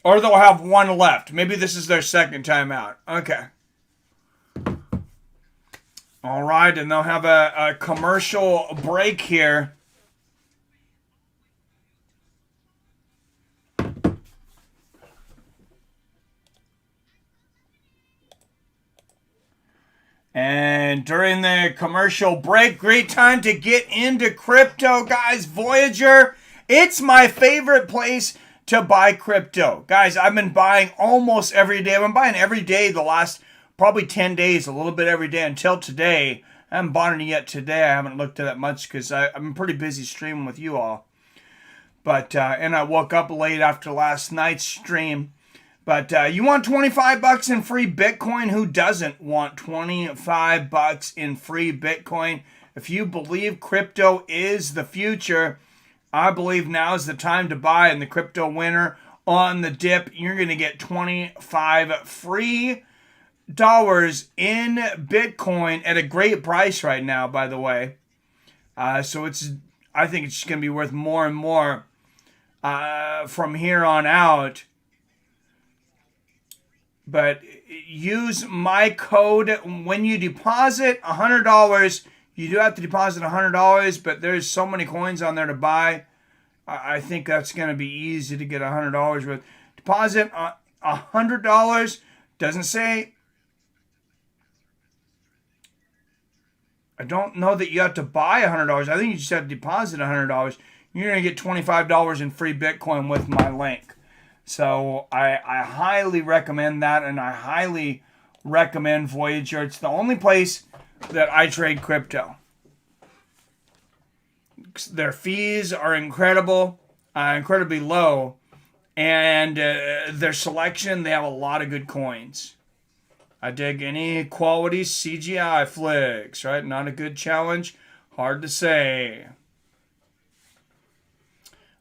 Or they'll have 1 left. Maybe this is their second time out. Okay. All right, and they'll have a commercial break here. And during the commercial break, great time to get into crypto, guys. Voyager, it's my favorite place to buy crypto. Guys, I've been buying almost every day. I've been buying every day the last probably 10 days, a little bit every day until today. I haven't bought any yet today. I haven't looked at it much because I'm pretty busy streaming with you all. But, and I woke up late after last night's stream. But you want $25 in free Bitcoin? Who doesn't want $25 in free Bitcoin? If you believe crypto is the future, I believe now is the time to buy. And the crypto winner on the dip, you're going to get 25 free dollars in Bitcoin at a great price right now, by the way. So I think it's going to be worth more and more from here on out. But use my code when you deposit $100. You do have to deposit $100, but there's so many coins on there to buy. I think that's going to be easy to get $100 with. Deposit $100. Doesn't say. I don't know that you have to buy $100. I think you just have to deposit $100. You're going to get $25 in free Bitcoin with my link. So I highly recommend that, and I highly recommend Voyager. It's the only place that I trade crypto. Their fees are incredible, incredibly low, and their selection, they have a lot of good coins. I dig any quality CGI flicks, right? Not a good challenge. Hard to say.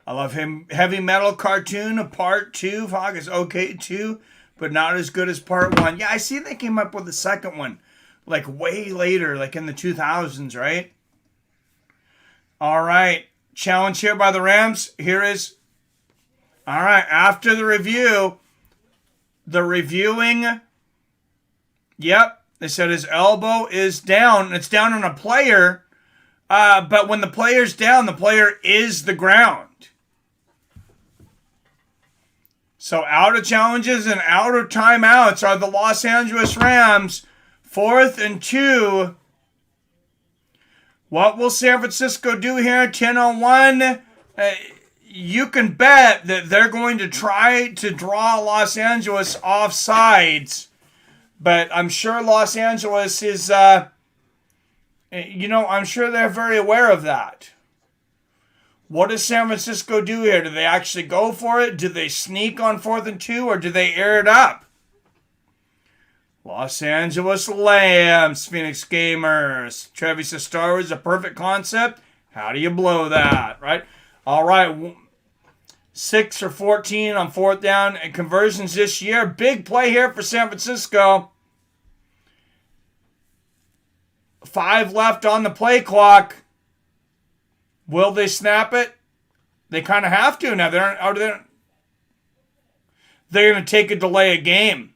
I love him. Heavy Metal Cartoon Part 2. Fog is okay too, but not as good as Part 1. Yeah, I see they came up with the second one like way later, like in the 2000s, right? All right. Challenge here by the Rams. Here is... All right, after the review, the reviewing... Yep, they said his elbow is down. It's down on a player, but when the player's down, the player is the ground. So out of challenges and out of timeouts are the Los Angeles Rams. 4th and 2. What will San Francisco do here? 10-on-1. You can bet that they're going to try to draw Los Angeles off sides. But I'm sure Los Angeles is, I'm sure they're very aware of that. What does San Francisco do here? Do they actually go for it? Do they sneak on 4th and 2, or do they air it up? Los Angeles Lambs, Phoenix Gamers. Trevi says Star Wars is a perfect concept. How do you blow that, right? All right, 6 or 14 on 4th down and conversions this year. Big play here for San Francisco. 5 left on the play clock. Will they snap it? They kind of have to now. They're going to take a delay of game.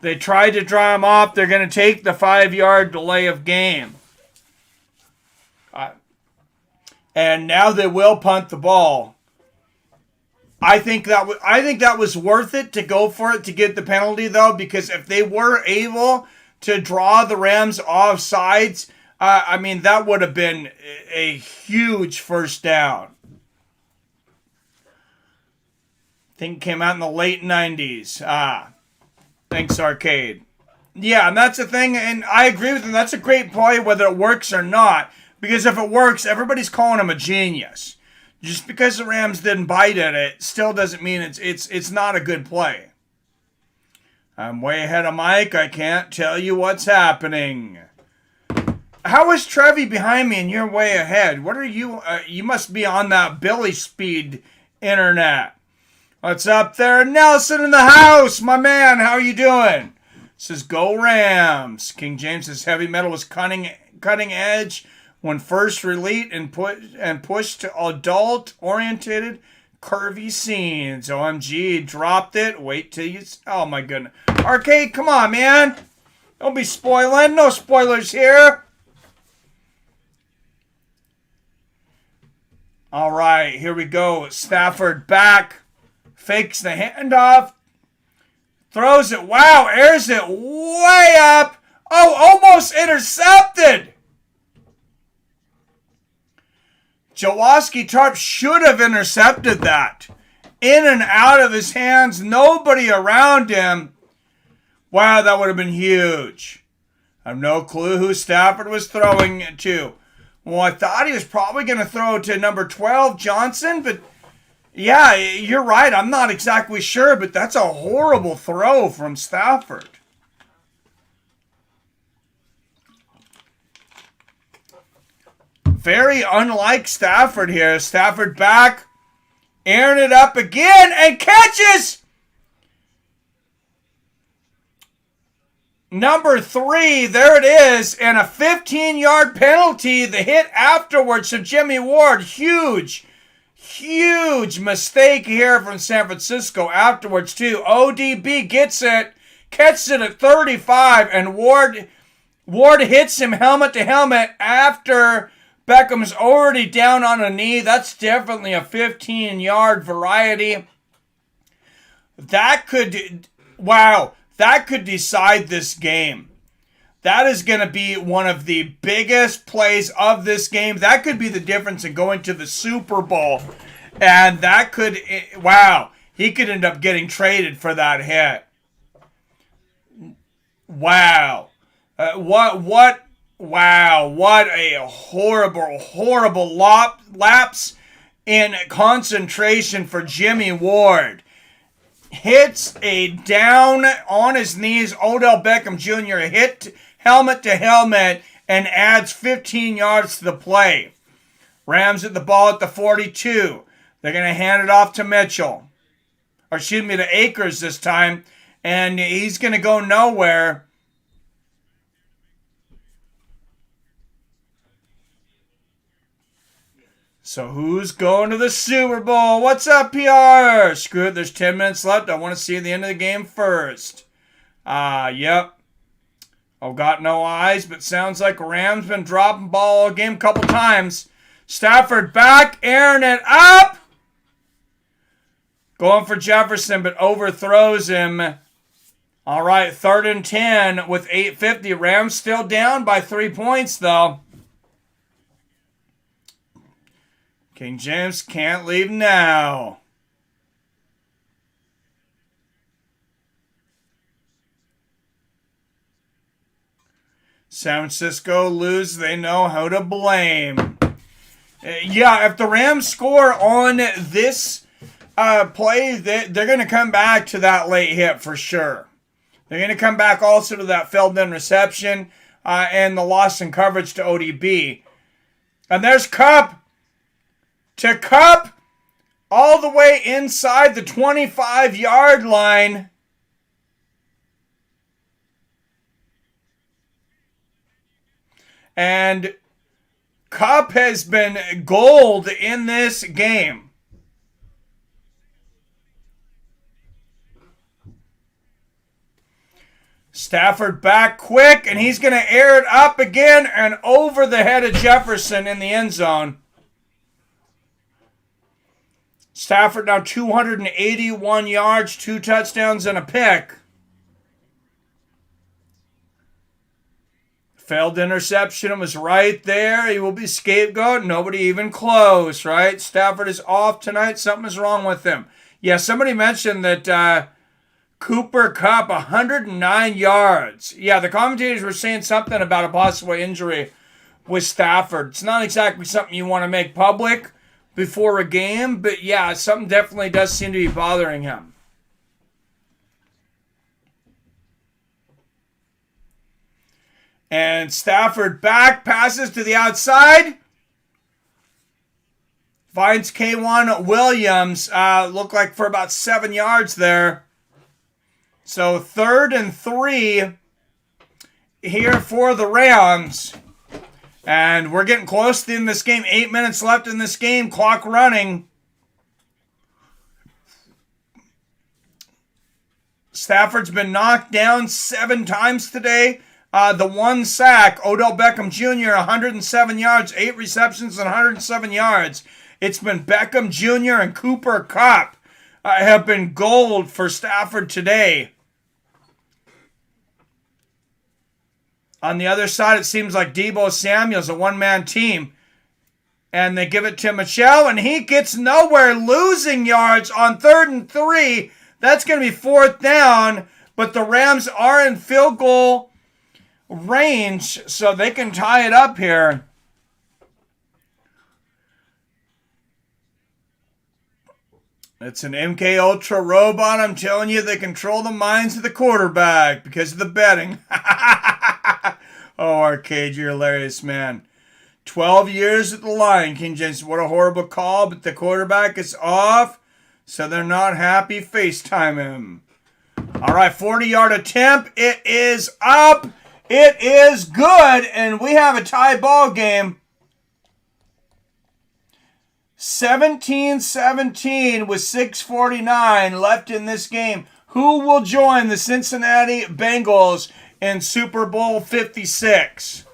They tried to draw him off. They're going to take the 5-yard delay of game. And now they will punt the ball. I think that was worth it to go for it to get the penalty, though, because if they were able to draw the Rams off sides, that would have been a huge first down. I think it came out in the late 90s. Thanks, Arcade. Yeah, and that's the thing, and I agree with them. That's a great play, whether it works or not. Because if it works, everybody's calling him a genius. Just because the Rams didn't bite at it still doesn't mean it's not a good play. I'm way ahead of Mike. I can't tell you what's happening. How is Trevi behind me and you're way ahead? What are you? You must be on that Billy Speed internet. What's up there? Nelson in the house, my man. How are you doing? Says go Rams. King James says heavy metal was cutting edge when first released and pushed to adult-oriented curvy scenes. OMG, dropped it. Wait till you... Oh, my goodness. Arcade, come on, man. Don't be spoiling. No spoilers here. All right, here we go. Stafford back. Fakes the handoff. Throws it. Wow, airs it way up. Oh, almost intercepted. Jaworski Tarp should have intercepted that. In and out of his hands. Nobody around him. Wow, that would have been huge. I have no clue who Stafford was throwing it to. Well, I thought he was probably going to throw to number 12, Johnson, but yeah, you're right. I'm not exactly sure, but that's a horrible throw from Stafford. Very unlike Stafford here. Stafford back, airing it up again, and catches number 3. There it is, and a 15-yard penalty. The hit afterwards of Jimmy Ward. Huge mistake here from San Francisco afterwards, too. ODB gets it, catches it at 35, and Ward hits him helmet to helmet after Beckham's already down on a knee. That's definitely a 15-yard variety. That could decide this game. That is going to be one of the biggest plays of this game. That could be the difference in going to the Super Bowl. And that could, he could end up getting traded for that hit. Wow. What a horrible lapse in concentration for Jimmy Ward. Hits a down on his knees Odell Beckham Jr. hit helmet to helmet and adds 15 yards to the play. Rams at the ball at the 42. They're going to hand it off to Mitchell. Or excuse me, to Akers this time. And he's going to go nowhere. So who's going to the Super Bowl? What's up, PR? Screw it, there's 10 minutes left. I want to see the end of the game first. Yep. Oh, got no eyes, but sounds like Rams been dropping ball all game a couple times. Stafford back, airing it up. Going for Jefferson, but overthrows him. All right, 3rd and 10 with 8:50. Rams still down by 3 points, though. King James can't leave now. San Francisco lose, they know how to blame. If the Rams score on this play, they're going to come back to that late hit for sure. They're going to come back also to that failed-in reception and the loss in coverage to ODB. And there's Kupp. To Kupp all the way inside the 25-yard line. And Kupp has been gold in this game. Stafford back quick, and he's going to air it up again and over the head of Jefferson in the end zone. Stafford now 281 yards, 2 touchdowns, and a pick. Failed interception. It was right there. He will be scapegoat. Nobody even close, right? Stafford is off tonight. Something is wrong with him. Yeah, somebody mentioned that Cooper Kupp, 109 yards. Yeah, the commentators were saying something about a possible injury. with Stafford. It's not exactly something you want to make public before a game, but yeah, something definitely does seem to be bothering him. And Stafford back, passes to the outside. Finds K1 Williams. Looked like for about 7 yards there. So 3rd and 3 here for the Rams. And we're getting close in this game. 8 minutes left in this game. Clock running. Stafford's been knocked down 7 times today. The 1 sack, Odell Beckham Jr., 107 yards, 8 receptions, and 107 yards. It's been Beckham Jr. and Cooper Kupp have been gold for Stafford today. On the other side, it seems like Deebo Samuel's a one-man team. And they give it to Michel, and he gets nowhere, losing yards on 3rd and 3. That's going to be 4th down, but the Rams are in field goal range, so they can tie it up here. It's an MK Ultra robot. I'm telling you, they control the minds of the quarterback because of the betting. Oh, Arcade, you're hilarious, man. 12 years at the line, King James. What a horrible call, but the quarterback is off, so they're not happy. FaceTime him. All right, 40-yard attempt. It is up. It is good, and we have a tie ball game. 17-17 with 6:49 left in this game. Who will join the Cincinnati Bengals in Super Bowl 56?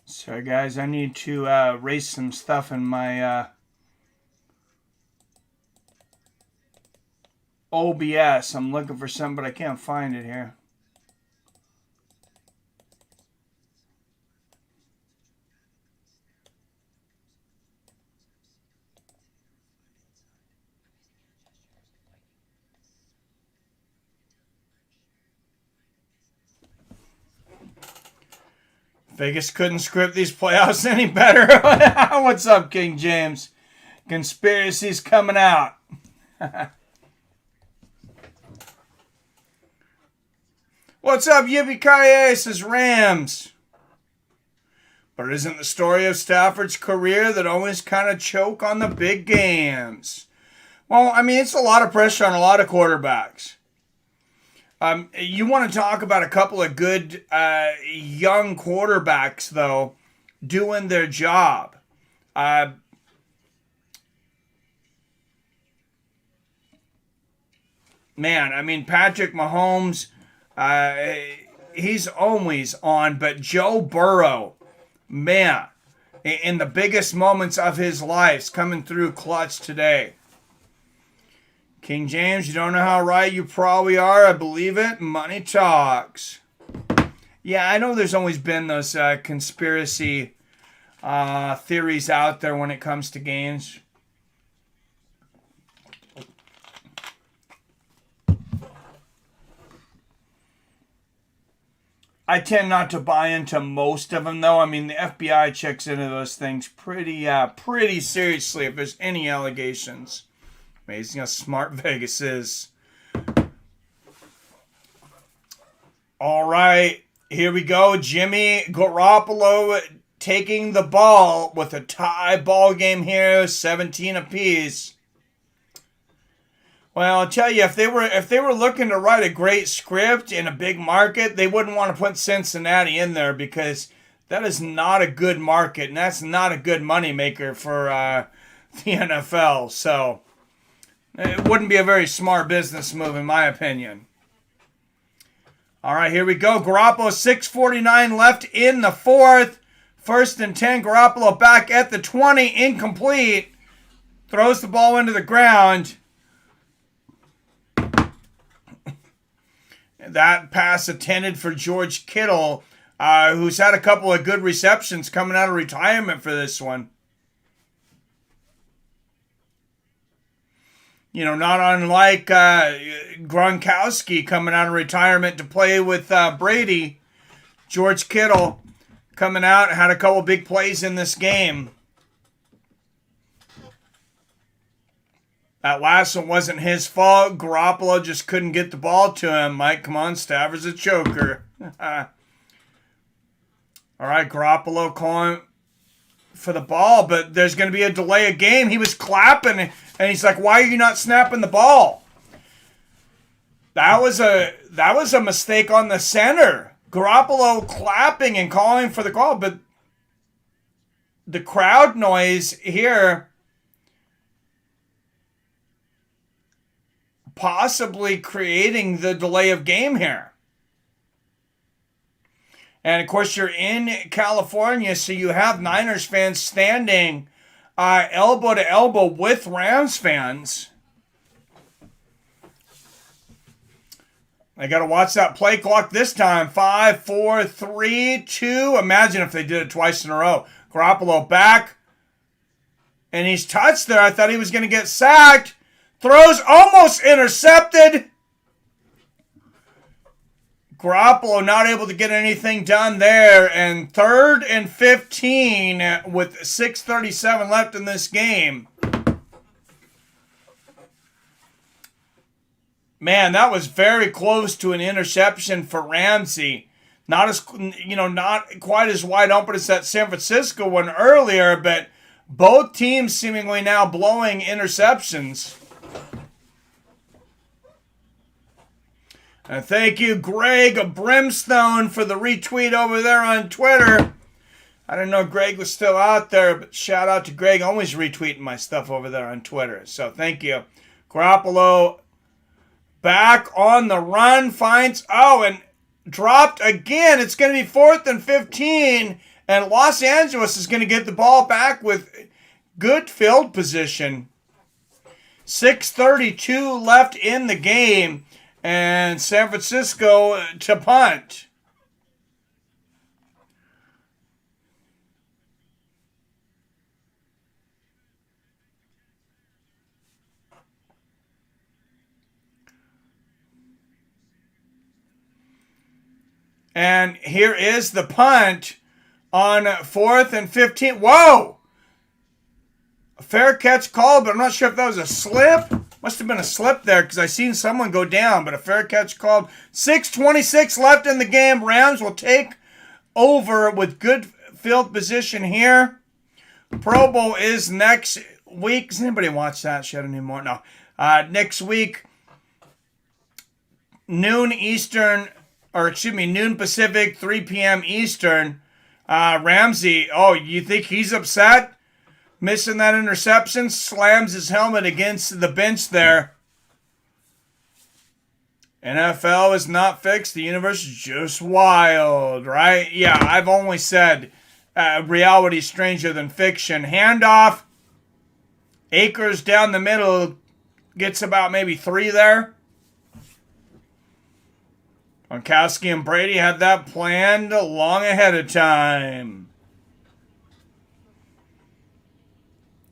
Sorry, guys. I need to erase some stuff in my OBS. I'm looking for something, but I can't find it here. Vegas couldn't script these playoffs any better. What's up, King James? Conspiracy's coming out. What's up, Yippee-ki-yay, says Rams. But isn't the story of Stafford's career that always kind of choke on the big games? Well, I mean, it's a lot of pressure on a lot of quarterbacks. You want to talk about a couple of good young quarterbacks, though, doing their job. Man, I mean, Patrick Mahomes, he's always on, but Joe Burrow, man, in the biggest moments of his life, coming through clutch today. King James, you don't know how right you probably are. I believe it. Money talks. Yeah, I know there's always been those conspiracy theories out there when it comes to games. I tend not to buy into most of them, though. I mean, the FBI checks into those things pretty seriously if there's any allegations. Amazing how smart Vegas is. All right, here we go. Jimmy Garoppolo taking the ball with a tie ball game here, 17 apiece. Well, I'll tell you, if they were looking to write a great script in a big market, they wouldn't want to put Cincinnati in there because that is not a good market, and that's not a good moneymaker for the NFL. So it wouldn't be a very smart business move, in my opinion. All right, here we go. Garoppolo, 6:49 left in the fourth. 1st and 10. Garoppolo back at the 20, incomplete. Throws the ball into the ground. That pass intended for George Kittle, who's had a couple of good receptions coming out of retirement for this one. You know, not unlike Gronkowski coming out of retirement to play with Brady. George Kittle coming out, had a couple big plays in this game. That last one wasn't his fault. Garoppolo just couldn't get the ball to him. Mike, come on, Stafford's a choker. All right, Garoppolo calling for the ball, but there's going to be a delay of game. He was clapping, and he's like, "Why are you not snapping the ball?" That was a mistake on the center. Garoppolo clapping and calling for the call, but the crowd noise here possibly creating the delay of game here. And of course, you're in California, so you have Niners fans standing elbow to elbow with Rams fans. I got to watch that play clock this time. 5, 4, 3, 2. Imagine if they did it twice in a row. Garoppolo back. And he's touched there. I thought he was going to get sacked. Throws almost intercepted. Garoppolo not able to get anything done there. And 3rd and 15 with 6:37 left in this game. Man, that was very close to an interception for Ramsey. Not quite as wide open as that San Francisco one earlier, but both teams seemingly now blowing interceptions. And thank you, Greg Brimstone, for the retweet over there on Twitter. I didn't know Greg was still out there, but shout out to Greg, always retweeting my stuff over there on Twitter. So thank you. Garoppolo back on the run, finds, and dropped again. It's going to be 4th and 15, and Los Angeles is going to get the ball back with good field position. 6:32 left in the game, and San Francisco to punt. And here is the punt on 4th and 15. Whoa! A fair catch called, but I'm not sure if that was a slip. Must have been a slip there because I seen someone go down, but a fair catch called. 6:26 left in the game. Rams will take over with good field position here. Pro Bowl is next week. Does anybody watch that shit anymore? No. Next week, noon Pacific, 3 p.m. Eastern. Ramsey, you think he's upset? Missing that interception, slams his helmet against the bench there. NFL is not fixed. The universe is just wild, right? Yeah, I've only said reality is stranger than fiction. Handoff. Akers down the middle. Gets about maybe 3 there. Gronkowski and Brady had that planned long ahead of time.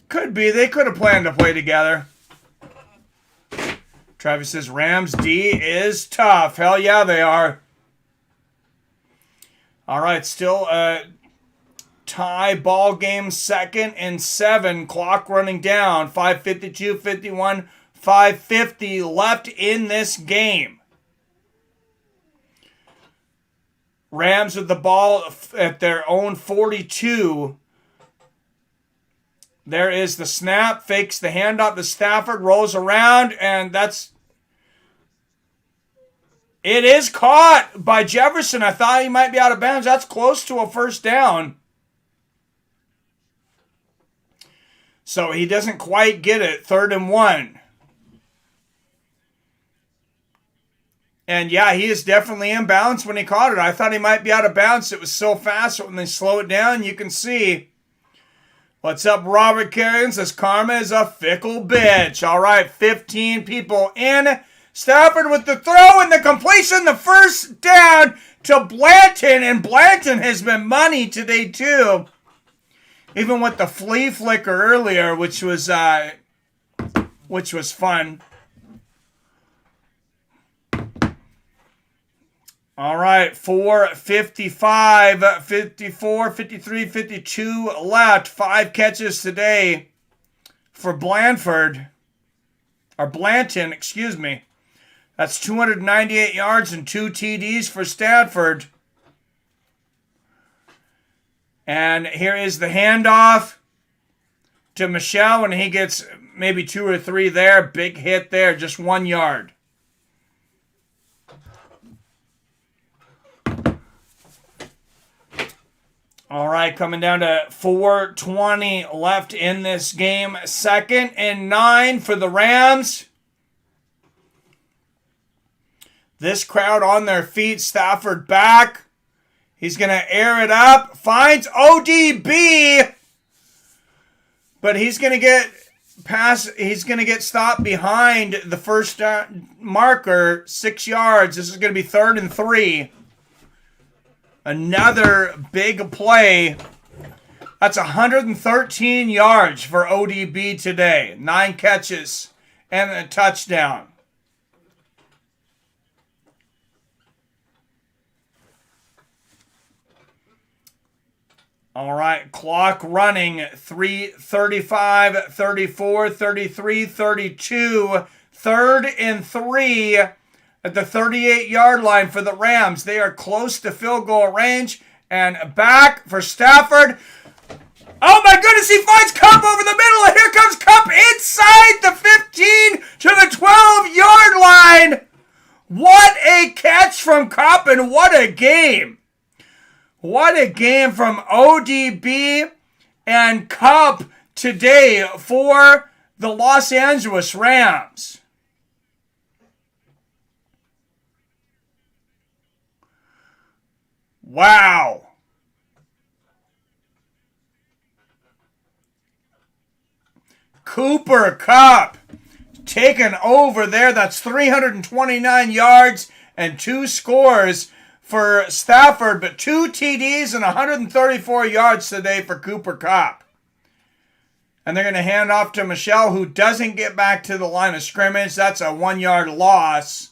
Could be. They could have planned to play together. Travis says, Rams D is tough. Hell yeah, they are. All right, still a tie ball game, 2nd and 7. Clock running down. 5:52, 51, 5:50 left in this game. Rams with the ball at their own 42. There is the snap, fakes the handoff to Stafford, rolls around, and it is caught by Jefferson. I thought he might be out of bounds. That's close to a first down. So he doesn't quite get it. 3rd and 1. And yeah, he is definitely in bounds when he caught it. I thought he might be out of bounds. It was so fast. When they slow it down, you can see. What's up, Robert Carrion? Says Karma is a fickle bitch. All right, 15 people in. Stafford with the throw and the completion. The first down to Blanton. And Blanton has been money today, too. Even with the flea flicker earlier, which was fun. All right, 4:55, 54, 53, 52 left. 5 catches today for Blanton, excuse me. That's 298 yards and 2 TDs for Stafford. And here is the handoff to Michelle, and he gets maybe 2 or 3 there. Big hit there, just 1 yard. All right, coming down to 4:20 left in this game. 2nd and 9 for the Rams. This crowd on their feet. Stafford back. He's going to air it up. Finds ODB. But he's going to get stopped behind the first marker, 6 yards. This is going to be 3rd and 3. Another big play. That's 113 yards for ODB today. 9 catches and a touchdown. All right, clock running. 3:35, 34, 33, 32. 3rd and 3 at the 38-yard line for the Rams. They are close to field goal range. And back for Stafford. Oh my goodness, he finds Kupp over the middle, and here comes Kupp inside the 15 to the 12-yard line. What a catch from Kupp, and what a game. What a game from ODB and Kupp today for the Los Angeles Rams. Wow. Cooper Kupp taken over there. That's 329 yards and 2 scores for Stafford, but 2 TDs and 134 yards today for Cooper Kupp. And they're going to hand off to Michelle, who doesn't get back to the line of scrimmage. That's a 1-yard loss.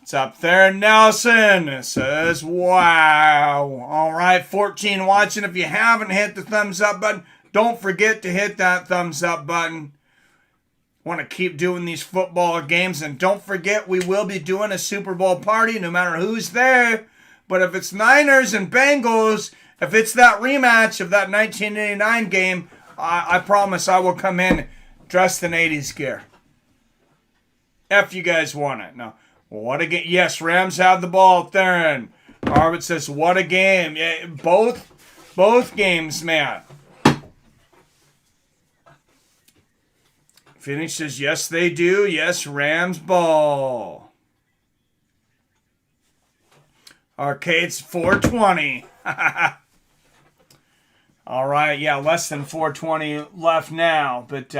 It's up there. Nelson says, wow. All right, 14 watching. If you haven't hit the thumbs up button, don't forget to hit that thumbs up button. Want to keep doing these football games. And don't forget, we will be doing a Super Bowl party no matter who's there. But if it's Niners and Bengals, if it's that rematch of that 1989 game, I promise I will come in dressed in 80s gear. If you guys want it. No. What a game. Yes, Rams have the ball, Theron. Harvard says, what a game. Yeah, both games, man. Phoenix says, yes, they do. Yes, Rams ball. Arcade's 420. All right, yeah, less than 420 left now, but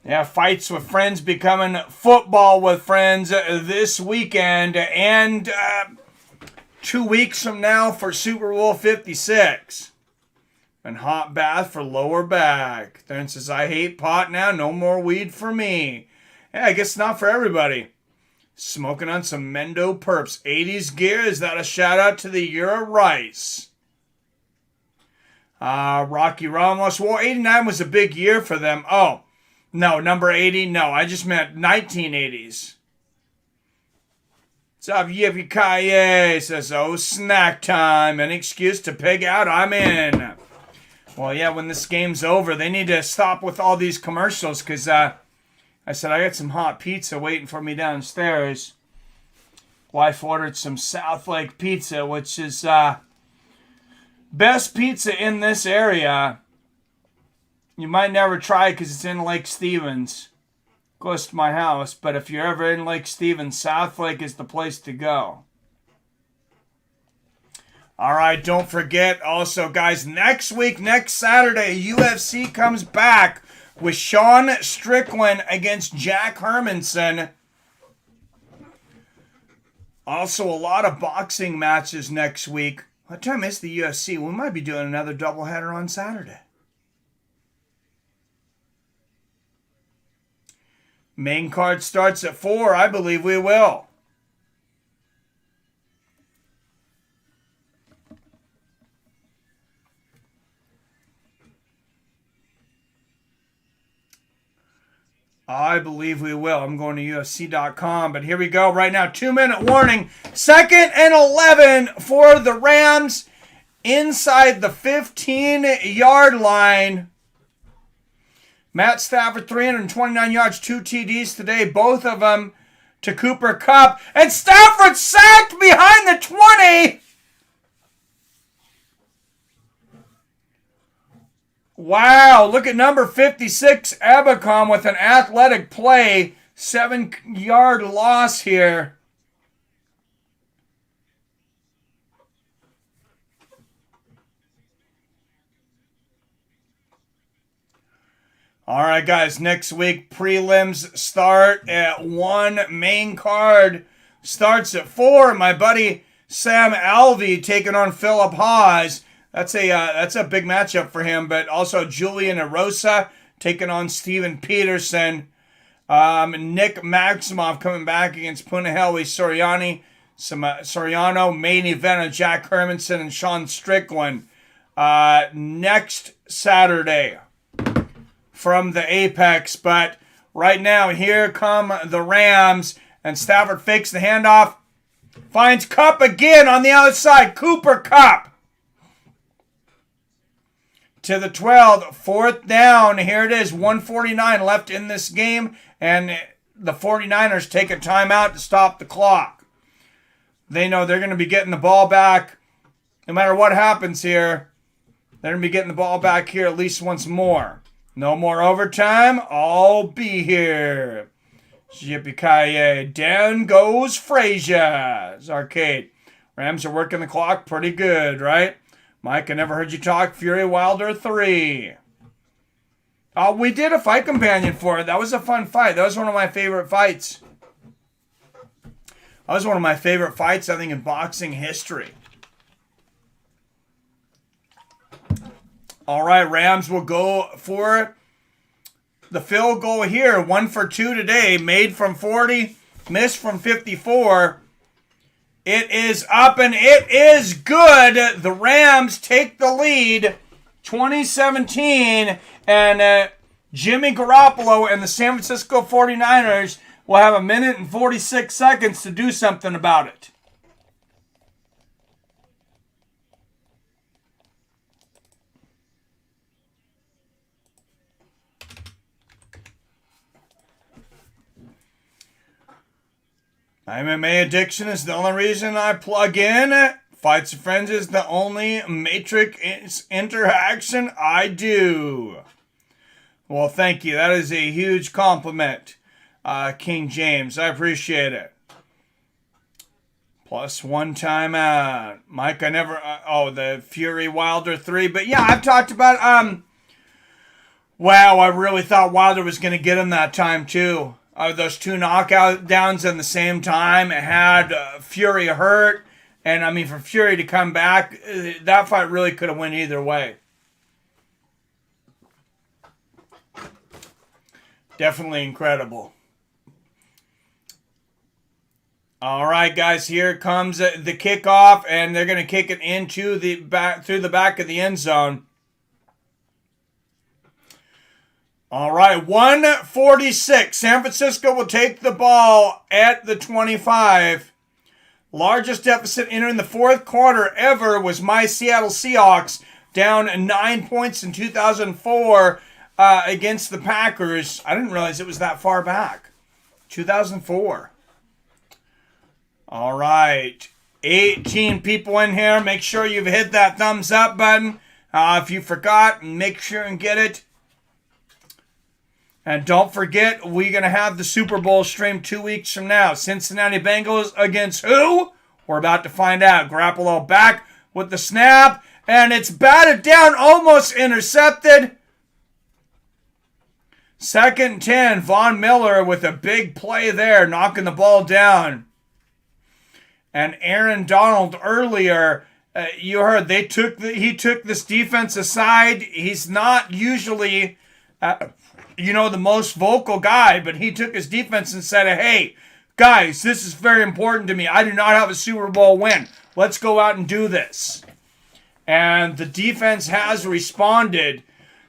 yeah, fights with friends becoming football with friends this weekend and 2 weeks from now for Super Bowl 56. And hot bath for lower back. Then says, I hate pot now. No more weed for me. Yeah, I guess not for everybody. Smoking on some Mendo Perps. 80s gear. Is that a shout out to the Euro Rice? Rocky Ramos. Well, 89 was a big year for them. Oh, no, number 80. No, I just meant 1980s. What's up, Yippee-ki-yay? Says, oh, snack time. An excuse to pig out, I'm in. Well, yeah, when this game's over, they need to stop with all these commercials because I said I got some hot pizza waiting for me downstairs. Wife ordered some South Lake pizza, which is best pizza in this area. You might never try it because it's in Lake Stevens. Close to my house, but if you're ever in Lake Stevens, South Lake is the place to go. All right, don't forget also, guys, next week, next Saturday, UFC comes back with Sean Strickland against Jack Hermansen. Also, a lot of boxing matches next week. By the time I miss the UFC, we might be doing another doubleheader on Saturday. Main card starts at 4. I believe we will. I believe we will. I'm going to UFC.com, but here we go right now. 2-minute warning. 2nd and 11 for the Rams inside the 15-yard line. Matt Stafford, 329 yards, 2 TDs today, both of them to Cooper Kupp. And Stafford sacked behind the 20. Wow, look at number 56, Abacom, with an athletic play. 7-yard loss here. All right, guys, next week, prelims start at 1. Main card starts at 4. My buddy Sam Alvey taking on Philip Haas. That's a big matchup for him, but also Julian Erosa taking on Steven Peterson. Nick Maximov coming back against Punahele Soriano. Main event of Jack Hermansen and Sean Strickland. Next Saturday from the Apex. But right now, here come the Rams, and Stafford fakes the handoff. Finds Kupp again on the outside. Cooper Kupp. To the 12, 4th down. Here it is, 1:49 left in this game, and the 49ers take a timeout to stop the clock. They know they're going to be getting the ball back. No matter what happens here, they're going to be getting the ball back here at least once more. No more overtime. I'll be here. Yippee-ki-yay. Down goes Frazier's arcade. Rams are working the clock pretty good, right? Mike, I never heard you talk. Fury Wilder 3. We did a fight companion for it. That was a fun fight. That was one of my favorite fights. That was one of my favorite fights, I think, in boxing history. All right, Rams will go for the field goal here. 1 for 2 today. Made from 40, missed from 54. It is up and it is good. The Rams take the lead 2017, and Jimmy Garoppolo and the San Francisco 49ers will have 1 minute and 46 seconds to do something about it. MMA addiction is the only reason I plug in. Fights with Friends is the only Matrix interaction I do. Well, thank you. That is a huge compliment, King James. I appreciate it. +1 timeout. Mike, I never... the Fury Wilder 3. But yeah, I've talked about... Wow, I really thought Wilder was going to get him that time, too. Those 2 knockout downs in the same time. It had Fury hurt. And, I mean, for Fury to come back, that fight really could have went either way. Definitely incredible. All right, guys, here comes the kickoff, and they're going to kick it into the back through the back of the end zone. All right, 1:46. San Francisco will take the ball at the 25. Largest deficit entering the fourth quarter ever was my Seattle Seahawks, down 9 points in 2004 against the Packers. I didn't realize it was that far back. 2004. All right. 18 people in here. Make sure you've hit that thumbs up button. If you forgot, make sure and get it. And don't forget, we're going to have the Super Bowl stream 2 weeks from now. Cincinnati Bengals against who? We're about to find out. Garoppolo back with the snap. And it's batted down, almost intercepted. 2nd and 10. Von Miller with a big play there, knocking the ball down. And Aaron Donald earlier, you heard he took this defense aside. He's not usually, the most vocal guy, but he took his defense and said, "Hey, guys, this is very important to me. I do not have a Super Bowl win. Let's go out and do this." And the defense has responded.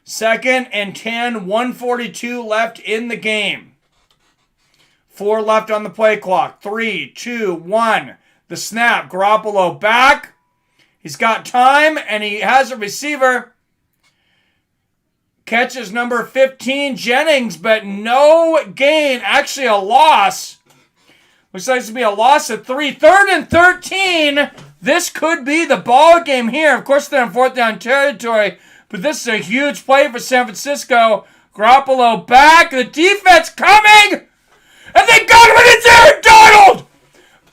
2nd and 10, 1:42 left in the game. 4 left on the play clock. 3, 2, 1. The snap. Garoppolo back. He's got time, and he has a receiver. Catches number 15, Jennings, but no gain. Actually, a loss. Looks like it's going to be a loss of 3. 3rd and 13. This could be the ball game here. Of course, they're in 4th down territory, but this is a huge play for San Francisco. Garoppolo back. The defense coming. And they got him, and it's Aaron Donald.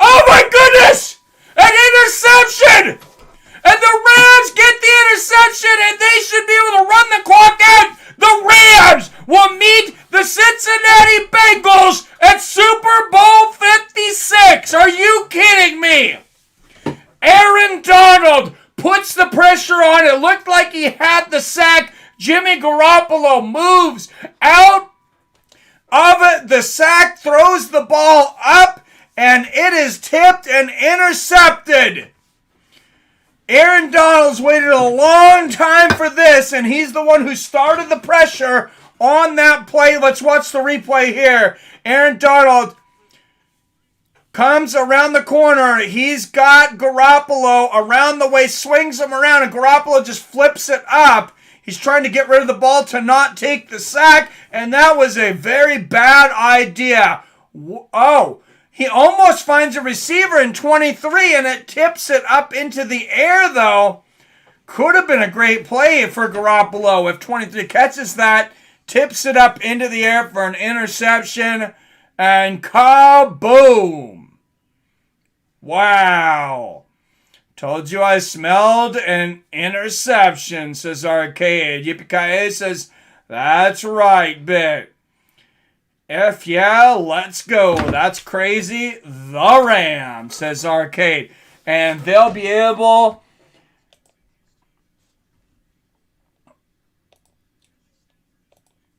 Oh, my goodness. An interception. And the Rams get the interception, and they should be able to run the clock out. The Rams will meet the Cincinnati Bengals at Super Bowl 56. Are you kidding me? Aaron Donald puts the pressure on. It looked like he had the sack. Jimmy Garoppolo moves out of the sack, throws the ball up, and it is tipped and intercepted. Aaron Donald's waited a long time for this, and he's the one who started the pressure on that play. Let's watch the replay here. Aaron Donald comes around the corner. He's got Garoppolo around the way, swings him around, and Garoppolo just flips it up. He's trying to get rid of the ball to not take the sack, and that was a very bad idea. Oh, he almost finds a receiver in 23, and it tips it up into the air, though. Could have been a great play for Garoppolo if 23 catches that, tips it up into the air for an interception, and kaboom. Wow. Told you I smelled an interception, says Arcade. Yippee-ki-yay says, that's right, Bit. F yeah, let's go. That's crazy. The Rams, says Arcade. And they'll be able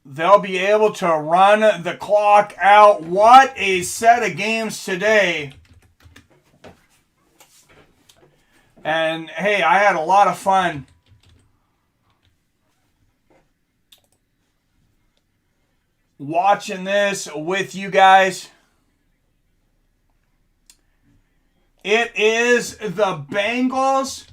to run the clock out. What a set of games today. And hey, I had a lot of fun watching this with you guys. It is the Bengals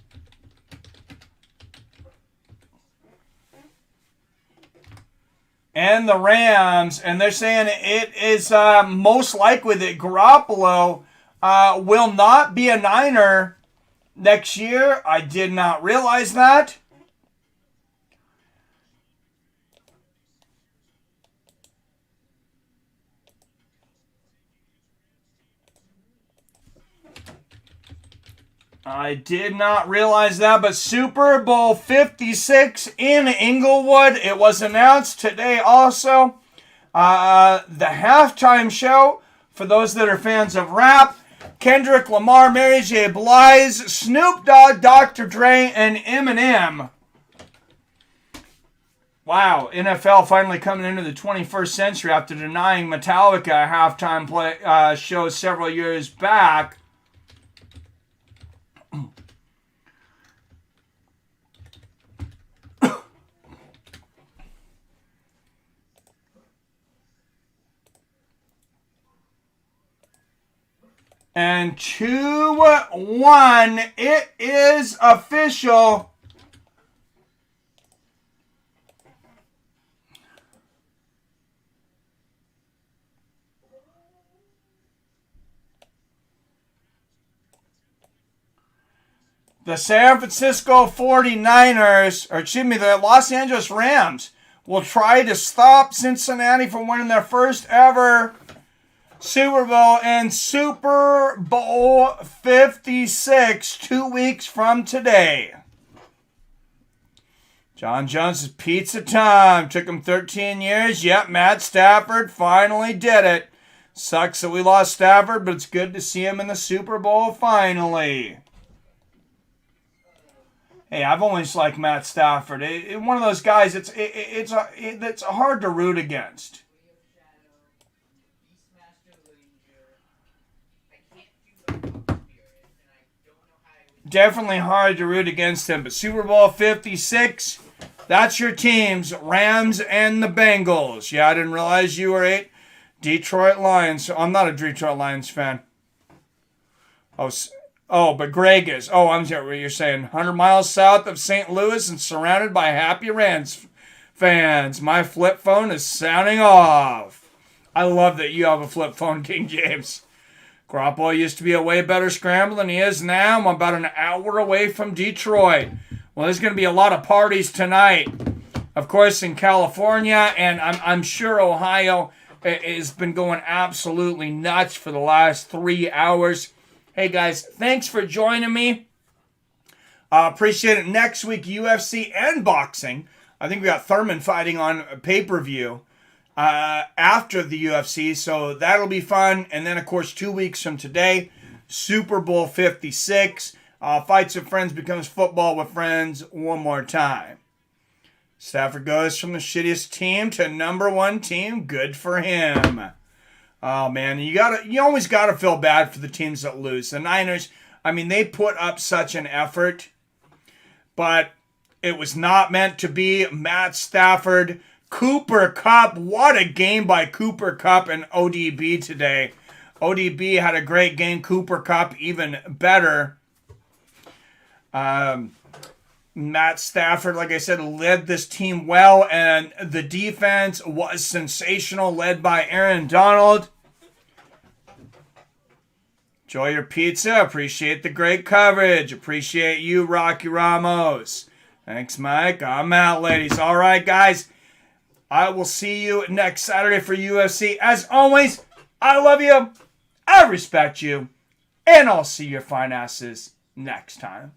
and the Rams, and they're saying it is most likely that Garoppolo will not be a Niner next year. I did not realize that. I did not realize that, but Super Bowl 56 in Inglewood. It was announced today also. The halftime show, for those that are fans of rap, Kendrick Lamar, Mary J. Blige, Snoop Dogg, Dr. Dre, and Eminem Wow, NFL finally coming into the 21st century after denying Metallica a halftime play show several years back. And 2-1, it is official. The San Francisco 49ers, or excuse me, the Los Angeles Rams will try to stop Cincinnati from winning their first ever Super Bowl and Super Bowl 56 2 weeks from today. John Jones' pizza time. Took him 13 years. Yep, Matt Stafford finally did it. Sucks that we lost Stafford, but it's good to see him in the Super Bowl finally. Hey, I've always liked Matt Stafford. One of those guys, it's hard to root against. Definitely hard to root against him. But Super Bowl 56, that's your teams, Rams and the Bengals. Yeah, I didn't realize you were a Detroit Lions. I'm not a Detroit Lions fan. Oh, but Greg is. Oh, I'm sorry, what you're saying. 100 miles south of St. Louis and surrounded by happy Rams fans. My flip phone is sounding off. I love that you have a flip phone, King James. Garoppolo used to be a way better scrambler than he is now. I'm about an hour away from Detroit. Well, there's going to be a lot of parties tonight. Of course, in California, and I'm sure Ohio has been going absolutely nuts for the last 3 hours. Hey, guys, thanks for joining me. Appreciate it. Next week, UFC and boxing. I think we got Thurman fighting on pay-per-view after the UFC, so that'll be fun. And then, of course, 2 weeks from today, Super Bowl 56. Fights with Friends becomes football with friends one more time. Stafford goes from the shittiest team to number one team. Good for him. Oh, man, you always gotta feel bad for the teams that lose. The Niners, I mean, they put up such an effort, but it was not meant to be. Matt Stafford, Cooper Kupp, what a game by Cooper Kupp and ODB today. ODB had a great game. Cooper Kupp even better. Matt Stafford, like I said, led this team well, and the defense was sensational, led by Aaron Donald. Enjoy your pizza. Appreciate the great coverage. Appreciate you, Rocky Ramos. Thanks, Mike. I'm out, ladies. All right, guys. I will see you next Saturday for UFC. As always, I love you. I respect you. And I'll see your fine asses next time.